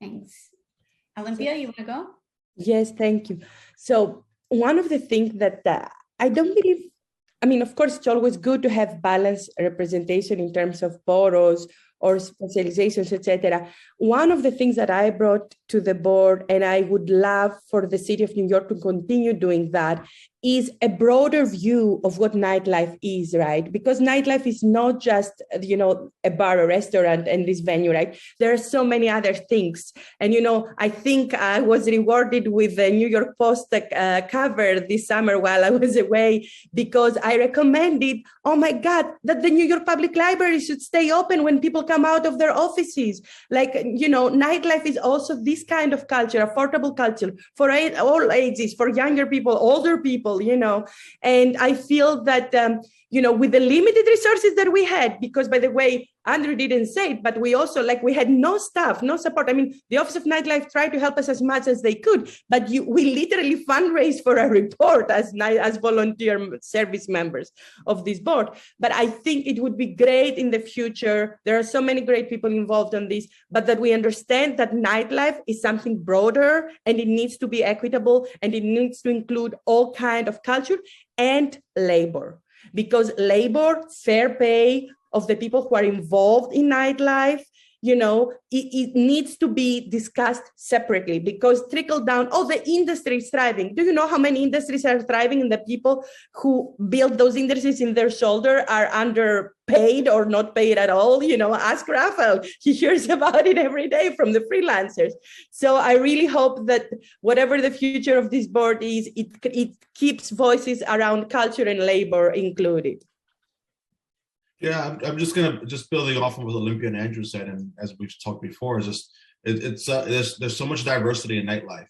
Thanks. Olympia, you want to go? Yes, thank you. So one of the things that I don't believe, of course, it's always good to have balanced representation in terms of boroughs or specializations, etc. One of the things that I brought to the board, and I would love for the city of New York to continue doing that, is a broader view of what nightlife is, right? Because nightlife is not just, a bar, a restaurant, and this venue, right? There are so many other things. And, I think I was rewarded with the New York Post cover this summer while I was away, because I recommended, oh my God, that the New York Public Library should stay open when people come out of their offices. Like, nightlife is also this kind of culture, affordable culture for all ages, for younger people, older people, and I feel that, with the limited resources that we had, because by the way, Andrew didn't say it, but we also, we had no staff, no support. The Office of Nightlife tried to help us as much as they could, but we literally fundraised for a report as volunteer service members of this board. But I think it would be great in the future. There are so many great people involved in this, but that we understand that nightlife is something broader, and it needs to be equitable, and it needs to include all kinds of culture and labor, because labor, fair pay of the people who are involved in nightlife, it needs to be discussed separately, because trickle down, the industry is thriving. Do you know how many industries are thriving, and the people who build those industries in their shoulder are underpaid or not paid at all? Ask Rafael. He hears about it every day from the freelancers. So I really hope that whatever the future of this board is, it keeps voices around culture and labor included. Yeah, I'm just building off of what Olympia and Andrew said, and as we've talked before, is just there's so much diversity in nightlife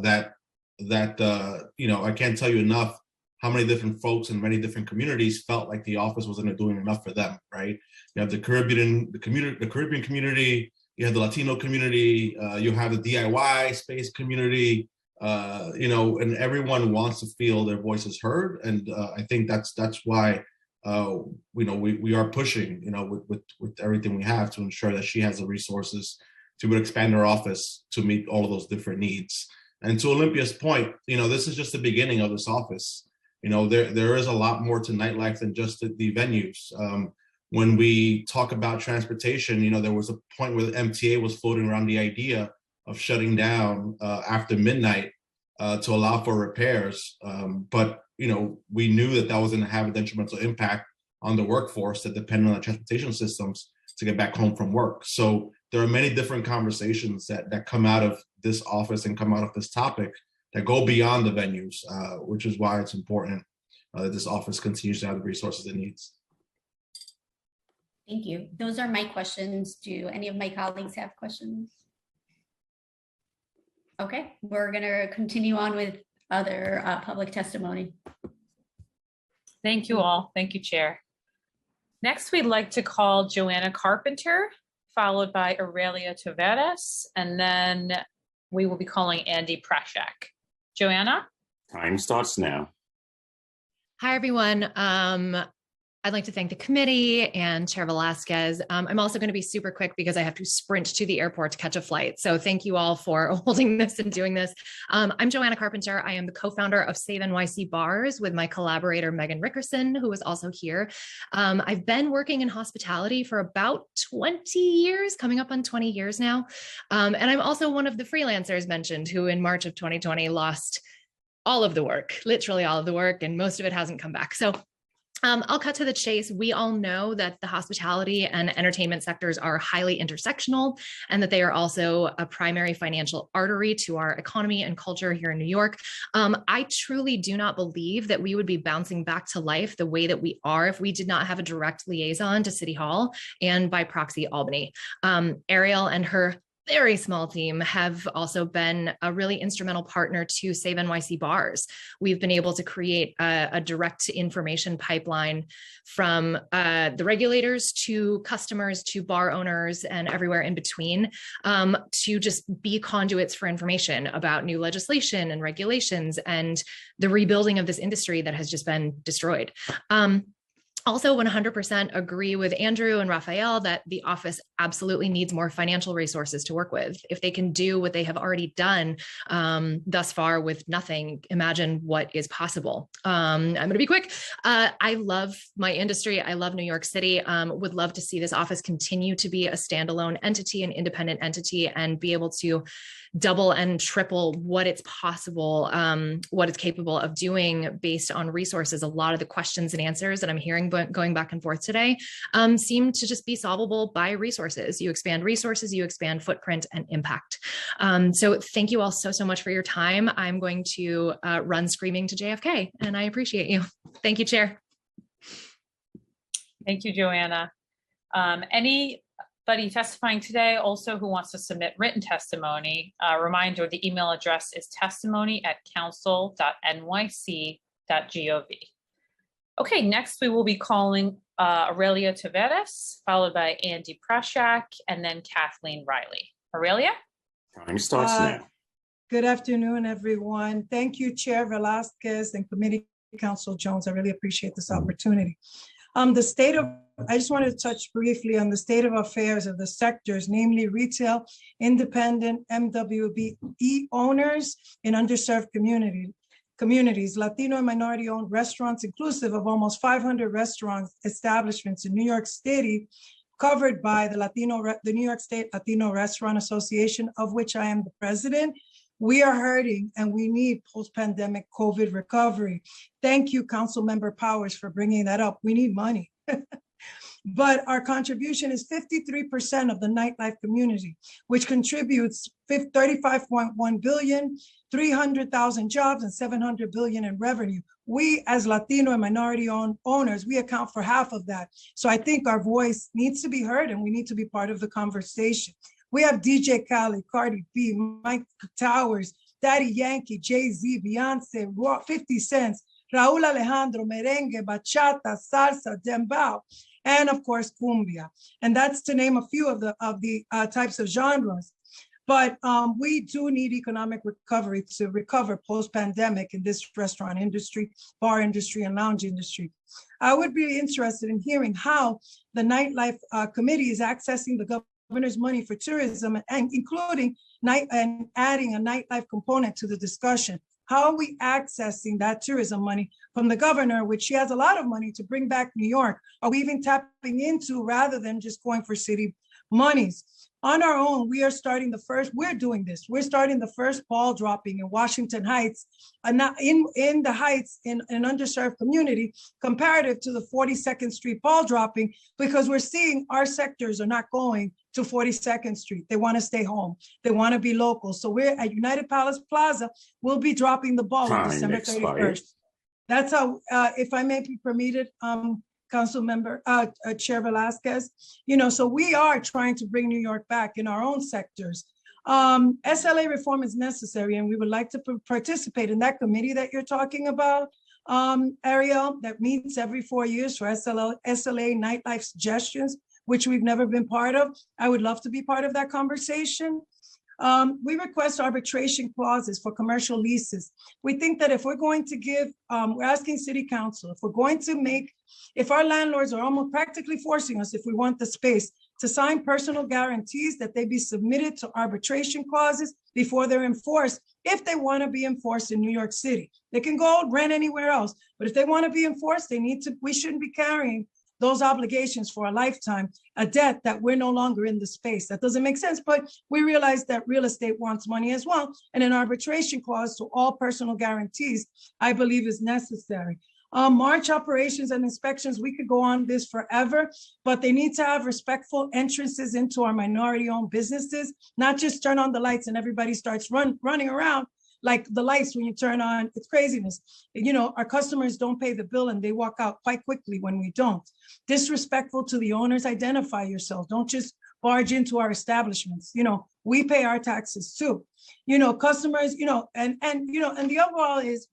that I can't tell you enough how many different folks in many different communities felt like the office wasn't doing enough for them, right? You have the Caribbean community, you have the Latino community, you have the DIY space community, and everyone wants to feel their voices heard. And I think that's why we are pushing, with everything we have to ensure that she has the resources to expand her office to meet all of those different needs. And to Olympia's point, this is just the beginning of this office. There is a lot more to nightlife than just the venues. When we talk about transportation, there was a point where the MTA was floating around the idea of shutting down after midnight to allow for repairs. But we knew that was going to have a detrimental impact on the workforce that depend on the transportation systems to get back home from work. So there are many different conversations that come out of this office and come out of this topic that go beyond the venues, which is why it's important that this office continues to have the resources it needs. Thank you. Those are my questions. Do any of my colleagues have questions? Okay, we're going to continue on with other public testimony. Thank you all. Thank you, Chair. Next, we'd like to call Joanna Carpenter, followed by Aurelia Taveras, and then we will be calling Andy Prashak. Joanna? Time starts now. Hi, everyone. I'd like to thank the committee and Chair Velasquez. I'm also going to be super quick because I have to sprint to the airport to catch a flight. So thank you all for holding this and doing this. I'm Joanna Carpenter. I am the co-founder of Save NYC Bars with my collaborator, Megan Rickerson, who is also here. I've been working in hospitality for about 20 years, coming up on 20 years now. And I'm also one of the freelancers mentioned who in March of 2020 lost all of the work, literally all of the work, and most of it hasn't come back. So I'll cut to the chase. We all know that the hospitality and entertainment sectors are highly intersectional and that they are also a primary financial artery to our economy and culture here in New York. I truly do not believe that we would be bouncing back to life the way that we are if we did not have a direct liaison to City Hall and by proxy Albany. Ariel and her very small team have also been a really instrumental partner to Save NYC Bars. We've been able to create a direct information pipeline from the regulators to customers to bar owners and everywhere in between to just be conduits for information about new legislation and regulations and the rebuilding of this industry that has just been destroyed. Also 100% agree with Andrew and Raphael that the office absolutely needs more financial resources to work with. If they can do what they have already done thus far with nothing, imagine what is possible. I'm going to be quick. I love my industry. I love New York City. Would love to see this office continue to be a standalone entity, an independent entity, and be able to double and triple what it's possible, what it's capable of doing based on resources. A lot of the questions and answers that I'm hearing going back and forth today seem to just be solvable by resources. You expand resources, you expand footprint and impact. So thank you all so much for your time. I'm going to run screaming to JFK, and I appreciate you. Thank you, Chair. Thank you, Joanna. Anybody testifying today also who wants to submit written testimony, reminder, the email address is testimony@council.nyc.gov. Okay, next we will be calling Aurelia Taveras, followed by Andy Prashak, and then Kathleen Riley. Aurelia? Time starts now. Good afternoon, everyone. Thank you, Chair Velasquez and Committee Council Jones. I really appreciate this opportunity. I just wanted to touch briefly on the state of affairs of the sectors, namely retail, independent, MWBE owners in underserved communities, Latino and minority-owned restaurants, inclusive of almost 500 restaurant establishments in New York City, covered by the New York State Latino Restaurant Association, of which I am the president. We are hurting and we need post-pandemic COVID recovery. Thank you, Councilmember Powers, for bringing that up. We need money. But our contribution is 53% of the nightlife community, which contributes 35.1 billion, 300,000 jobs, and 700 billion in revenue. We, as Latino and minority-owned owners, we account for half of that. So I think our voice needs to be heard and we need to be part of the conversation. We have DJ Khaled, Cardi B, Mike Towers, Daddy Yankee, Jay-Z, Beyonce, 50 Cent, Raúl Alejandro, merengue, bachata, salsa, dembow, and of course, cumbia. And that's to name a few of the types of genres. But we do need economic recovery to recover post-pandemic in this restaurant industry, bar industry, and lounge industry. I would be interested in hearing how the Nightlife Committee is accessing the governor's money for tourism and including adding a nightlife component to the discussion. How are we accessing that tourism money from the governor, which she has a lot of money to bring back New York? Are we even tapping into rather than just going for city monies? On our own, we're starting the first ball dropping in Washington Heights, in the Heights, in an underserved community, comparative to the 42nd Street ball dropping, because we're seeing our sectors are not going to 42nd Street. They want to stay home. They want to be local. So we're at United Palace Plaza. We'll be dropping the ball on December 31st. That's how, if I may be permitted, Council Member, Chair Velasquez, so we are trying to bring New York back in our own sectors. SLA reform is necessary, and we would like to participate in that committee that you're talking about, Ariel, that meets every 4 years for SLA nightlife suggestions, which we've never been part of. I would love to be part of that conversation. We request arbitration clauses for commercial leases. We think that if we're going to give, we're asking City Council, if our landlords are almost practically forcing us, if we want the space, to sign personal guarantees that they be submitted to arbitration clauses before they're enforced, if they want to be enforced in New York City. They can go rent anywhere else, but if they want to be enforced, we shouldn't be carrying those obligations for a lifetime, a debt that we're no longer in the space. That doesn't make sense, but we realize that real estate wants money as well. And an arbitration clause to all personal guarantees, I believe, is necessary. March operations and inspections, we could go on this forever, but they need to have respectful entrances into our minority-owned businesses, not just turn on the lights and everybody starts running around like the lights when you turn on. It's craziness. Our customers don't pay the bill and they walk out quite quickly when we don't. Disrespectful to the owners, identify yourself. Don't just barge into our establishments. We pay our taxes too. Customers, and the overall is,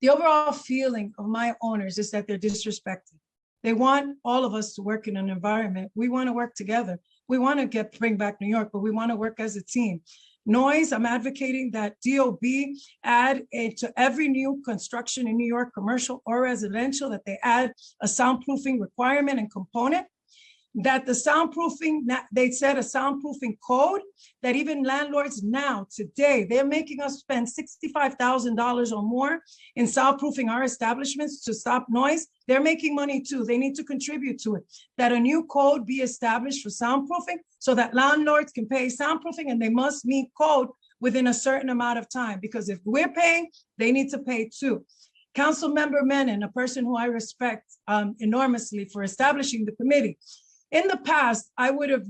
the overall feeling of my owners is that they're disrespected. They want all of us to work in an environment. We want to work together. We want to bring back New York, but we want to work as a team. Noise, I'm advocating that DOB add to every new construction in New York, commercial or residential, that they add a soundproofing requirement and component. That the soundproofing, they set a soundproofing code that even landlords now, today, they're making us spend $65,000 or more in soundproofing our establishments to stop noise. They're making money too. They need to contribute to it. That a new code be established for soundproofing so that landlords can pay soundproofing, and they must meet code within a certain amount of time, because if we're paying, they need to pay too. Council Member Menon, a person who I respect enormously for establishing the committee. In the past, I would have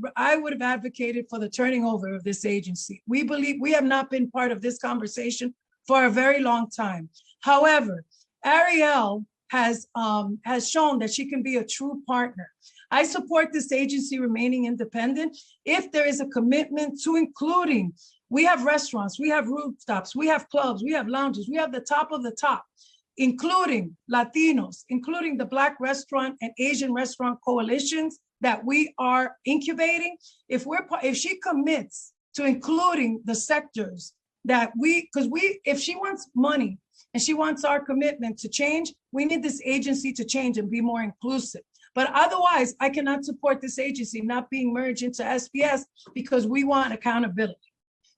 advocated for the turning over of this agency. We believe we have not been part of this conversation for a very long time. However, Ariel has shown that she can be a true partner. I support this agency remaining independent if there is a commitment to including, we have restaurants, we have rooftops, we have clubs, we have lounges, we have the top of the top, including Latinos, including the Black Restaurant and Asian Restaurant coalitions that we are incubating. If she commits to including the sectors that if she wants money and she wants our commitment to change, we need this agency to change and be more inclusive. But otherwise, I cannot support this agency not being merged into SPS because we want accountability.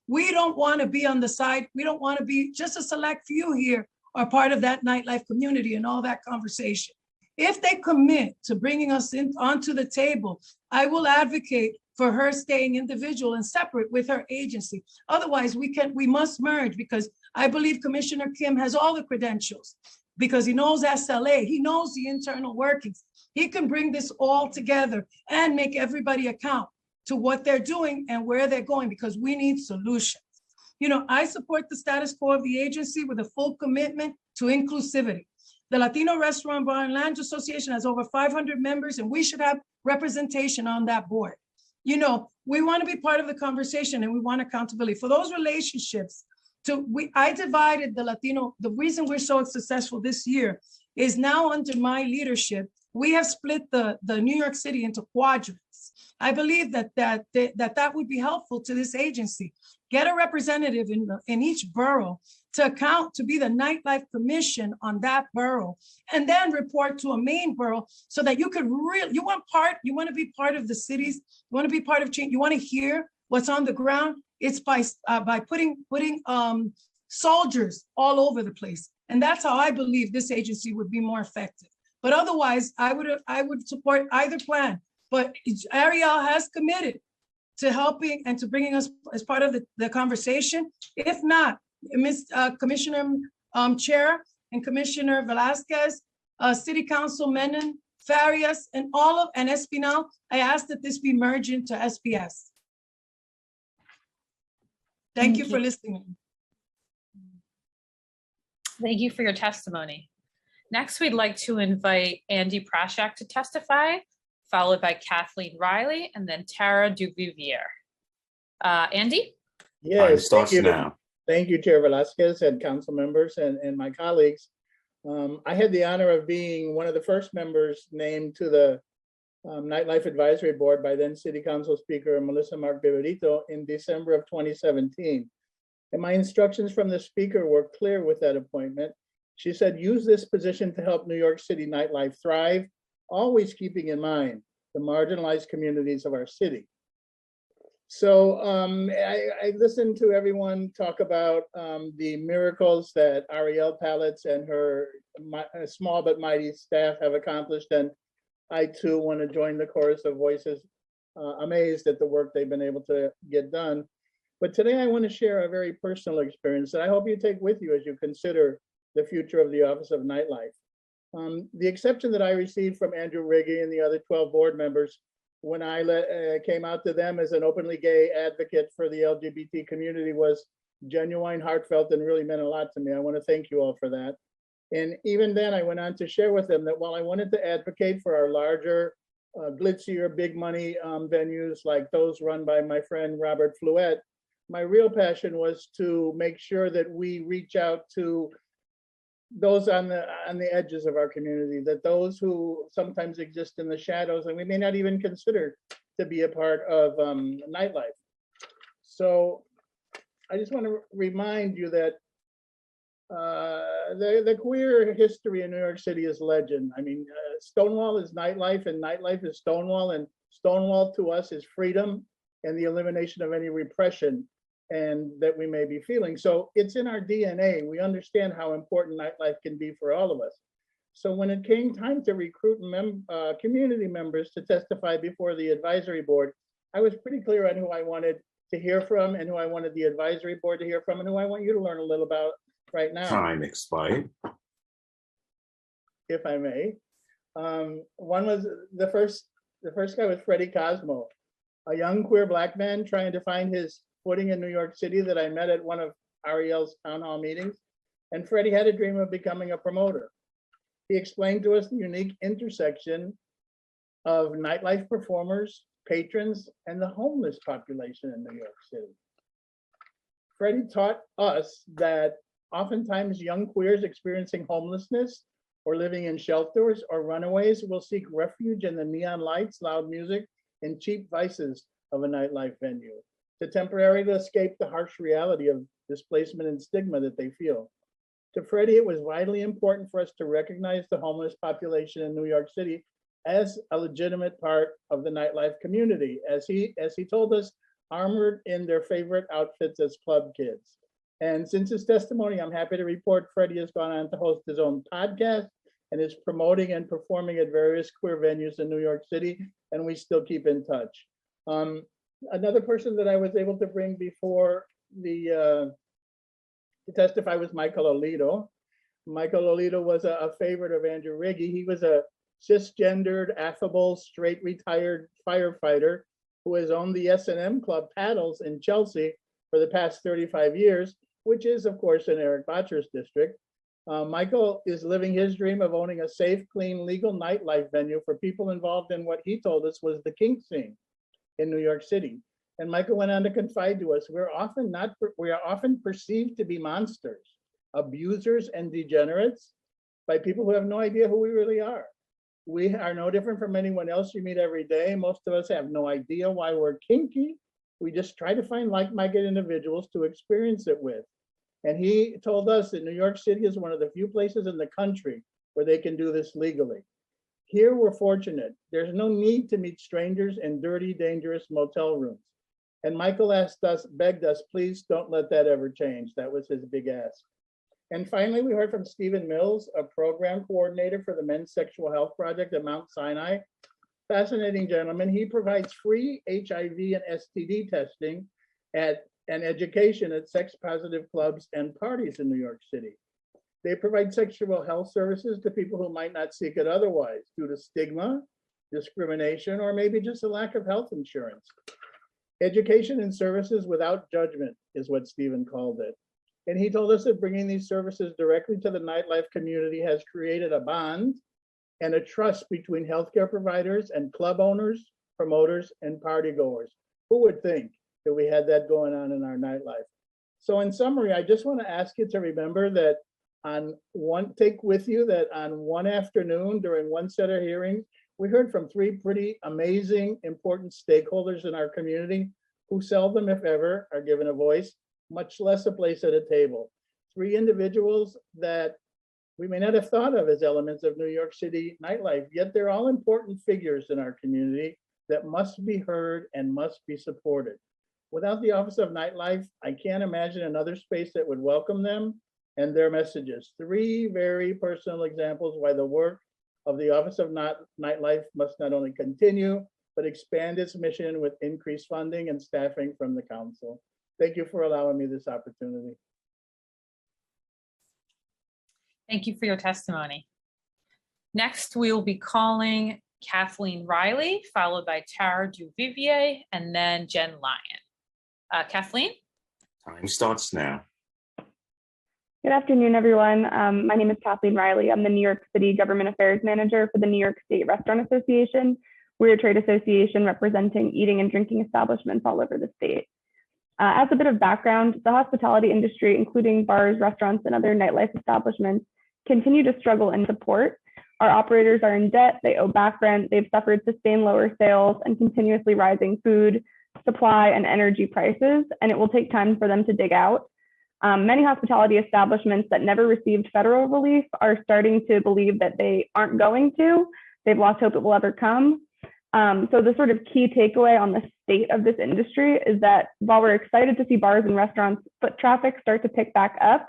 We don't want to be on the side. We don't want to be just a select few here are part of that nightlife community and all that conversation. If they commit to bringing us onto the table, I will advocate for her staying individual and separate with her agency. Otherwise, we must merge, because I believe Commissioner Kim has all the credentials, because he knows SLA, he knows the internal workings. He can bring this all together and make everybody account to what they're doing and where they're going, because we need solutions. I support the status quo of the agency with a full commitment to inclusivity. The Latino Restaurant Bar and Lounge Association has over 500 members, and we should have representation on that board. We want to be part of the conversation, and we want accountability. For those relationships I divided the Latino, the reason we're so successful this year is now under my leadership, we have split the New York City into quadrants. I believe that would be helpful to this agency. Get a representative in each borough to be the nightlife commission on that borough, and then report to a main borough so that you could you want to be part of the cities, you want to be part of change, you want to hear what's on the ground. It's by putting soldiers all over the place. And that's how I believe this agency would be more effective. But otherwise, I would support either plan. But Ariel has committed to helping and to bringing us as part of the conversation. If not, Commissioner Chair and Commissioner Velasquez, City Council Menon, Farias, and Espinal, I ask that this be merged into SPS. Thank you for listening. Thank you for your testimony. Next, we'd like to invite Andy Prashak to testify, followed by Kathleen Riley, and then Tara Duvivier. Andy? Time starts now. Thank you, Chair Velasquez and council members and my colleagues. I had the honor of being one of the first members named to the Nightlife Advisory Board by then City Council Speaker Melissa Mark Beberito in December of 2017. And my instructions from the speaker were clear with that appointment. She said, use this position to help New York City nightlife thrive, always keeping in mind the marginalized communities of our city. So I listened to everyone talk about the miracles that Ariel Pallets and her small but mighty staff have accomplished. And I too want to join the chorus of voices amazed at the work they've been able to get done. But today I want to share a very personal experience that I hope you take with you as you consider the future of the Office of Nightlife. The exception that I received from Andrew Riggi and the other 12 board members when I came out to them as an openly gay advocate for the LGBT community was genuine, heartfelt, and really meant a lot to me. I want to thank you all for that. And even then I went on to share with them that while I wanted to advocate for our larger, glitzier, big money venues like those run by my friend Robert Fluette, my real passion was to make sure that we reach out to those on the edges of our community, that those who sometimes exist in the shadows and we may not even consider to be a part of nightlife. So I just want to remind you that the queer history in New York City is legend. I mean, Stonewall is nightlife and nightlife is Stonewall, and Stonewall to us is freedom and the elimination of any repression and that we may be feeling. So it's in our DNA. We understand how important nightlife can be for all of us. So when it came time to recruit community members to testify before the advisory board, I was pretty clear on who I wanted to hear from and who I wanted the advisory board to hear from and who I want you to learn a little about right now. Time expired. If I may. One was the first guy was Freddie Cosmo, a young queer Black man trying to find his footing in New York City that I met at one of Ariel's town hall meetings. And Freddie had a dream of becoming a promoter. He explained to us the unique intersection of nightlife performers, patrons, and the homeless population in New York City. Freddie taught us that oftentimes young queers experiencing homelessness or living in shelters or runaways will seek refuge in the neon lights, loud music, and cheap vices of a nightlife venue to temporarily escape the harsh reality of displacement and stigma that they feel. To Freddie, it was vitally important for us to recognize the homeless population in New York City as a legitimate part of the nightlife community, as he told us, armored in their favorite outfits as club kids. And since his testimony, I'm happy to report Freddie has gone on to host his own podcast and is promoting and performing at various queer venues in New York City, and we still keep in touch. Another person that I was able to bring before to testify was Michael Olito. Michael Olito was a favorite of Andrew Riggi. He was a cisgendered, affable, straight retired firefighter who has owned the S&M Club Paddles in Chelsea for the past 35 years, which is, of course, in Eric Botcher's district. Michael is living his dream of owning a safe, clean, legal nightlife venue for people involved in what he told us was the kink scene in New York City. And Michael went on to confide to us, we are often perceived to be monsters, abusers and degenerates by people who have no idea who we really are. We are no different from anyone else you meet every day. Most of us have no idea why we're kinky. We just try to find like-minded individuals to experience it with. And he told us that New York City is one of the few places in the country where they can do this legally. Here we're fortunate. There's no need to meet strangers in dirty, dangerous motel rooms. And Michael begged us, please don't let that ever change. That was his big ask. And finally, we heard from Stephen Mills, a program coordinator for the Men's Sexual Health Project at Mount Sinai. Fascinating gentleman. He provides free HIV and STD testing and education at sex-positive clubs and parties in New York City. They provide sexual health services to people who might not seek it otherwise due to stigma, discrimination, or maybe just a lack of health insurance. Education and services without judgment is what Stephen called it. And he told us that bringing these services directly to the nightlife community has created a bond and a trust between healthcare providers and club owners, promoters, and partygoers. Who would think that we had that going on in our nightlife? So in summary, I just want to ask you to remember that take with you that on one afternoon during one set of hearings, we heard from three pretty amazing, important stakeholders in our community who seldom, if ever, are given a voice, much less a place at a table. Three individuals that we may not have thought of as elements of New York City nightlife, yet they're all important figures in our community that must be heard and must be supported. Without the Office of Nightlife, I can't imagine another space that would welcome them and their messages. Three very personal examples why the work of the Office of Nightlife must not only continue, but expand its mission with increased funding and staffing from the council. Thank you for allowing me this opportunity. Thank you for your testimony. Next, we will be calling Kathleen Riley, followed by Tara Duvivier, and then Jen Lyon. Kathleen? Time starts now. Good afternoon, everyone. My name is Kathleen Riley. I'm the New York City Government Affairs Manager for the New York State Restaurant Association. We're a trade association representing eating and drinking establishments all over the state. As a bit of background, the hospitality industry, including bars, restaurants, and other nightlife establishments, continue to struggle in support. Our operators are in debt, they owe back rent, they've suffered sustained lower sales and continuously rising food, supply, and energy prices, and it will take time for them to dig out. Many hospitality establishments that never received federal relief are starting to believe that they aren't going to. They've lost hope it will ever come. So the sort of key takeaway on the state of this industry is that while we're excited to see bars and restaurants foot traffic start to pick back up,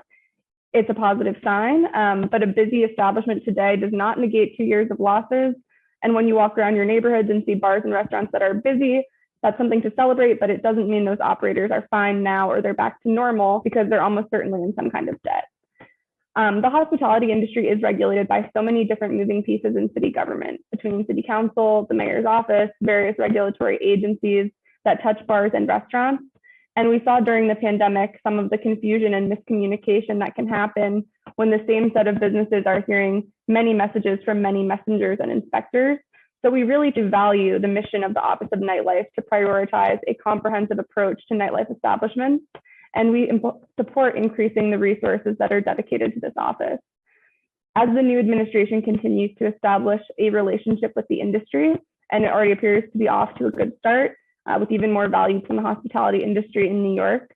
it's a positive sign, but a busy establishment today does not negate 2 years of losses. And when you walk around your neighborhoods and see bars and restaurants that are busy, that's something to celebrate, but it doesn't mean those operators are fine now or they're back to normal because they're almost certainly in some kind of debt. The hospitality industry is regulated by so many different moving pieces in city government, between city council, the mayor's office, various regulatory agencies that touch bars and restaurants. And we saw during the pandemic some of the confusion and miscommunication that can happen when the same set of businesses are hearing many messages from many messengers and inspectors. So we really do value the mission of the Office of Nightlife to prioritize a comprehensive approach to nightlife establishments, and we support increasing the resources that are dedicated to this office. As the new administration continues to establish a relationship with the industry, and it already appears to be off to a good start, with even more value from the hospitality industry in New York,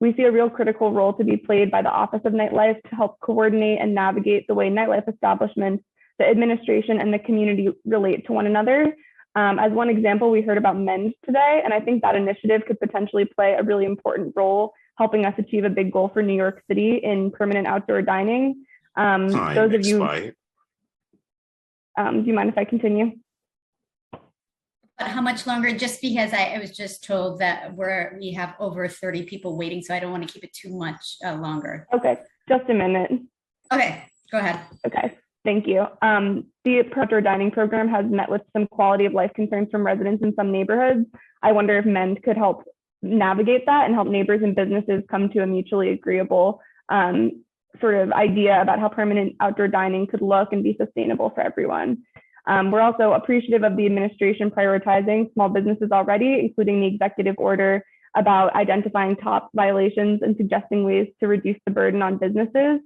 we see a real critical role to be played by the Office of Nightlife to help coordinate and navigate the way nightlife establishments, the administration, and the community relate to one another. As one example, we heard about MEND today, and I think that initiative could potentially play a really important role helping us achieve a big goal for New York City in permanent outdoor dining. Those of you, do you mind if I continue? But how much longer? Just because I was just told that we have over 30 people waiting, so I don't want to keep it too much longer. Okay, just a minute. Okay, go ahead. Okay, thank you. The outdoor dining program has met with some quality of life concerns from residents in some neighborhoods. I wonder if MEND could help navigate that and help neighbors and businesses come to a mutually agreeable sort of idea about how permanent outdoor dining could look and be sustainable for everyone. We're also appreciative of the administration prioritizing small businesses already, including the executive order about identifying top violations and suggesting ways to reduce the burden on businesses,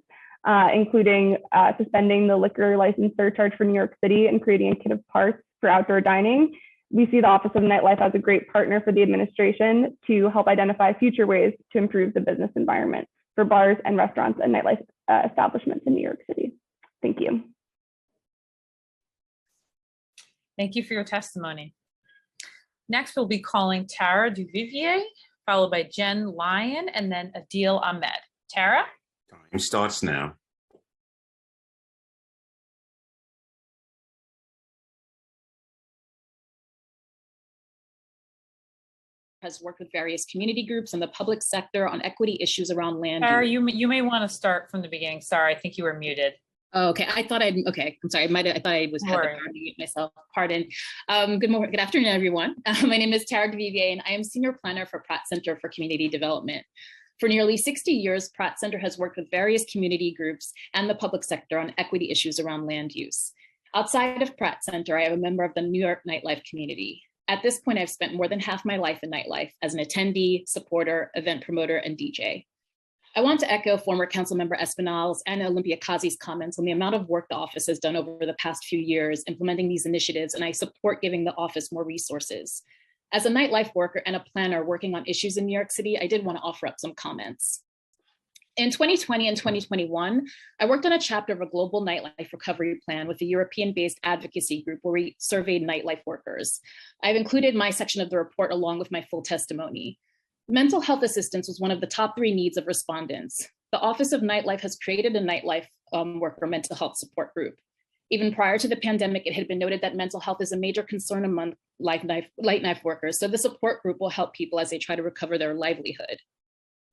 including suspending the liquor license surcharge for New York City and creating a kit of parts for outdoor dining. We see the Office of Nightlife as a great partner for the administration to help identify future ways to improve the business environment for bars and restaurants and nightlife establishments in New York City. Thank you. Thank you for your testimony. Next, we'll be calling Tara Duvivier, followed by Jen Lyon, and then Adil Ahmed. Tara? Time starts now. Has worked with various community groups and the public sector on equity issues around land Tara, use. you may want to start from the beginning. Sorry, I think you were muted. Oh, okay, I thought okay, I'm sorry, I thought I was had the power to mute myself, pardon. Good afternoon, everyone. My name is Tara Duvivier, and I am Senior Planner for Pratt Center for Community Development. For nearly 60 years, Pratt Center has worked with various community groups and the public sector on equity issues around land use. Outside of Pratt Center, I am a member of the New York nightlife community. At this point, I've spent more than half my life in nightlife as an attendee, supporter, event promoter, and DJ. I want to echo former Councilmember Espinal's and Olympia Kazi's comments on the amount of work the office has done over the past few years implementing these initiatives, and I support giving the office more resources. As a nightlife worker and a planner working on issues in New York City, I did want to offer up some comments. In 2020 and 2021, I worked on a chapter of a global nightlife recovery plan with a European-based advocacy group where we surveyed nightlife workers. I've included my section of the report along with my full testimony. Mental health assistance was one of the top 3 needs of respondents. The Office of Nightlife has created a nightlife worker mental health support group. Even prior to the pandemic, it had been noted that mental health is a major concern among light knife workers, so the support group will help people as they try to recover their livelihood.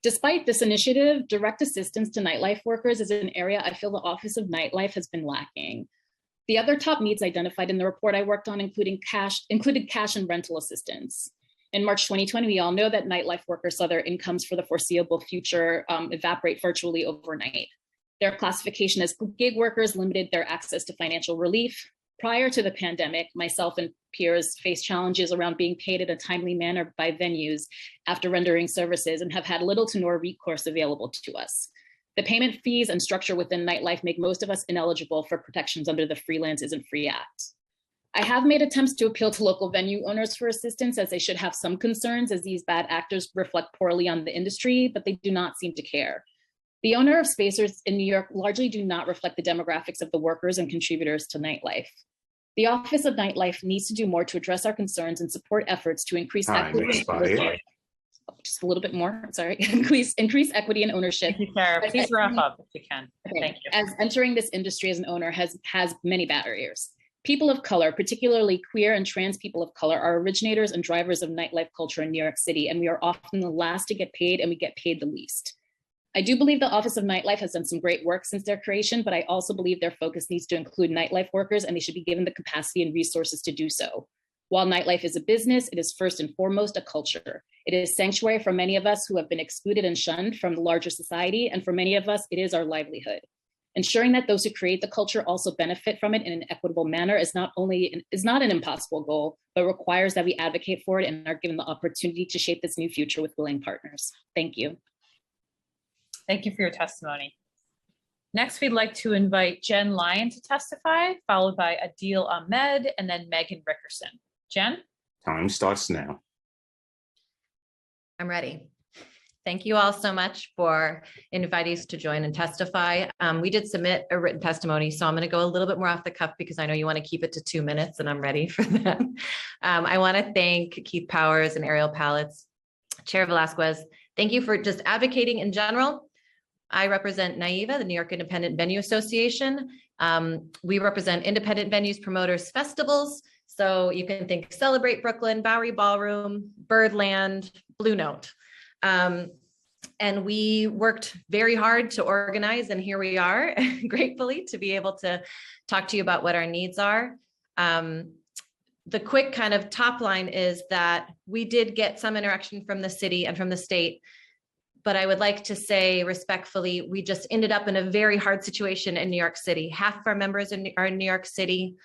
Despite this initiative, direct assistance to nightlife workers is an area I feel the Office of Nightlife has been lacking. The other top needs identified in the report I worked on included cash and rental assistance. In March 2020, we all know that nightlife workers saw their incomes for the foreseeable future evaporate virtually overnight. Their classification as gig workers limited their access to financial relief. Prior to the pandemic, myself and peers faced challenges around being paid in a timely manner by venues after rendering services and have had little to no recourse available to us. The payment fees and structure within nightlife make most of us ineligible for protections under the Freelance Isn't Free Act. I have made attempts to appeal to local venue owners for assistance, as they should have some concerns, as these bad actors reflect poorly on the industry, but they do not seem to care. The owner of spacers in New York largely do not reflect the demographics of the workers and contributors to nightlife. The Office of Nightlife needs to do more to address our concerns and support efforts to increase equity. Just a little bit more, sorry. increase equity and ownership. Thank you, Sarah. Please wrap up if you can. Okay. Thank you. As entering this industry as an owner has many barriers. People of color, particularly queer and trans people of color, are originators and drivers of nightlife culture in New York City, and we are often the last to get paid, and we get paid the least. I do believe the Office of Nightlife has done some great work since their creation, but I also believe their focus needs to include nightlife workers, and they should be given the capacity and resources to do so. While nightlife is a business, it is first and foremost a culture. It is sanctuary for many of us who have been excluded and shunned from the larger society, and for many of us, it is our livelihood. Ensuring that those who create the culture also benefit from it in an equitable manner is not an impossible goal, but requires that we advocate for it and are given the opportunity to shape this new future with willing partners. Thank you. Thank you for your testimony. Next, we'd like to invite Jen Lyon to testify, followed by Adil Ahmed, and then Megan Rickerson. Jen? Time starts now. I'm ready. Thank you all so much for inviting us to join and testify. We did submit a written testimony, so I'm going to go a little bit more off the cuff because I know you want to keep it to 2 minutes, and I'm ready for that. I want to thank Keith Powers and Ariel Pallets, Chair Velasquez. Thank you for just advocating in general. I represent NAIVA, the New York Independent Venue Association. We represent independent venues, promoters, festivals. So you can think Celebrate Brooklyn, Bowery Ballroom, Birdland, Blue Note. And we worked very hard to organize, and here we are, gratefully, to be able to talk to you about what our needs are. The quick kind of top line is that we did get some interaction from the city and from the state, but I would like to say respectfully, we just ended up in a very hard situation in New York City. Half of our members are in New York City.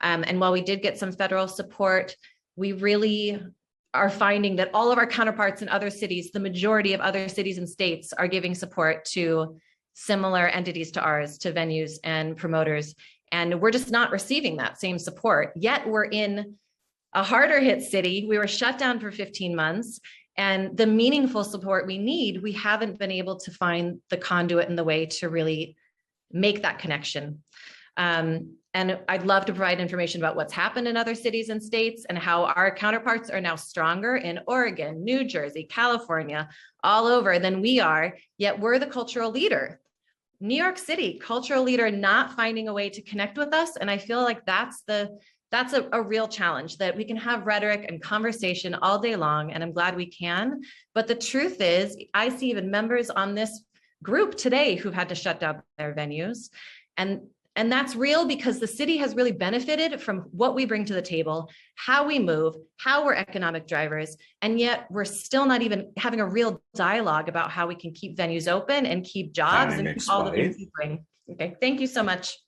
And while we did get some federal support, we really are finding that all of our counterparts in other cities, the majority of other cities and states, are giving support to similar entities to ours, to venues and promoters. And we're just not receiving that same support. Yet we're in a harder hit city. We were shut down for 15 months. And the meaningful support we need, we haven't been able to find the conduit and the way to really make that connection. And I'd love to provide information about what's happened in other cities and states and how our counterparts are now stronger in Oregon, New Jersey, California, all over than we are, yet we're the cultural leader. New York City, cultural leader, not finding a way to connect with us. And I feel like that's a real challenge, that we can have rhetoric and conversation all day long, and I'm glad we can. But the truth is, I see even members on this group today who've had to shut down their venues. And that's real because the city has really benefited from what we bring to the table, how we move, how we're economic drivers, and yet we're still not even having a real dialogue about how we can keep venues open and keep jobs and all the things we bring. Okay, thank you so much.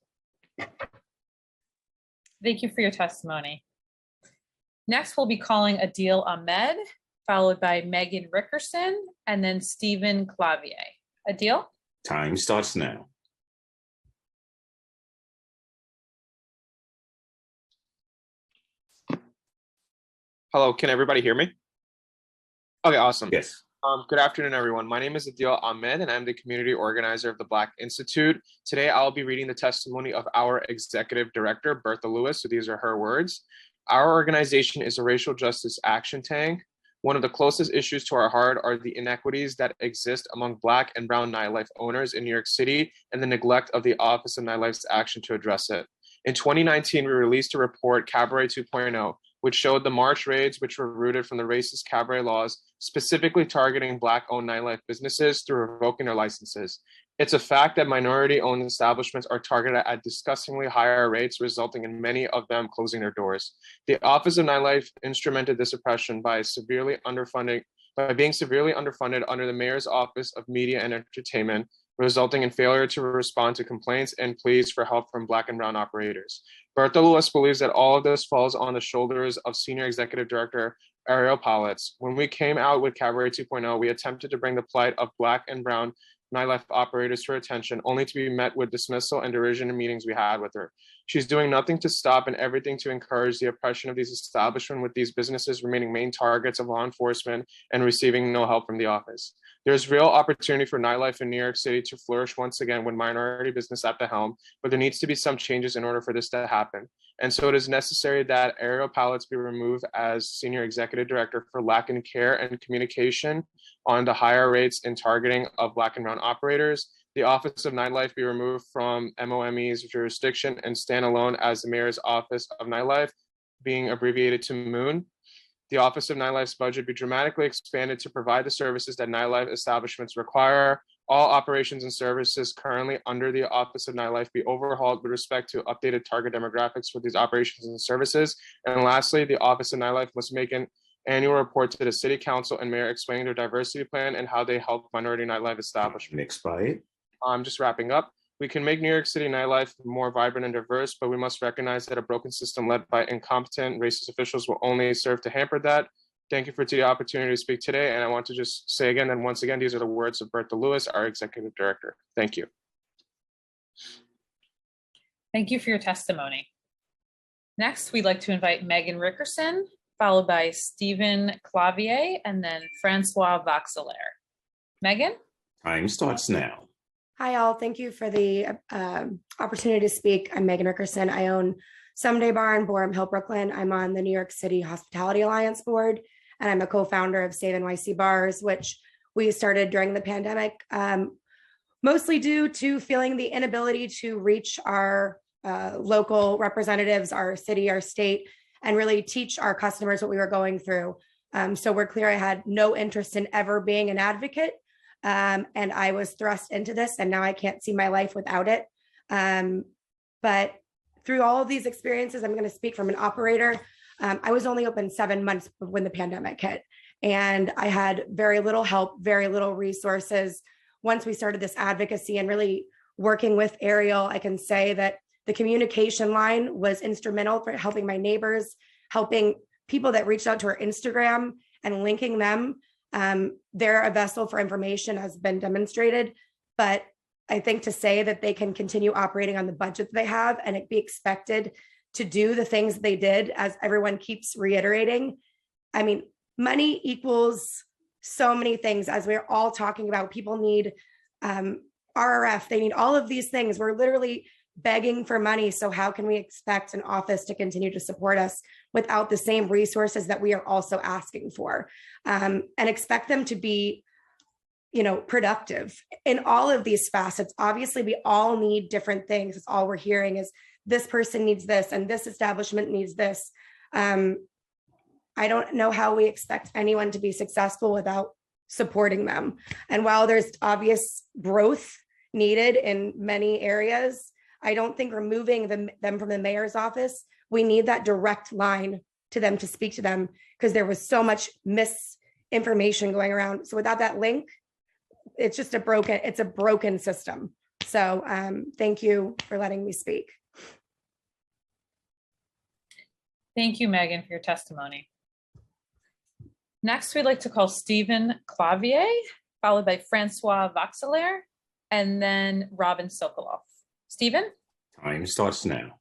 Thank you for your testimony. Next, we'll be calling Adil Ahmed, followed by Megan Rickerson, and then Stephen Clavier. Adil? Time starts now. Hello, can everybody hear me? Okay, awesome. Yes. Good afternoon, everyone. My name is Adil Ahmed, and I'm the community organizer of the Black Institute. Today, I'll be reading the testimony of our executive director, Bertha Lewis. So these are her words. Our organization is a racial justice action tank. One of the closest issues to our heart are the inequities that exist among Black and Brown nightlife owners in New York City and the neglect of the Office of Nightlife's action to address it. In 2019, we released a report, Cabaret 2.0, which showed the March raids, which were rooted from the racist cabaret laws, specifically targeting Black-owned nightlife businesses through revoking their licenses. It's a fact that minority-owned establishments are targeted at disgustingly higher rates, resulting in many of them closing their doors. The Office of Nightlife instrumented this oppression by being severely underfunded under the Mayor's Office of Media and Entertainment, resulting in failure to respond to complaints and pleas for help from Black and Brown operators. Bertha Lewis believes that all of this falls on the shoulders of Senior Executive Director Ariel Palitz. When we came out with Cabaret 2.0, we attempted to bring the plight of Black and Brown nightlife operators to her attention, only to be met with dismissal and derision in meetings we had with her. She's doing nothing to stop and everything to encourage the oppression of these establishments, with these businesses remaining main targets of law enforcement and receiving no help from the office. There's real opportunity for nightlife in New York City to flourish once again with minority business at the helm, but there needs to be some changes in order for this to happen. And so it is necessary that Ariel Palitz be removed as Senior Executive Director for lack in care and communication on the higher rates in targeting of Black and Brown operators. The Office of Nightlife be removed from MOME's jurisdiction and stand alone as the Mayor's Office of Nightlife, being abbreviated to MOON. The Office of Nightlife's budget be dramatically expanded to provide the services that nightlife establishments require. All operations and services currently under the Office of Nightlife be overhauled with respect to updated target demographics for these operations and services. And lastly, the Office of Nightlife must make an annual report to the City Council and Mayor explaining their diversity plan and how they help minority nightlife establishments. Expired. I'm just wrapping up. We can make New York City nightlife more vibrant and diverse, but we must recognize that a broken system led by incompetent racist officials will only serve to hamper that. Thank you for the opportunity to speak today. And I want to just say again, and once again, these are the words of Bertha Lewis, our executive director. Thank you. Thank you for your testimony. Next, we'd like to invite Megan Rickerson, followed by Stephen Clavier, and then Francois Vaxelaire. Megan? Time starts now. Hi, all. Thank you for the opportunity to speak. I'm Megan Rickerson. I own Someday Bar in Boerum Hill, Brooklyn. I'm on the New York City Hospitality Alliance board, and I'm a co-founder of Save NYC Bars, which we started during the pandemic, mostly due to feeling the inability to reach our local representatives, our city, our state, and really teach our customers what we were going through. So we're clear I had no interest in ever being an advocate. And I was thrust into this, and now I can't see my life without it. But through all of these experiences, I'm going to speak from an operator. I was only open 7 months when the pandemic hit, and I had very little help, very little resources. Once we started this advocacy and really working with Ariel, I can say that The communication line was instrumental for helping my neighbors, helping people that reached out to our Instagram and linking them. They're a vessel for information has been demonstrated, but I think to say that they can continue operating on the budget that they have and it be expected to do the things they did, as everyone keeps reiterating. I mean, money equals so many things, as we're all talking about. People need RRF, they need all of these things. We're literally begging for money. So how can we expect an office to continue to support us without the same resources that we are also asking for, and expect them to be, you know, productive in all of these facets? Obviously, we all need different things. It's all we're hearing is this person needs this and this establishment needs this. I don't know how we expect anyone to be successful without supporting them. And while there's obvious growth needed in many areas, I don't think removing them from the mayor's office, we need that direct line to them to speak to them, because there was so much misinformation going around. So without that link, it's just a broken system. So thank you for letting me speak. Thank you, Megan, for your testimony. Next, we'd like to call Stephen Clavier, followed by Francois Voxelaire, and then Robin Sokoloff. Stephen? Time starts now.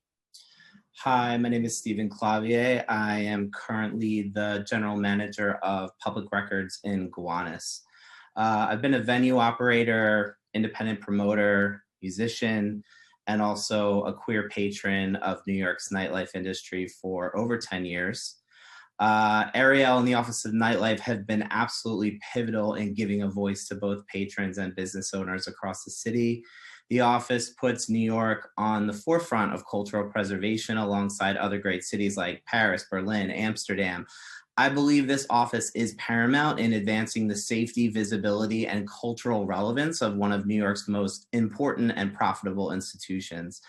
Hi, my name is Stephen Clavier. I am currently the general manager of public records in Gowanus. I've been a venue operator, independent promoter, musician, and also a queer patron of New York's nightlife industry for over 10 years. Ariel and the Office of Nightlife have been absolutely pivotal in giving a voice to both patrons and business owners across the city. The office puts New York on the forefront of cultural preservation alongside other great cities like Paris, Berlin, Amsterdam. I believe this office is paramount in advancing the safety, visibility, and cultural relevance of one of New York's most important and profitable institutions.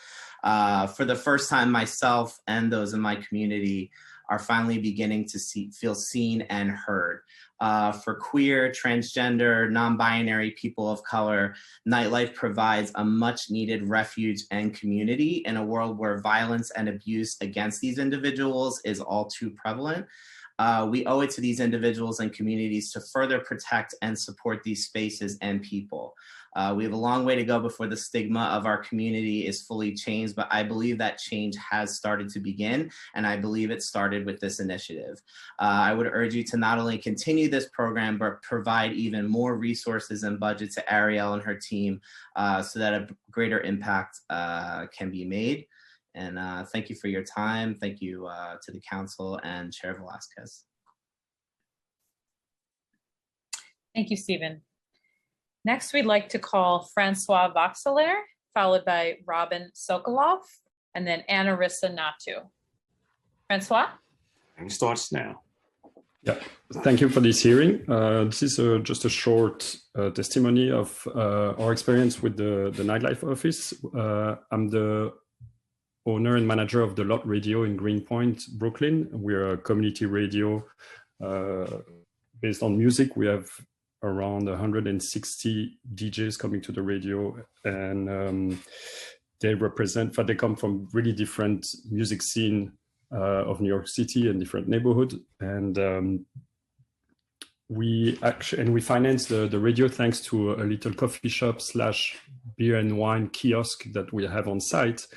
For the first time, myself and those in my community are finally beginning to feel seen and heard. For queer, transgender, non-binary people of color, nightlife provides a much needed refuge and community in a world where violence and abuse against these individuals is all too prevalent. We owe it to these individuals and communities to further protect and support these spaces and people. We have a long way to go before the stigma of our community is fully changed, but I believe that change has started to begin, and I believe it started with this initiative. I would urge you to not only continue this program, but provide even more resources and budget to Ariel and her team so that a greater impact can be made. And thank you for your time. Thank you to the council and Chair Velasquez. Thank you, Stephen. Next, we'd like to call Francois Voxelaire, followed by Robin Sokoloff, and then Anarissa Natu. Francois? Time starts now. Yeah, thank you for this hearing. This is just a short testimony of our experience with the Nightlife Office. I'm the owner and manager of the Lot Radio in Greenpoint, Brooklyn. We're a community radio based on music. We have around 160 DJs coming to the radio, and they come from really different music scene of New York City and different neighborhoods. And we finance the radio thanks to a little coffee shop / beer and wine kiosk that we have on site.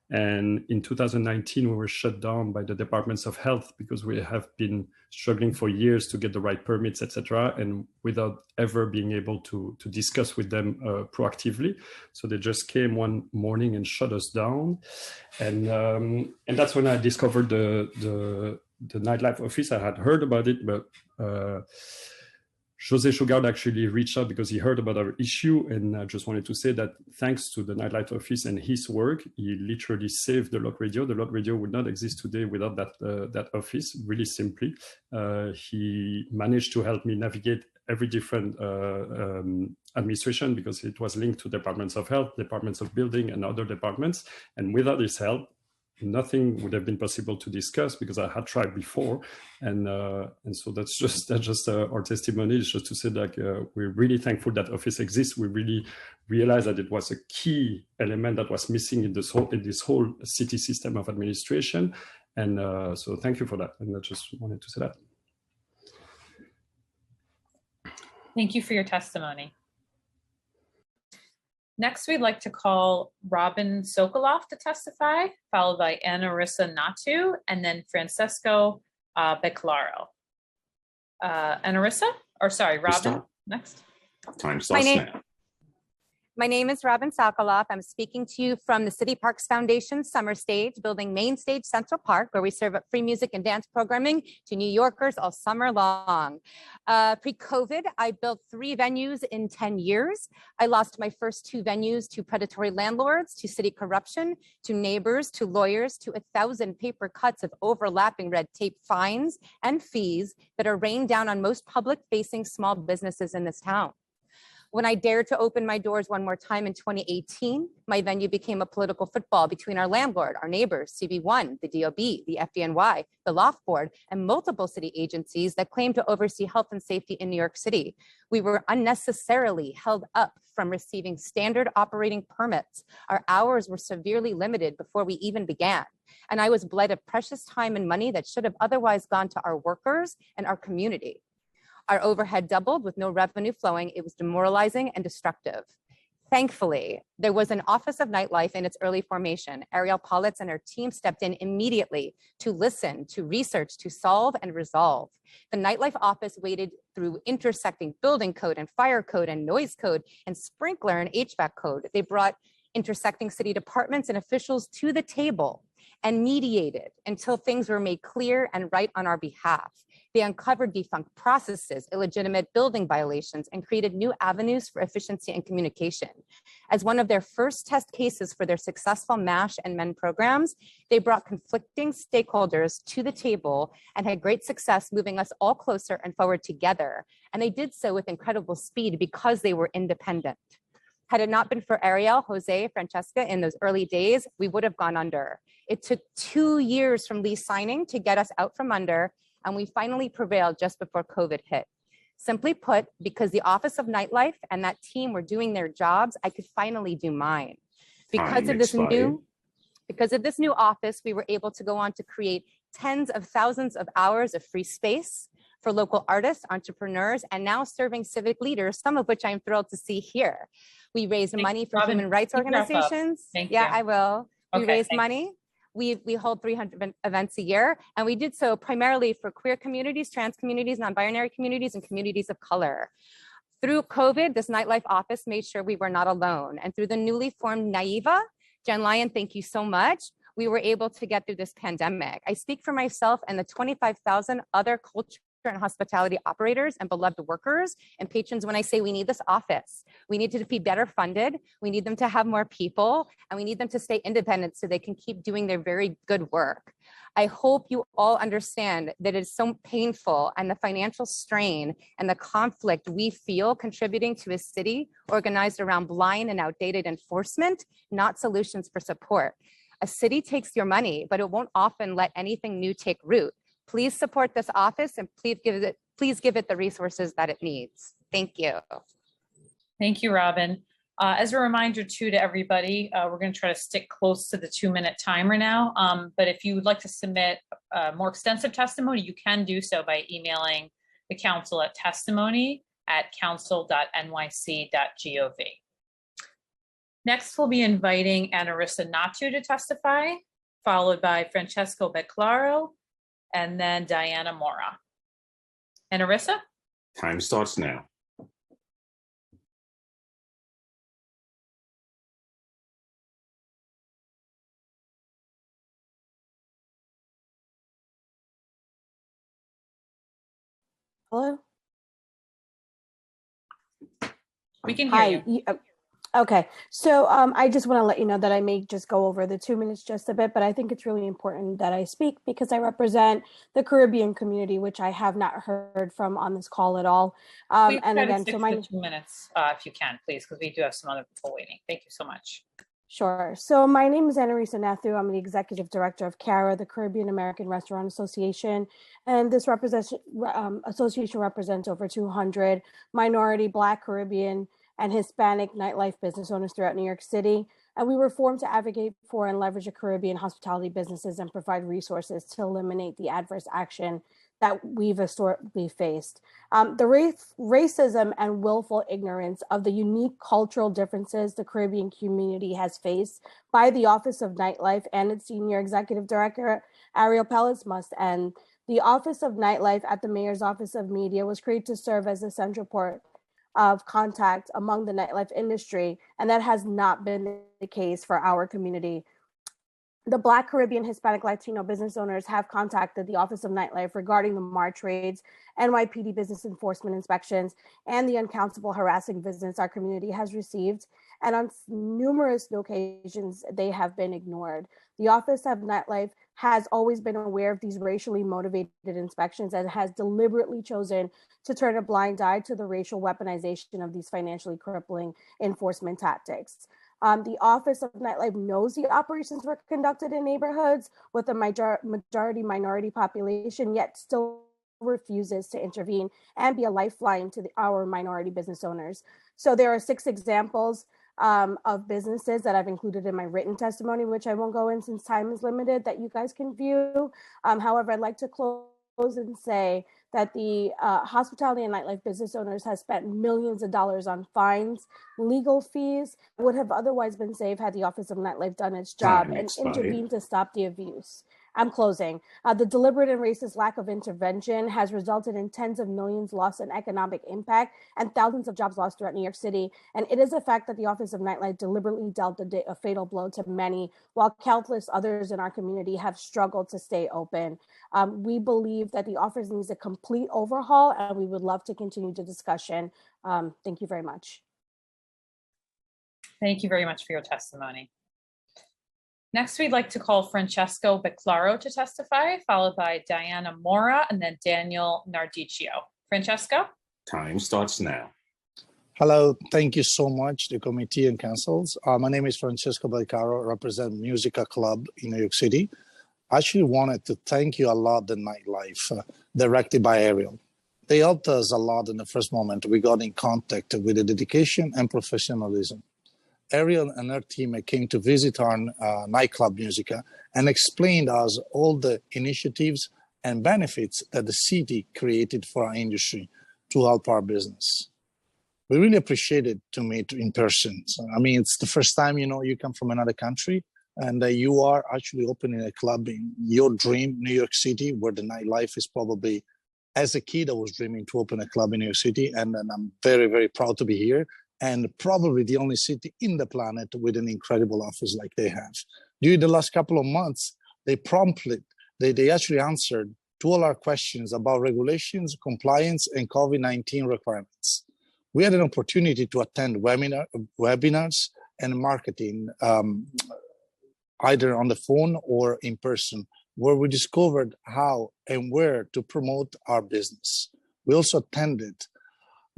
And in 2019, we were shut down by the departments of health because we have been struggling for years to get the right permits, etc., and without ever being able to discuss with them proactively. So they just came one morning and shut us down. And that's when I discovered the Nightlife Office. I had heard about it, but Jose Shugard actually reached out because he heard about our issue, and I just wanted to say that thanks to the Nightlight Office and his work, he literally saved the Lot Radio. The Lot Radio would not exist today without that office, really simply. He managed to help me navigate every different administration because it was linked to departments of health, departments of building, and other departments. And without his help, nothing would have been possible to discuss because I had tried before, and so that's just our testimony. Is just to say that we're really thankful that office exists. We really realized that it was a key element that was missing in this whole city system of administration, and so thank you for that. And I just wanted to say that. Thank you for your testimony. Next, we'd like to call Robin Sokoloff to testify, followed by Anarissa Natu, and then Francesco Beclaro. Anarissa, or sorry, Robin, next. Time starts now. My name is Robin Sokoloff. I'm speaking to you from the City Parks Foundation Summer Stage, building Main Stage Central Park, where we serve up free music and dance programming to New Yorkers all summer long. Pre-COVID, I built 3 venues in 10 years. I lost my first 2 venues to predatory landlords, to city corruption, to neighbors, to lawyers, to 1,000 paper cuts of overlapping red tape fines and fees that are rained down on most public-facing small businesses in this town. When I dared to open my doors one more time in 2018, my venue became a political football between our landlord, our neighbors, CB1, the DOB, the FDNY, the Loft Board, and multiple city agencies that claim to oversee health and safety in New York City. We were unnecessarily held up from receiving standard operating permits. Our hours were severely limited before we even began. And I was bled of precious time and money that should have otherwise gone to our workers and our community. Our overhead doubled with no revenue flowing. It was demoralizing and destructive. Thankfully, there was an Office of Nightlife in its early formation. Ariel Politz and her team stepped in immediately to listen, to research, to solve and resolve. The Nightlife Office waded through intersecting building code and fire code and noise code and sprinkler and HVAC code. They brought intersecting city departments and officials to the table and mediated until things were made clear and right on our behalf. They uncovered defunct processes, illegitimate building violations, and created new avenues for efficiency and communication. As one of their first test cases for their successful MASH and MEN programs, they brought conflicting stakeholders to the table and had great success moving us all closer and forward together. And they did so with incredible speed because they were independent. Had it not been for Ariel, Jose, Francesca in those early days, we would have gone under. It took 2 years from lease signing to get us out from under, and we finally prevailed just before COVID hit. Simply put, because the Office of Nightlife and that team were doing their jobs, I could finally do mine. Because of this new office, we were able to go on to create tens of thousands of hours of free space for local artists, entrepreneurs, and now serving civic leaders, some of which I'm thrilled to see here. We raised money for human rights organizations. Yeah, I will. We raised money. We hold 300 events a year, and we did so primarily for queer communities, trans communities, non-binary communities, and communities of color. Through COVID, this Nightlife Office made sure we were not alone. And through the newly formed NAIVA, Jen Lyon, thank you so much, we were able to get through this pandemic. I speak for myself and the 25,000 other culture and hospitality operators and beloved workers and patrons when I say we need this office. We need to be better funded. We need them to have more people, and we need them to stay independent so they can keep doing their very good work. I hope you all understand that it's so painful, and the financial strain and the conflict we feel contributing to a city organized around blind and outdated enforcement, not solutions for support. A city takes your money, but it won't often let anything new take root. Please support this office, and please give it the resources that it needs. Thank you. Thank you, Robin. As a reminder too to everybody, we're going to try to stick close to the 2-minute timer now. But if you would like to submit more extensive testimony, you can do so by emailing the council at testimony@council.nyc.gov. Next, we'll be inviting Anarissa Natu to testify, followed by Francesco Beclaro, and then Diana Mora. Anarissa? Time starts now. Hello? We can hear you. Okay, so I just want to let you know that I may just go over the 2 minutes just a bit, but I think it's really important that I speak because I represent the Caribbean community, which I have not heard from on this call at all. And again, so my 2 minutes, if you can, please, because we do have some other people waiting. Thank you so much. Sure. So my name is Annarisa Nathu. I'm the executive director of CARA, the Caribbean American Restaurant Association. And this association represents over 200 minority, Black, Caribbean, and Hispanic nightlife business owners throughout New York City. And we were formed to advocate for and leverage the Caribbean hospitality businesses and provide resources to eliminate the adverse action that we've historically faced. The racism and willful ignorance of the unique cultural differences the Caribbean community has faced by the Office of Nightlife and its senior executive director, Ariel Pellis, must end. The Office of Nightlife at the Mayor's Office of Media was created to serve as a central port of contact among the nightlife industry, and that has not been the case for our community. The Black, Caribbean, Hispanic, Latino business owners have contacted the Office of Nightlife regarding the March raids, NYPD business enforcement inspections, and the uncountable harassing visits our community has received. And on numerous occasions, they have been ignored. The Office of Nightlife has always been aware of these racially motivated inspections and has deliberately chosen to turn a blind eye to the racial weaponization of these financially crippling enforcement tactics. The Office of Nightlife knows the operations were conducted in neighborhoods with a majority minority population, yet still refuses to intervene and be a lifeline to our minority business owners. So there are 6 examples of businesses that I've included in my written testimony, which I won't go in since time is limited, that you guys can view. However, I'd like to close and say that the hospitality and nightlife business owners has spent millions of dollars on fines, legal fees, would have otherwise been saved had the Office of Nightlife done its job and intervened to stop the abuse. I'm closing. The deliberate and racist lack of intervention has resulted in tens of millions lost in economic impact and thousands of jobs lost throughout New York City. And it is a fact that the Office of Nightlife deliberately dealt a fatal blow to many, while countless others in our community have struggled to stay open. We believe that the office needs a complete overhaul, and we would love to continue the discussion. Thank you very much. Thank you very much for your testimony. Next, we'd like to call Francesco Beclaro to testify, followed by Diana Mora and then Daniel Nardicchio. Francesco? Time starts now. Hello, thank you so much, the committee and councils. My name is Francesco Beclaro, represent Musica Club in New York City. I actually wanted to thank you a lot, the nightlife, directed by Ariel. They helped us a lot in the first moment. We got in contact with the dedication and professionalism. Ariel and her team came to visit our nightclub Musica and explained us all the initiatives and benefits that the city created for our industry to help our business. We really appreciate it to meet in person. So, I mean, it's the first time, you come from another country and you are actually opening a club in your dream, New York City, where the nightlife is probably, as a kid, I was dreaming to open a club in New York City. And I'm very, very proud to be here. And probably the only city in the planet with an incredible office like they have. During the last couple of months, they actually answered to all our questions about regulations, compliance, and COVID-19 requirements. We had an opportunity to attend webinars and marketing, either on the phone or in person, where we discovered how and where to promote our business. We also attended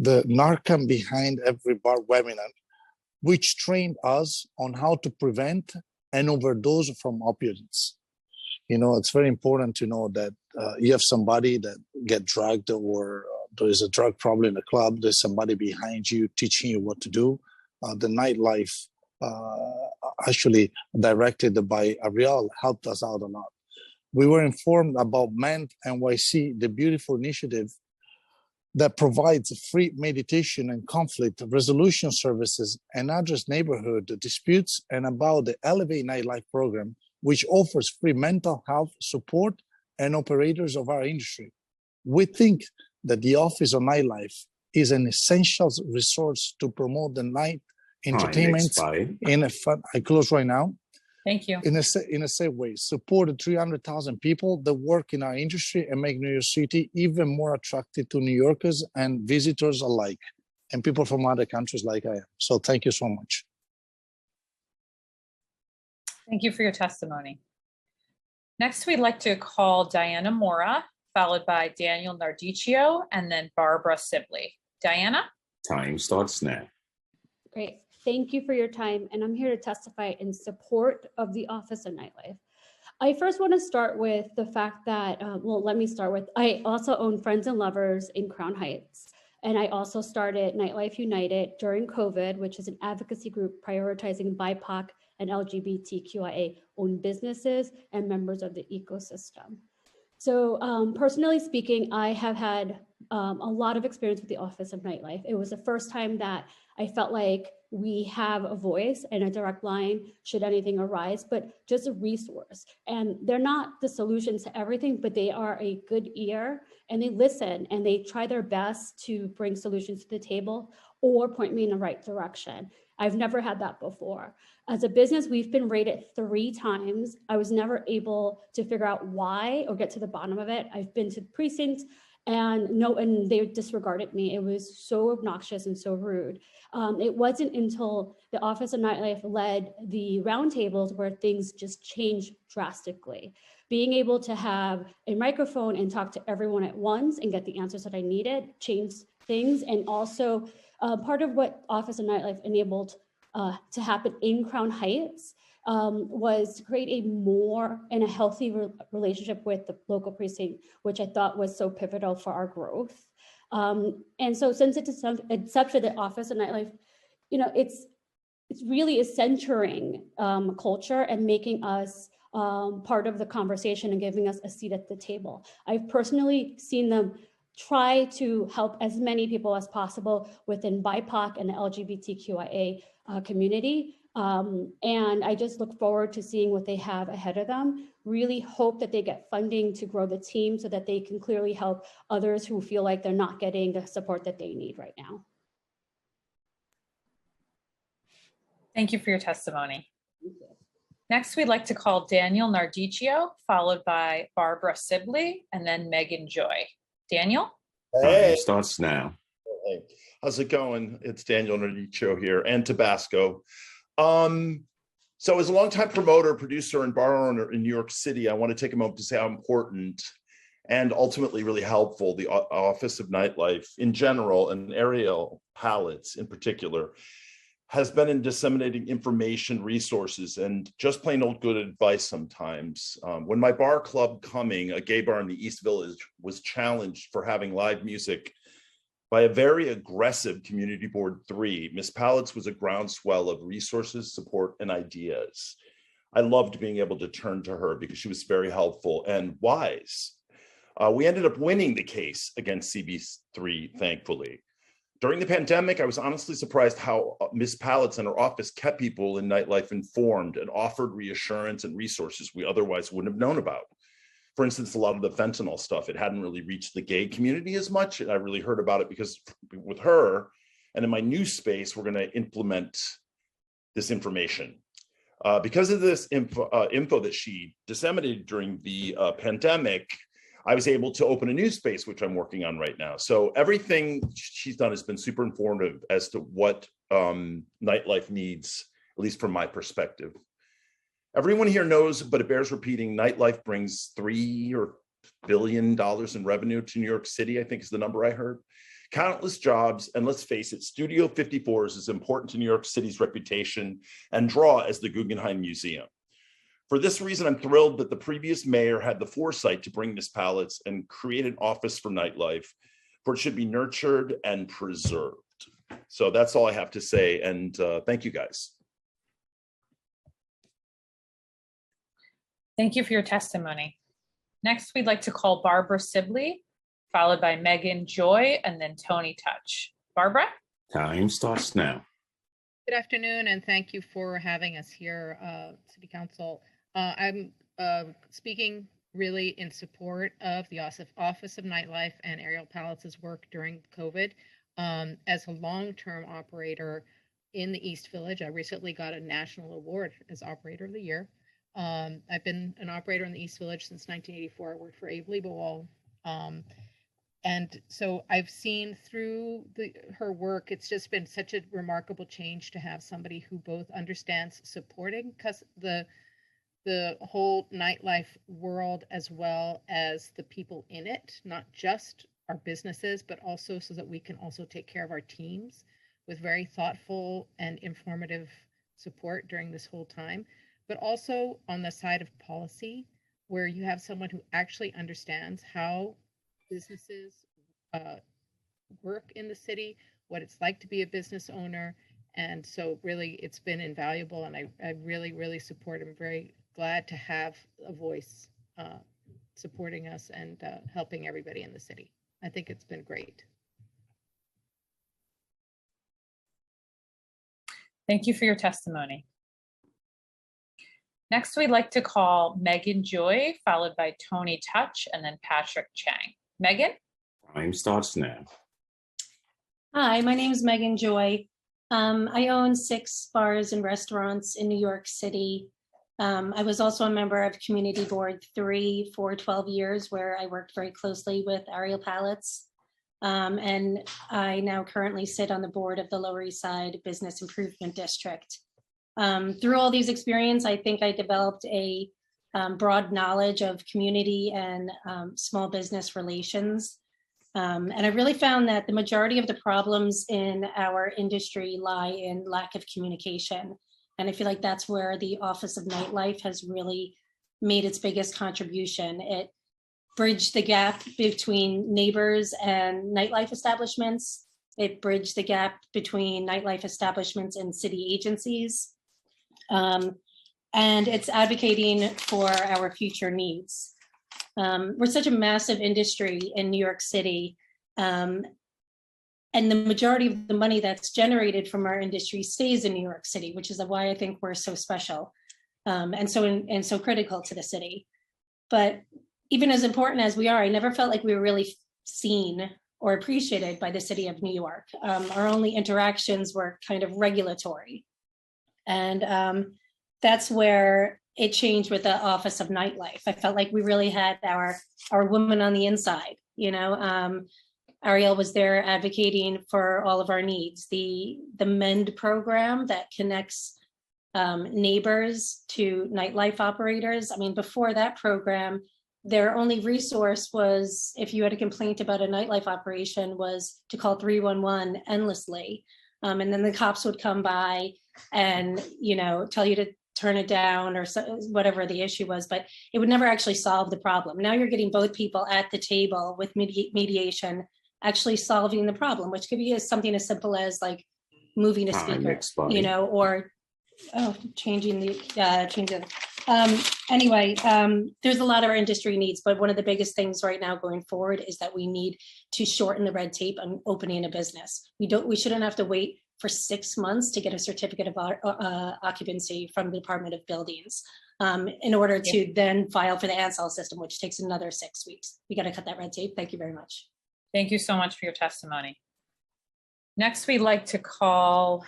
the Narcan Behind Every Bar webinar, which trained us on how to prevent and overdose from opioids. It's very important to know that you have somebody that get drugged or there is a drug problem in the club, there's somebody behind you teaching you what to do. The nightlife, actually directed by Ariel, helped us out a lot. We were informed about MENT NYC, the beautiful initiative that provides free meditation and conflict resolution services and address neighborhood disputes, and about the Elevate Nightlife program, which offers free mental health support and operators of our industry. We think that the Office of Nightlife is an essential resource to promote the night entertainment in a fun. I close right now. Thank you. In a same way, support the 300,000 people that work in our industry and make New York City even more attractive to New Yorkers and visitors alike, and people from other countries like I am. So thank you so much. Thank you for your testimony. Next, we'd like to call Diana Mora, followed by Daniel Nardicchio, and then Barbara Sibley. Diana? Time starts now. Great. Thank you for your time, and I'm here to testify in support of the Office of Nightlife. I first want to start with the fact that, I also own Friends and Lovers in Crown Heights, and I also started Nightlife United during COVID, which is an advocacy group prioritizing BIPOC and LGBTQIA-owned businesses and members of the ecosystem. So personally speaking, I have had a lot of experience with the Office of Nightlife. It was the first time that I felt like we have a voice and a direct line should anything arise, but just a resource. And they're not the solutions to everything, but they are a good ear, and they listen and they try their best to bring solutions to the table or point me in the right direction. I've never had that before. As a business, we've been rated 3 times. I was never able to figure out why or get to the bottom of it. I've been to precincts and they disregarded me. It was so obnoxious and so rude. It wasn't until the Office of Nightlife led the roundtables where things just changed drastically. Being able to have a microphone and talk to everyone at once and get the answers that I needed changed things. And also part of what Office of Nightlife enabled to happen in Crown Heights was to create a more and a healthy relationship with the local precinct, which I thought was so pivotal for our growth. And so since its inception, the Office of Nightlife, it's really is centering culture and making us part of the conversation and giving us a seat at the table. I've personally seen them try to help as many people as possible within BIPOC and the LGBTQIA community. And I just look forward to seeing what they have ahead of them. Really hope that they get funding to grow the team so that they can clearly help others who feel like they're not getting the support that they need right now. Thank you for your testimony. Next, we'd like to call Daniel Nardicchio, followed by Barbara Sibley, and then Megan Joy. Daniel? Time starts now. Hey, how's it going? It's Daniel Nardicchio here, and Tabasco. So as a longtime promoter, producer, and bar owner in New York City, I want to take a moment to say how important and ultimately really helpful the Office of Nightlife in general, and Ariel Pallets in particular, has been in disseminating information, resources, and just plain old good advice sometimes. When my bar club Coming, a gay bar in the East Village, was challenged for having live music by a very aggressive Community Board 3, Ms. Pallets was a groundswell of resources, support, and ideas. I loved being able to turn to her because she was very helpful and wise. We ended up winning the case against CB3, thankfully. During the pandemic, I was honestly surprised how Ms. Pallets and her office kept people in nightlife informed and offered reassurance and resources we otherwise wouldn't have known about. For instance, a lot of the fentanyl stuff, it hadn't really reached the gay community as much. And I really heard about it because with her and in my new space, we're going to implement this information. Because of this info that she disseminated during the pandemic, I was able to open a new space, which I'm working on right now. So everything she's done has been super informative as to what nightlife needs, at least from my perspective. Everyone here knows, but it bears repeating, nightlife brings $3 billion in revenue to New York City, I think is the number I heard. Countless jobs, and let's face it, Studio 54 is as important to New York City's reputation and draw as the Guggenheim Museum. For this reason, I'm thrilled that the previous mayor had the foresight to bring Ms. Pallets and create an office for nightlife, for it should be nurtured and preserved. So that's all I have to say, and thank you guys. Thank you for your testimony. Next, we'd like to call Barbara Sibley, followed by Megan Joy, and then Tony Touch. Barbara? Time starts now. Good afternoon, and thank you for having us here, City Council. I'm speaking really in support of the Office of Nightlife and Ariel Pallets' work during COVID. As a long-term operator in the East Village, I recently got a national award as Operator of the Year. I've been an operator in the East Village since 1984. I worked for Abe Liebewald. And so I've seen through her work, it's just been such a remarkable change to have somebody who both understands supporting the whole nightlife world as well as the people in it, not just our businesses, but also so that we can also take care of our teams. with very thoughtful and informative support during this whole time, but also on the side of policy, where you have someone who actually understands how businesses work in the city, what it's like to be a business owner. And so really it's been invaluable, and I really, really support. I'm very glad to have a voice supporting us and helping everybody in the city. I think it's been great. Thank you for your testimony. Next, we'd like to call Megan Joy, followed by Tony Touch, and then Patrick Chang. Megan? Time starts now. Hi, my name is Megan Joy. I own 6 bars and restaurants in New York City. I was also a member of Community Board 3 for 12 years, where I worked very closely with Ariel Pallets. And I now currently sit on the board of the Lower East Side Business Improvement District. Through all these experiences, I think I developed a broad knowledge of community and small business relations. And I really found that the majority of the problems in our industry lie in lack of communication. And I feel like that's where the Office of Nightlife has really made its biggest contribution. It bridged the gap between neighbors and nightlife establishments. It bridged the gap between nightlife establishments and city agencies. And it's advocating for our future needs. We're such a massive industry in New York City, and the majority of the money that's generated from our industry stays in New York City, which is why I think we're so special and so critical to the city. But even as important as we are, I never felt like we were really seen or appreciated by the city of New York. Our only interactions were kind of regulatory. And that's where it changed with the Office of Nightlife. I felt like we really had our woman on the inside, you know. Ariel was there advocating for all of our needs. The MEND program that connects neighbors to nightlife operators. I mean, before that program, their only resource was, if you had a complaint about a nightlife operation, was to call 311 endlessly. And then the cops would come by and, you know, tell you to turn it down or whatever the issue was, but it would never actually solve the problem. Now you're getting both people at the table with mediation, actually solving the problem, which could be something as simple as like moving a speaker, you know, or changing the, anyway, there's a lot of our industry needs, but one of the biggest things right now going forward is that we need to shorten the red tape on opening a business. We shouldn't have to wait for 6 months to get a certificate of occupancy from the Department of Buildings in order to then file for the ANSAL system, which takes another 6 weeks. We got to cut that red tape. Thank you very much. Thank you so much for your testimony. Next, we'd like to call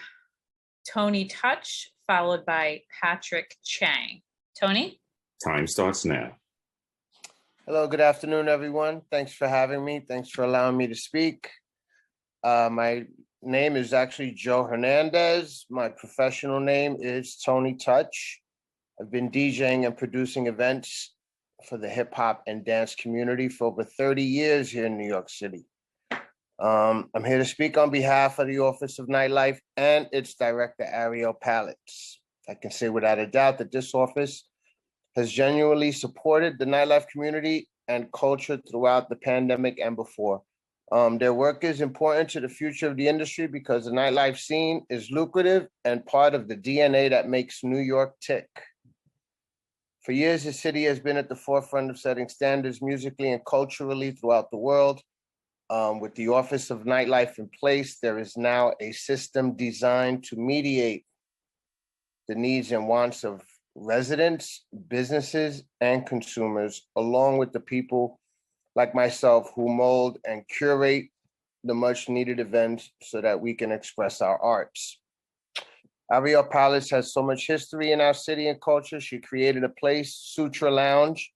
Tony Touch, followed by Patrick Chang. Tony? Time starts now. Hello, good afternoon, everyone. Thanks for having me. Thanks for allowing me to speak. My name is actually Joe Hernandez. My professional name is Tony Touch. I've been DJing and producing events for the hip hop and dance community for over 30 years here in New York City. I'm here to speak on behalf of the Office of Nightlife and its director, Ariel Pallets. I can say without a doubt that this office has genuinely supported the nightlife community and culture throughout the pandemic and before. Their work is important to the future of the industry because the nightlife scene is lucrative and part of the DNA that makes New York tick. For years, the city has been at the forefront of setting standards musically and culturally throughout the world. With the Office of Nightlife in place, there is now a system designed to mediate the needs and wants of residents, businesses, and consumers, along with the people like myself who mold and curate the much needed events so that we can express our arts. Ariel Palace has so much history in our city and culture. She created a place, Sutra Lounge,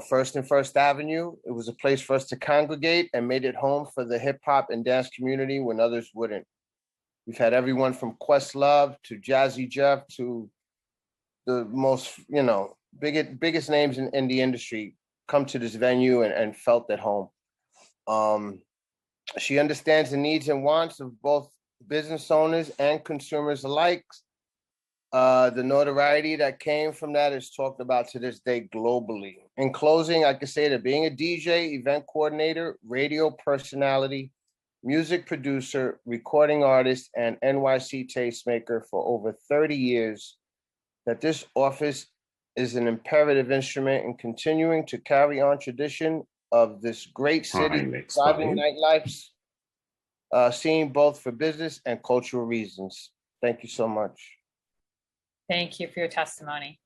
First and First Avenue. It was a place for us to congregate and made it home for the hip hop and dance community when others wouldn't. We've had everyone from Questlove to Jazzy Jeff to the most, biggest names in the industry come to this venue and felt at home. She understands the needs and wants of both business owners and consumers alike. The notoriety that came from that is talked about to this day globally. In closing, I can say that being a DJ, event coordinator, radio personality, music producer, recording artist, and NYC tastemaker for over 30 years, that this office is an imperative instrument in continuing to carry on tradition of this great city, thriving nightlife, scene both for business and cultural reasons. Thank you so much. Thank you for your testimony.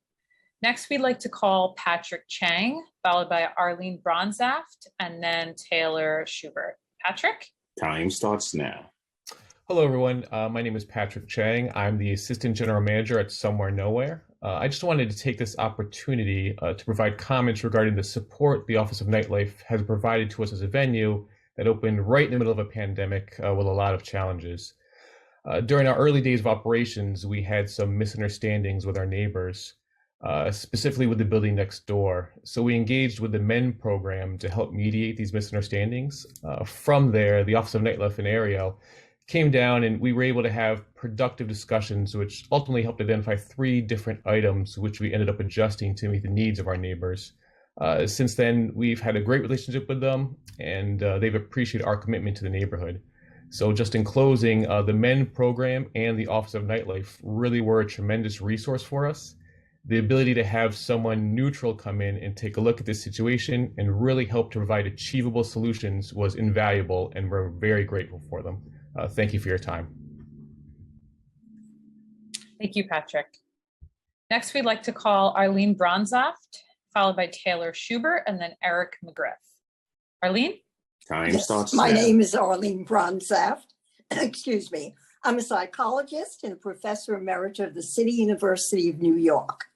Next, we'd like to call Patrick Chang, followed by Arlene Bronzaft, and then Taylor Schubert. Patrick? Time starts now. Hello, everyone. My name is Patrick Chang. I'm the Assistant General Manager at Somewhere Nowhere. I just wanted to take this opportunity to provide comments regarding the support the Office of Nightlife has provided to us as a venue that opened right in the middle of a pandemic with a lot of challenges. During our early days of operations, we had some misunderstandings with our neighbors, specifically with the building next door. So we engaged with the MEN program to help mediate these misunderstandings. From there, the Office of Nightlife in Ariel came down and we were able to have productive discussions, which ultimately helped identify 3 different items, which we ended up adjusting to meet the needs of our neighbors. Since then, we've had a great relationship with them, and they've appreciated our commitment to the neighborhood. So just in closing, the MEN program and the Office of Nightlife really were a tremendous resource for us. The ability to have someone neutral come in and take a look at this situation and really help to provide achievable solutions was invaluable, and we're very grateful for them. Thank you for your time. Thank you, Patrick. Next, we'd like to call Arlene Bronzaft, followed by Taylor Schubert, and then Eric McGriff. Arlene? Time starts My now. name is Arlene Bronzaft. Excuse me. I'm a psychologist and a professor emeritus of the City University of New York.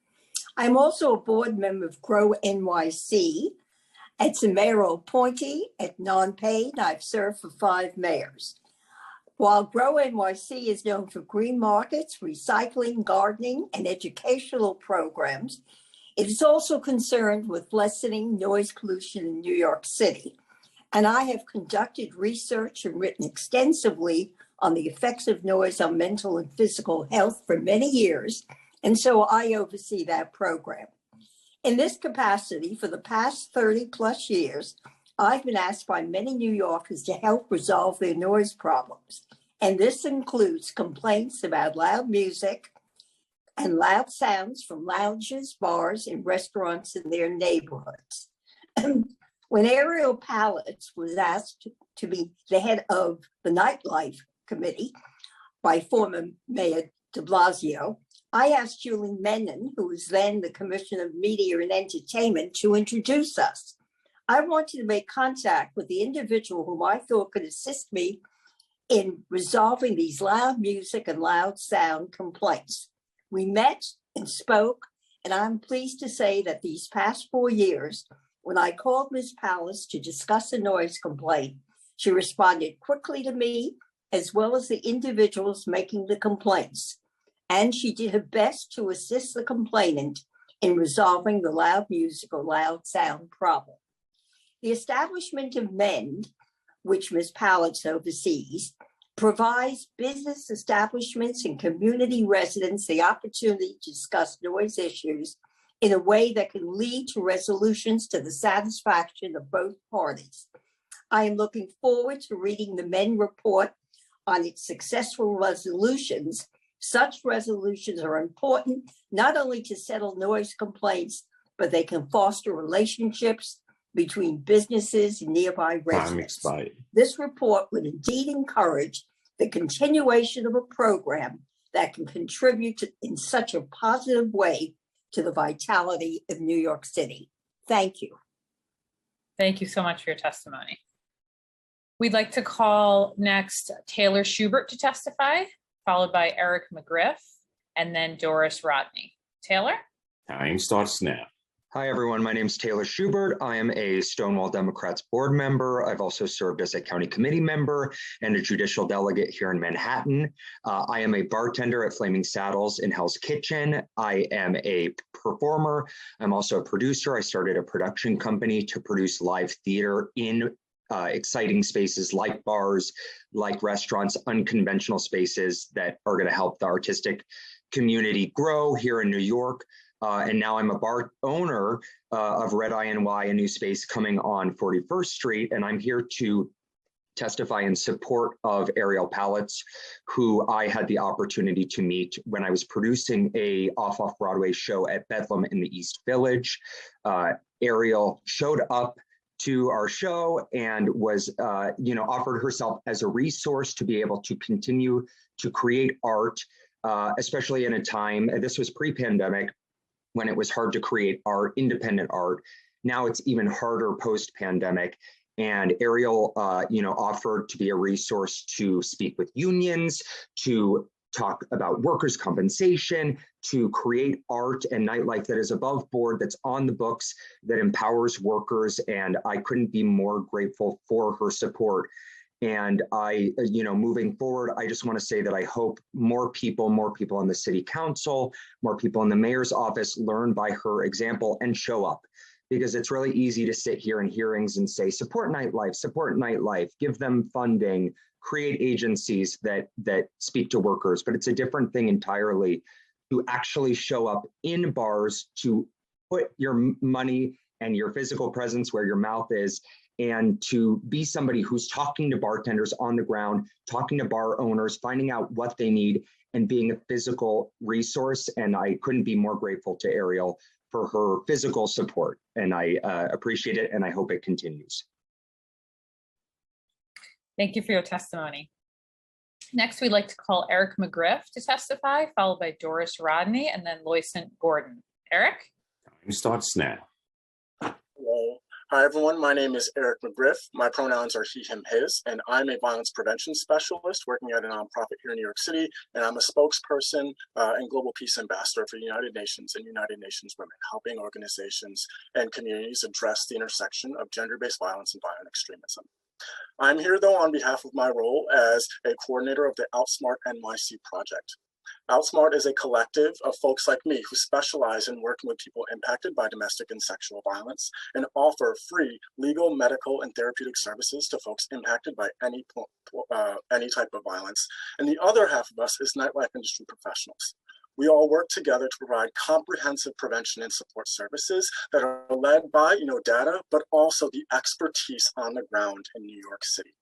I'm also a board member of Grow NYC. It's a mayoral appointee at non-paid. I've served for 5 mayors. While Grow NYC is known for green markets, recycling, gardening, and educational programs, it is also concerned with lessening noise pollution in New York City. And I have conducted research and written extensively on the effects of noise on mental and physical health for many years, and so I oversee that program. In this capacity, for the past 30 plus years, I've been asked by many New Yorkers to help resolve their noise problems, and this includes complaints about loud music and loud sounds from lounges, bars, and restaurants in their neighborhoods. When Ariel Pallets was asked to be the head of the Nightlife Committee by former Mayor de Blasio, I asked Julie Menon, who was then the Commissioner of Media and Entertainment, to introduce us. I wanted to make contact with the individual whom I thought could assist me in resolving these loud music and loud sound complaints. We met and spoke, and I'm pleased to say that these past 4 years, when I called Ms. Palace to discuss a noise complaint, she responded quickly to me, as well as the individuals making the complaints. And she did her best to assist the complainant in resolving the loud music or loud sound problem. The establishment of MEND, which Ms. Palace oversees, provides business establishments and community residents the opportunity to discuss noise issues in a way that can lead to resolutions to the satisfaction of both parties. I am looking forward to reading the MEN report on its successful resolutions. Such resolutions are important not only to settle noise complaints, but they can foster relationships between businesses and nearby residents. This report would indeed encourage the continuation of a program that can contribute in such a positive way to the vitality of New York City. Thank you. Thank you so much for your testimony. We'd like to call next Taylor Schubert to testify, followed by Eric McGriff, and then Doris Rodney. Taylor? Time starts now. Hi, everyone. My name is Taylor Schubert. I am a Stonewall Democrats board member. I've also served as a county committee member and a judicial delegate here in Manhattan. I am a bartender at Flaming Saddles in Hell's Kitchen. I am a performer. I'm also a producer. I started a production company to produce live theater in exciting spaces like bars, like restaurants, unconventional spaces that are going to help the artistic community grow here in New York. And now I'm a bar owner of Red Eye NY, a new space coming on 41st Street, and I'm here to testify in support of Ariel Palitz, who I had the opportunity to meet when I was producing a off-Broadway show at Bedlam in the East Village. Ariel showed up to our show and was, offered herself as a resource to be able to continue to create art, especially in a time, this was pre-pandemic, when it was hard to create art, independent art. Now it's even harder post-pandemic. And Ariel, offered to be a resource to speak with unions, to talk about workers' compensation, to create art and nightlife that is above board, that's on the books, that empowers workers. And I couldn't be more grateful for her support. And I, moving forward, I just want to say that I hope more people on the city council, more people in the mayor's office learn by her example and show up. Because it's really easy to sit here in hearings and say, support nightlife, give them funding, create agencies that speak to workers. But it's a different thing entirely to actually show up in bars, to put your money and your physical presence where your mouth is, and to be somebody who's talking to bartenders on the ground, talking to bar owners, finding out what they need, and being a physical resource. And I couldn't be more grateful to Ariel for her physical support. And I appreciate it, and I hope it continues. Thank you for your testimony. Next, we'd like to call Eric McGriff to testify, followed by Doris Rodney, and then Loisant Gordon. Eric? Time starts now. Hello. Hi, everyone. My name is Eric McGriff. My pronouns are he, him, his, and I'm a violence prevention specialist working at a nonprofit here in New York City, and I'm a spokesperson and global peace ambassador for the United Nations and United Nations Women, helping organizations and communities address the intersection of gender-based violence and violent extremism. I'm here, though, on behalf of my role as a coordinator of the Outsmart NYC project. Outsmart is a collective of folks like me who specialize in working with people impacted by domestic and sexual violence and offer free legal, medical, and therapeutic services to folks impacted by any type of violence. And the other half of us is nightlife industry professionals. We all work together to provide comprehensive prevention and support services that are led by, data, but also the expertise on the ground in New York City.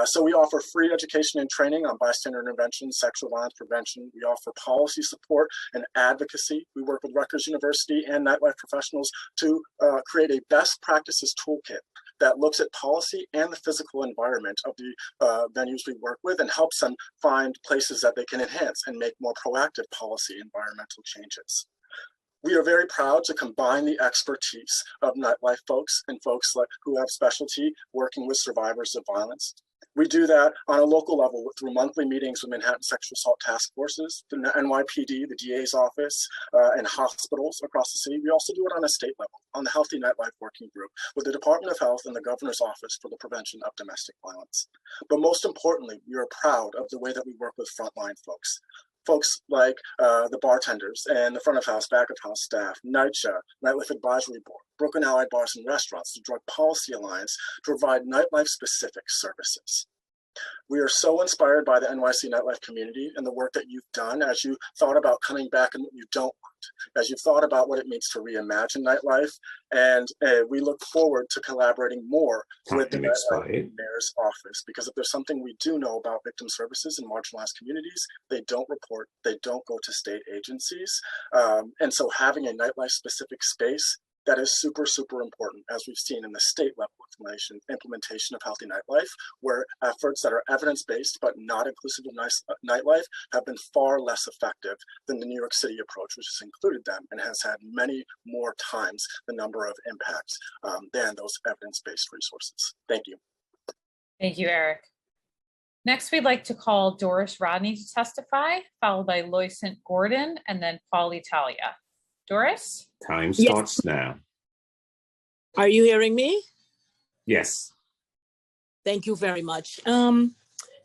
So we offer free education and training on bystander intervention, sexual violence prevention. We offer policy support and advocacy. We work with Rutgers University and nightlife professionals to create a best practices toolkit that looks at policy and the physical environment of the venues we work with and helps them find places that they can enhance and make more proactive policy environmental changes. We are very proud to combine the expertise of nightlife folks and folks who have specialty working with survivors of violence. We do that on a local level through monthly meetings with Manhattan Sexual Assault Task Forces, the NYPD, the DA's office, and hospitals across the city. We also do it on a state level, on the Healthy Nightlife Working Group, with the Department of Health and the Governor's Office for the Prevention of Domestic Violence. But most importantly, we are proud of the way that we work with frontline folks. Folks like the bartenders and the front of house, back of house staff, NYCHA, Nightlife Advisory Board, Brooklyn Allied Bars and Restaurants, the Drug Policy Alliance, to provide nightlife specific services. We are so inspired by the NYC nightlife community and the work that you've done as you thought about coming back and what you don't want, as you've thought about what it means to reimagine nightlife. And we look forward to collaborating more with the Mayor's office, because if there's something we do know about victim services in marginalized communities, they don't report, they don't go to state agencies. And so having a nightlife specific space that is super, super important, as we've seen in the state level implementation of Healthy Nightlife, where efforts that are evidence-based but not inclusive of nightlife have been far less effective than the New York City approach, which has included them and has had many more times the number of impacts than those evidence-based resources. Thank you. Thank you, Eric. Next, we'd like to call Doris Rodney to testify, followed by Loisant Gordon, and then Paul Italia. Doris? Time starts now. Are you hearing me? Yes. Thank you very much.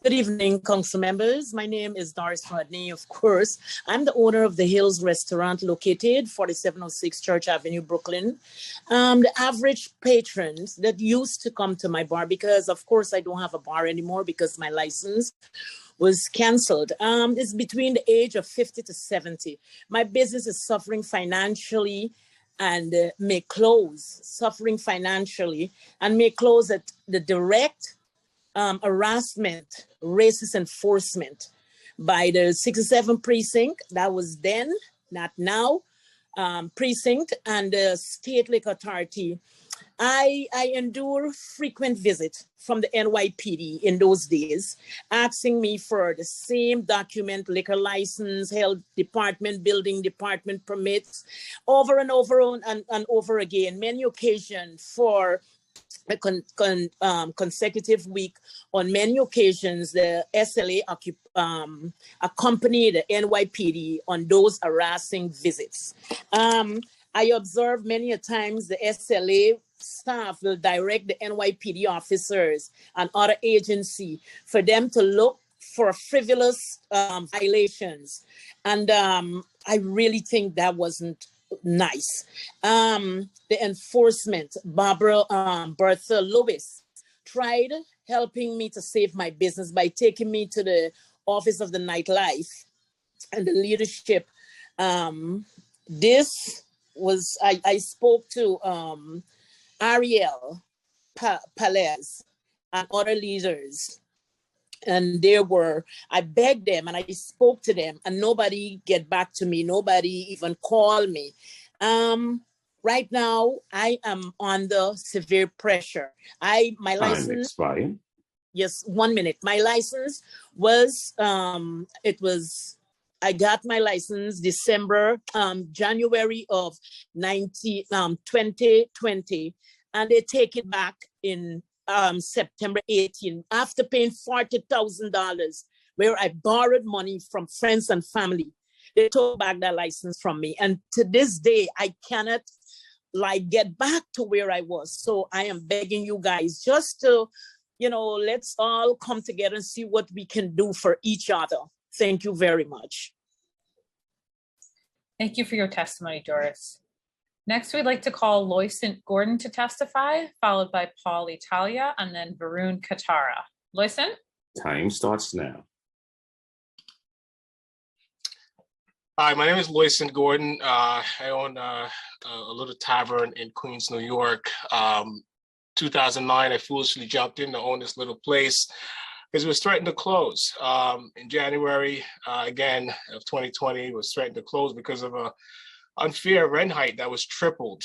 Good evening, council members. My name is Doris Rodney, of course. I'm the owner of the Hills Restaurant located 4706 Church Avenue, Brooklyn. The average patrons that used to come to my bar, because of course I don't have a bar anymore because my license was canceled, is between the age of 50 to 70. My business is suffering financially and may close, suffering financially and may close at the direct harassment, racist enforcement by the 67 precinct, that was then, not now, precinct, and the state liquor authority. I endure frequent visits from the NYPD in those days, asking me for the same document, liquor license, health department, building department permits, over and over and over again, many occasions for a consecutive week. On many occasions, the SLA accompanied the NYPD on those harassing visits. I observed many a times the SLA staff will direct the NYPD officers and other agency for them to look for frivolous violations. And I really think that wasn't nice. The enforcement, Bertha Lewis, tried helping me to save my business by taking me to the Office of the Nightlife and the leadership. This was, I spoke to Ariel Palez and other leaders. And I begged them and I spoke to them and nobody get back to me. Nobody even called me. Right now, I am under severe pressure. My license. Explain. Yes, 1 minute. My license was, I got my license January of 2020, and they take it back in September 18, after paying $40,000, where I borrowed money from friends and family. They took back that license from me. And to this day, I cannot get back to where I was. So I am begging you guys just to, let's all come together and see what we can do for each other. Thank you very much. Thank you for your testimony, Doris. Next, we'd like to call Loycent Gordon to testify, followed by Paul Italia, and then Varun Katara. Loycent? Time starts now. Hi, my name is Loycent Gordon. I own a little tavern in Queens, New York. 2009, I foolishly jumped in to own this little place because it was threatened to close. In January, again, of 2020, it was threatened to close because of a unfair rent hike that was tripled.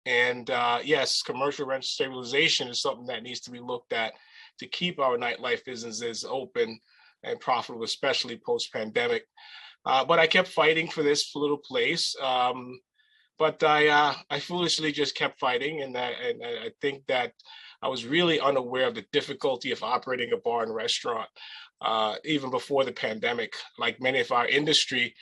Yes, commercial rent stabilization is something that needs to be looked at to keep our nightlife businesses open and profitable, especially post-pandemic. But I kept fighting for this little place. But I foolishly just kept fighting, and I think that I was really unaware of the difficulty of operating a bar and restaurant, even before the pandemic. Like many of our industry,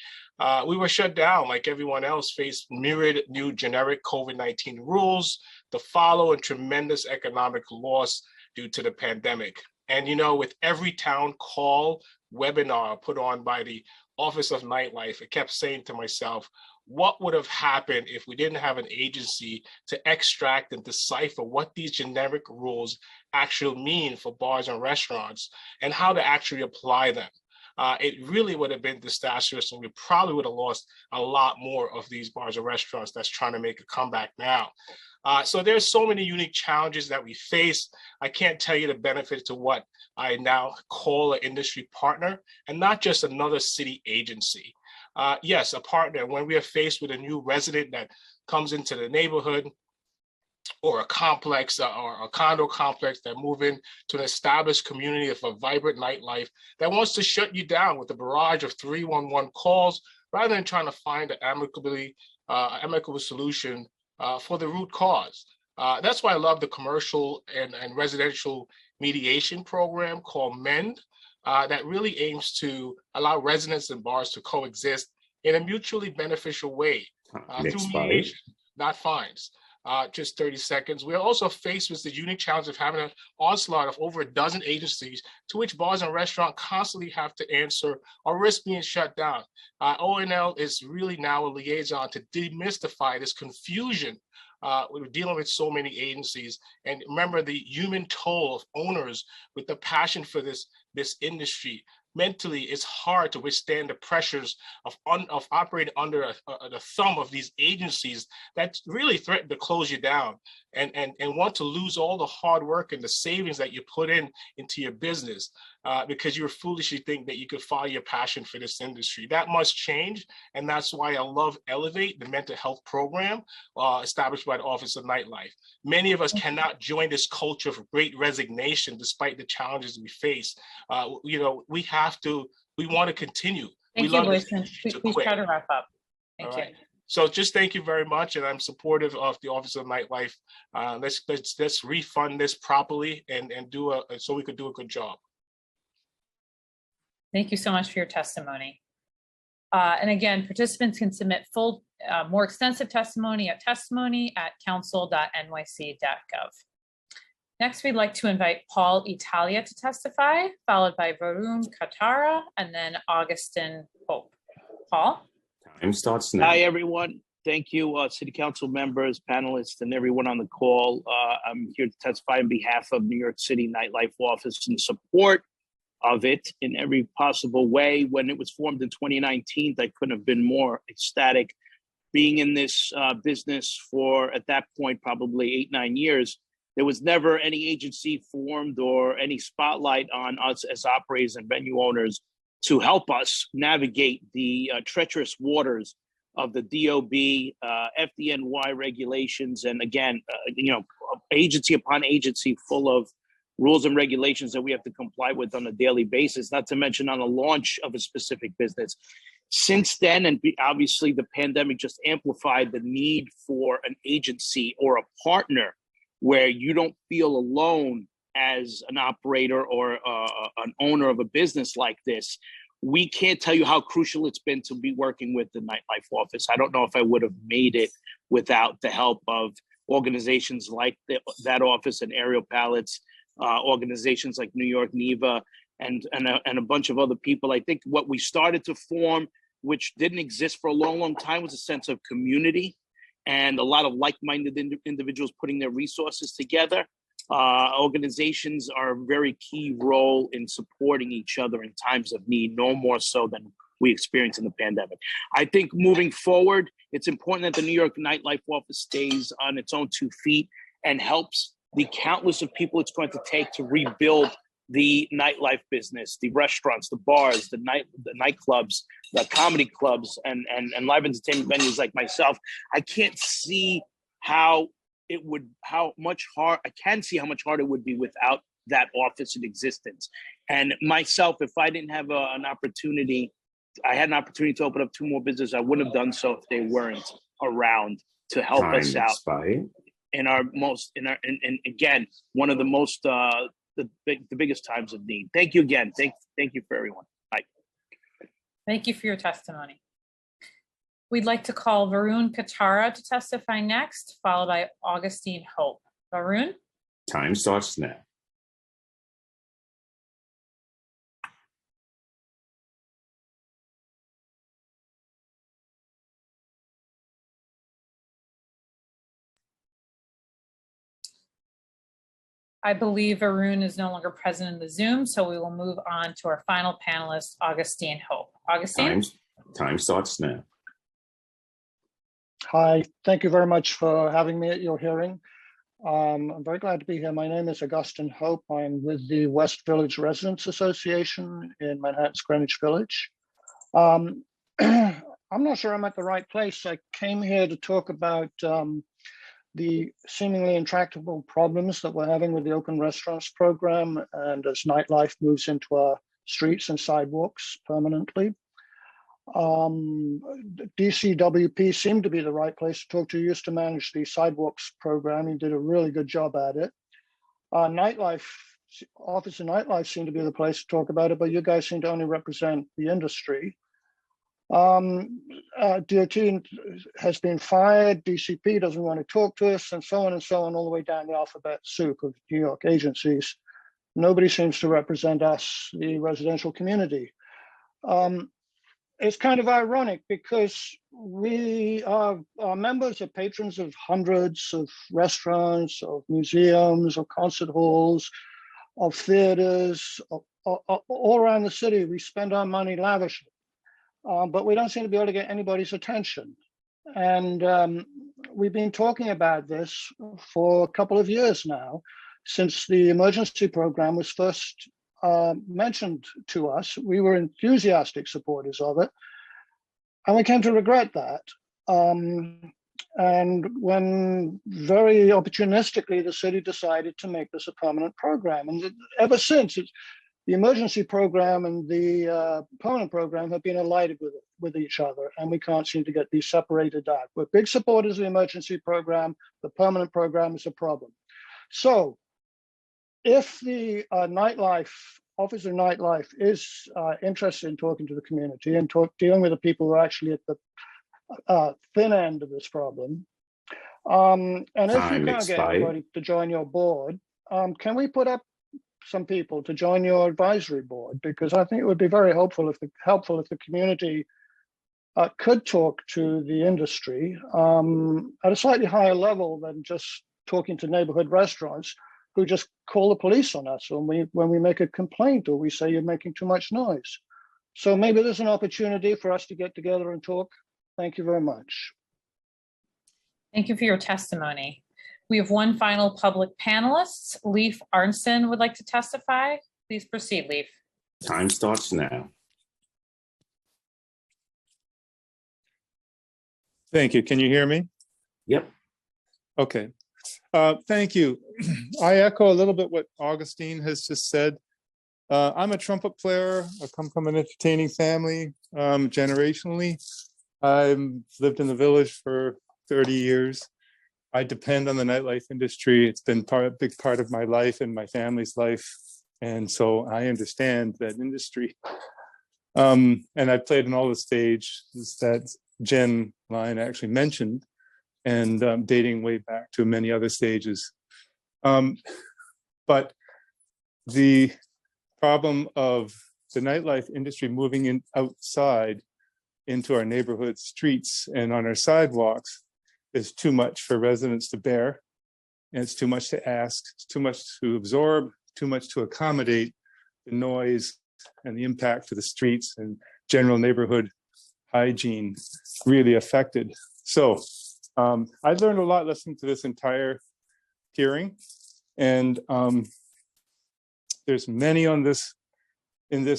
we were shut down like everyone else, faced myriad new generic COVID-19 rules to follow, and tremendous economic loss due to the pandemic. And with every town call webinar put on by the Office of Nightlife, I kept saying to myself, what would have happened if we didn't have an agency to extract and decipher what these generic rules actually mean for bars and restaurants and how to actually apply them? It really would have been disastrous, and we probably would have lost a lot more of these bars and restaurants that's trying to make a comeback now. So there's so many unique challenges that we face. I can't tell you the benefit to what I now call an industry partner, and not just another city agency. Yes, a partner. When we are faced with a new resident that comes into the neighborhood, or a complex or a condo complex that move in to an established community of a vibrant nightlife that wants to shut you down with a barrage of 311 calls, rather than trying to find an amicable solution for the root cause. That's why I love the commercial and residential mediation program called MEND, that really aims to allow residents and bars to coexist in a mutually beneficial way through mediation, not fines. just 30 seconds. We're also faced with the unique challenge of having an onslaught of over a dozen agencies to which bars and restaurants constantly have to answer or risk being shut down. ONL is really now a liaison to demystify this confusion. We're dealing with so many agencies, and remember the human toll of owners with the passion for this industry. Mentally, it's hard to withstand the pressures of operating under the thumb of these agencies that really threaten to close you down and want to lose all the hard work and the savings that you put into your business because you foolishly think that you could follow your passion for this industry. That must change, and that's why I love Elevate, the mental health program established by the Office of Nightlife. Many of us cannot join this culture of great resignation despite the challenges we face. We want to continue. Thank you, Wilson. Please try to wrap up. Thank you. So just thank you very much, and I'm supportive of the Office of Nightlife. Let's refund this properly and do so we could do a good job. Thank you so much for your testimony. And again, participants can submit full, more extensive testimony at council.nyc.gov. Next, we'd like to invite Paul Italia to testify, followed by Varun Katara, and then Augustin Hope. Paul? Time starts now. Hi, everyone. Thank you, city council members, panelists, and everyone on the call. I'm here to testify on behalf of New York City Nightlife Office in support of it in every possible way. When it was formed in 2019, I couldn't have been more ecstatic. Being in this business for, at that point, probably 8-9 years, there was never any agency formed or any spotlight on us as operators and venue owners to help us navigate the treacherous waters of the DOB, FDNY regulations, and again, agency upon agency full of rules and regulations that we have to comply with on a daily basis, not to mention on the launch of a specific business. Since then, and obviously the pandemic just amplified the need for an agency or a partner where you don't feel alone as an operator or an owner of a business like this. We can't tell you how crucial it's been to be working with the Nightlife Office. I don't know if I would have made it without the help of organizations like that office and Aerial Pallets, organizations like New York NEVA, and a bunch of other people. I think what we started to form, which didn't exist for a long, long time, was a sense of community and a lot of like-minded individuals putting their resources together. Organizations are a very key role in supporting each other in times of need, no more so than we experienced in the pandemic. I think moving forward, it's important that the New York Nightlife Office stays on its own 2 feet and helps the countless of people it's going to take to rebuild the nightlife business, the restaurants, the bars, the nightclubs, the comedy clubs, and live entertainment venues like myself. I can't see how much harder it would be without that office in existence. And myself, if I didn't have an opportunity, I had an opportunity to open up 2 more businesses, I wouldn't have done so if they weren't around to help us out in again, one of the most, the biggest times of need. Thank you again. Thank you for everyone. Bye. Thank you for your testimony. We'd like to call Varun Katara to testify next, followed by Augustine Hope. Varun? Time starts now. I believe Varun is no longer present in the Zoom, so we will move on to our final panelist, Augustine Hope. Augustine? Time starts now. Hi, thank you very much for having me at your hearing. I'm very glad to be here. My name is Augustine Hope. I'm with the West Village Residents Association in Manhattan's Greenwich Village. I'm not sure I'm at the right place. I came here to talk about the seemingly intractable problems that we're having with the open restaurants program, and as nightlife moves into our streets and sidewalks permanently. DCWP seemed to be the right place to talk to. He used to manage the sidewalks program. He did a really good job at it. Nightlife, Office of Nightlife seemed to be the place to talk about it, but you guys seem to only represent the industry. DOT has been fired, DCP doesn't want to talk to us, and so on, all the way down the alphabet soup of New York agencies. Nobody seems to represent us, the residential community. It's kind of ironic because our members are patrons of hundreds of restaurants, of museums, of concert halls, of theaters, all around the city. We spend our money lavishly, but we don't seem to be able to get anybody's attention. And we've been talking about this for a couple of years now, since the emergency program was first mentioned to us. We were enthusiastic supporters of it, and we came to regret that. And when very opportunistically the city decided to make this a permanent program, and ever since, the emergency program and the permanent program have been allied with each other, and we can't seem to get these separated out. We're big supporters of the emergency program. The permanent program is a problem. So if the Office of Nightlife is interested in talking to the community and dealing with the people who are actually at the thin end of this problem, and if you can't get anybody to join your board, can we put up some people to join your advisory board? Because I think it would be very helpful if the community could talk to the industry at a slightly higher level than just talking to neighborhood restaurants who just call the police on us when we make a complaint, or we say you're making too much noise. So maybe there's an opportunity for us to get together and talk. Thank you very much. Thank you for your testimony. We have one final public panelist. Leif Arnson would like to testify. Please proceed, Leif. Time starts now. Thank you. Can you hear me? Yep. Okay. Thank you. I echo a little bit what Augustine has just said. I'm a trumpet player. I come from an entertaining family generationally. I've lived in the village for 30 years. I depend on the nightlife industry. It's been a big part of my life and my family's life. And so I understand that industry. And I've played in all the stages that Jen Lyon actually mentioned, and dating way back to many other stages. But the problem of the nightlife industry moving in outside into our neighborhood streets and on our sidewalks is too much for residents to bear. And it's too much to ask, it's too much to absorb, too much to accommodate the noise and the impact to the streets and general neighborhood hygiene really affected. So I learned a lot listening to this entire hearing, and there's many in this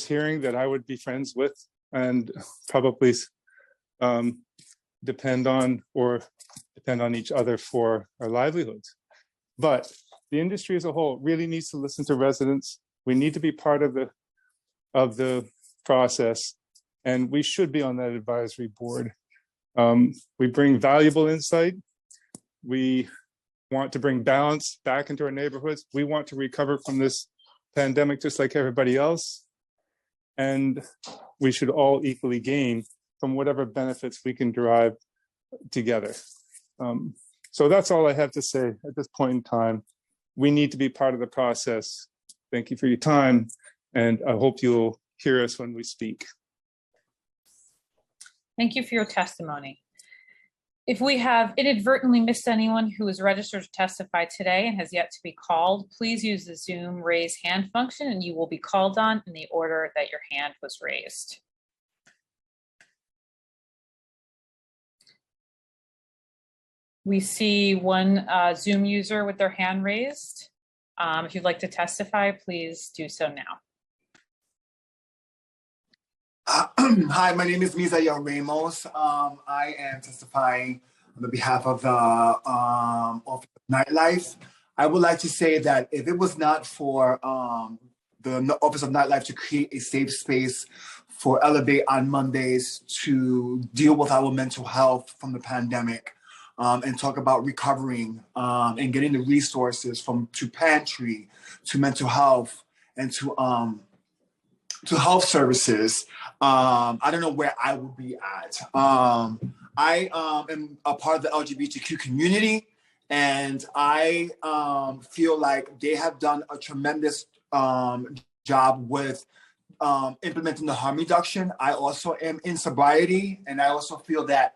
hearing that I would be friends with and probably depend on each other for our livelihoods. But the industry as a whole really needs to listen to residents. We need to be part of the process, and we should be on that advisory board. We bring valuable insight. We want to bring balance back into our neighborhoods. We want to recover from this pandemic just like everybody else. And we should all equally gain from whatever benefits we can derive together. So that's all I have to say at this point in time. We need to be part of the process. Thank you for your time, and I hope you'll hear us when we speak. Thank you for your testimony. If we have inadvertently missed anyone who is registered to testify today and has yet to be called, please use the Zoom raise hand function and you will be called on in the order that your hand was raised. We see one Zoom user with their hand raised. If you'd like to testify, please do so now. Hi, my name is Misael Ramos. I am testifying on the behalf of the Office of Nightlife. I would like to say that if it was not for the Office of Nightlife to create a safe space for Elevate on Mondays to deal with our mental health from the pandemic, and talk about recovering and getting the resources to pantry, to mental health, and to to health services, I don't know where I would be at. I am a part of the LGBTQ community, and I feel like they have done a tremendous job with implementing the harm reduction. I also am in sobriety, and I also feel that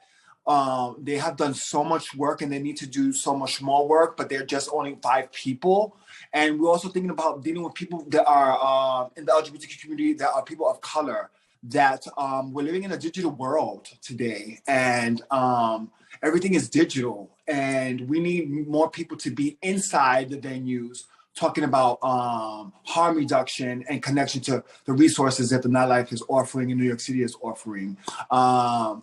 they have done so much work and they need to do so much more work, but they're just only 5 people. And we're also thinking about dealing with people that are in the LGBTQ community that are people of color, that we're living in a digital world today, and everything is digital, and we need more people to be inside the venues talking about harm reduction and connection to the resources that the nightlife is offering and New York City is offering. A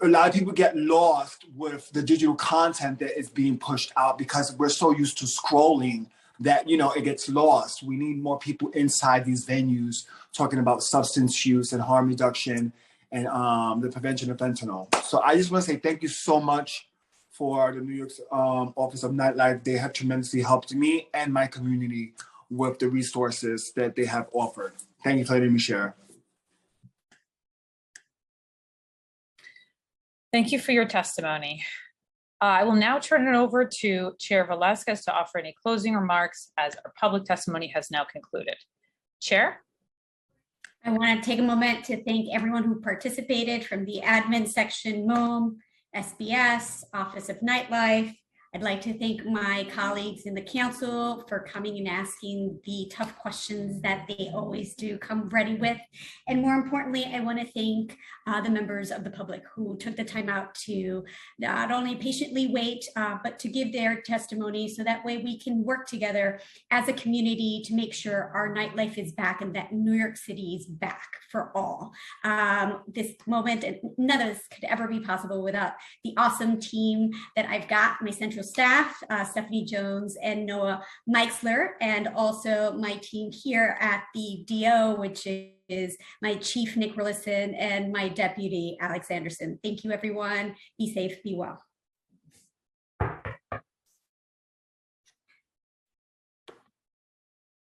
lot of people get lost with the digital content that is being pushed out because we're so used to scrolling that, it gets lost. We need more people inside these venues talking about substance use and harm reduction and the prevention of fentanyl. So I just want to say thank you so much for the New York Office of Nightlife. They have tremendously helped me and my community with the resources that they have offered. Thank you for letting me share. Thank you for your testimony. I will now turn it over to Chair Velasquez to offer any closing remarks as our public testimony has now concluded. Chair? I want to take a moment to thank everyone who participated from the admin section, MOM, SBS, Office of Nightlife. I'd like to thank my colleagues in the council for coming and asking the tough questions that they always do come ready with. And more importantly, I want to thank the members of the public who took the time out to not only patiently wait, but to give their testimony so that way we can work together as a community to make sure our nightlife is back and that New York City is back for all. This moment, and none of this could ever be possible without the awesome team that I've got, my central staff, Stephanie Jones and Noah Meixler, and also my team here at the DO, which is my chief, Nick Rillison, and my deputy, Alex Anderson. Thank you, everyone. Be safe, be well.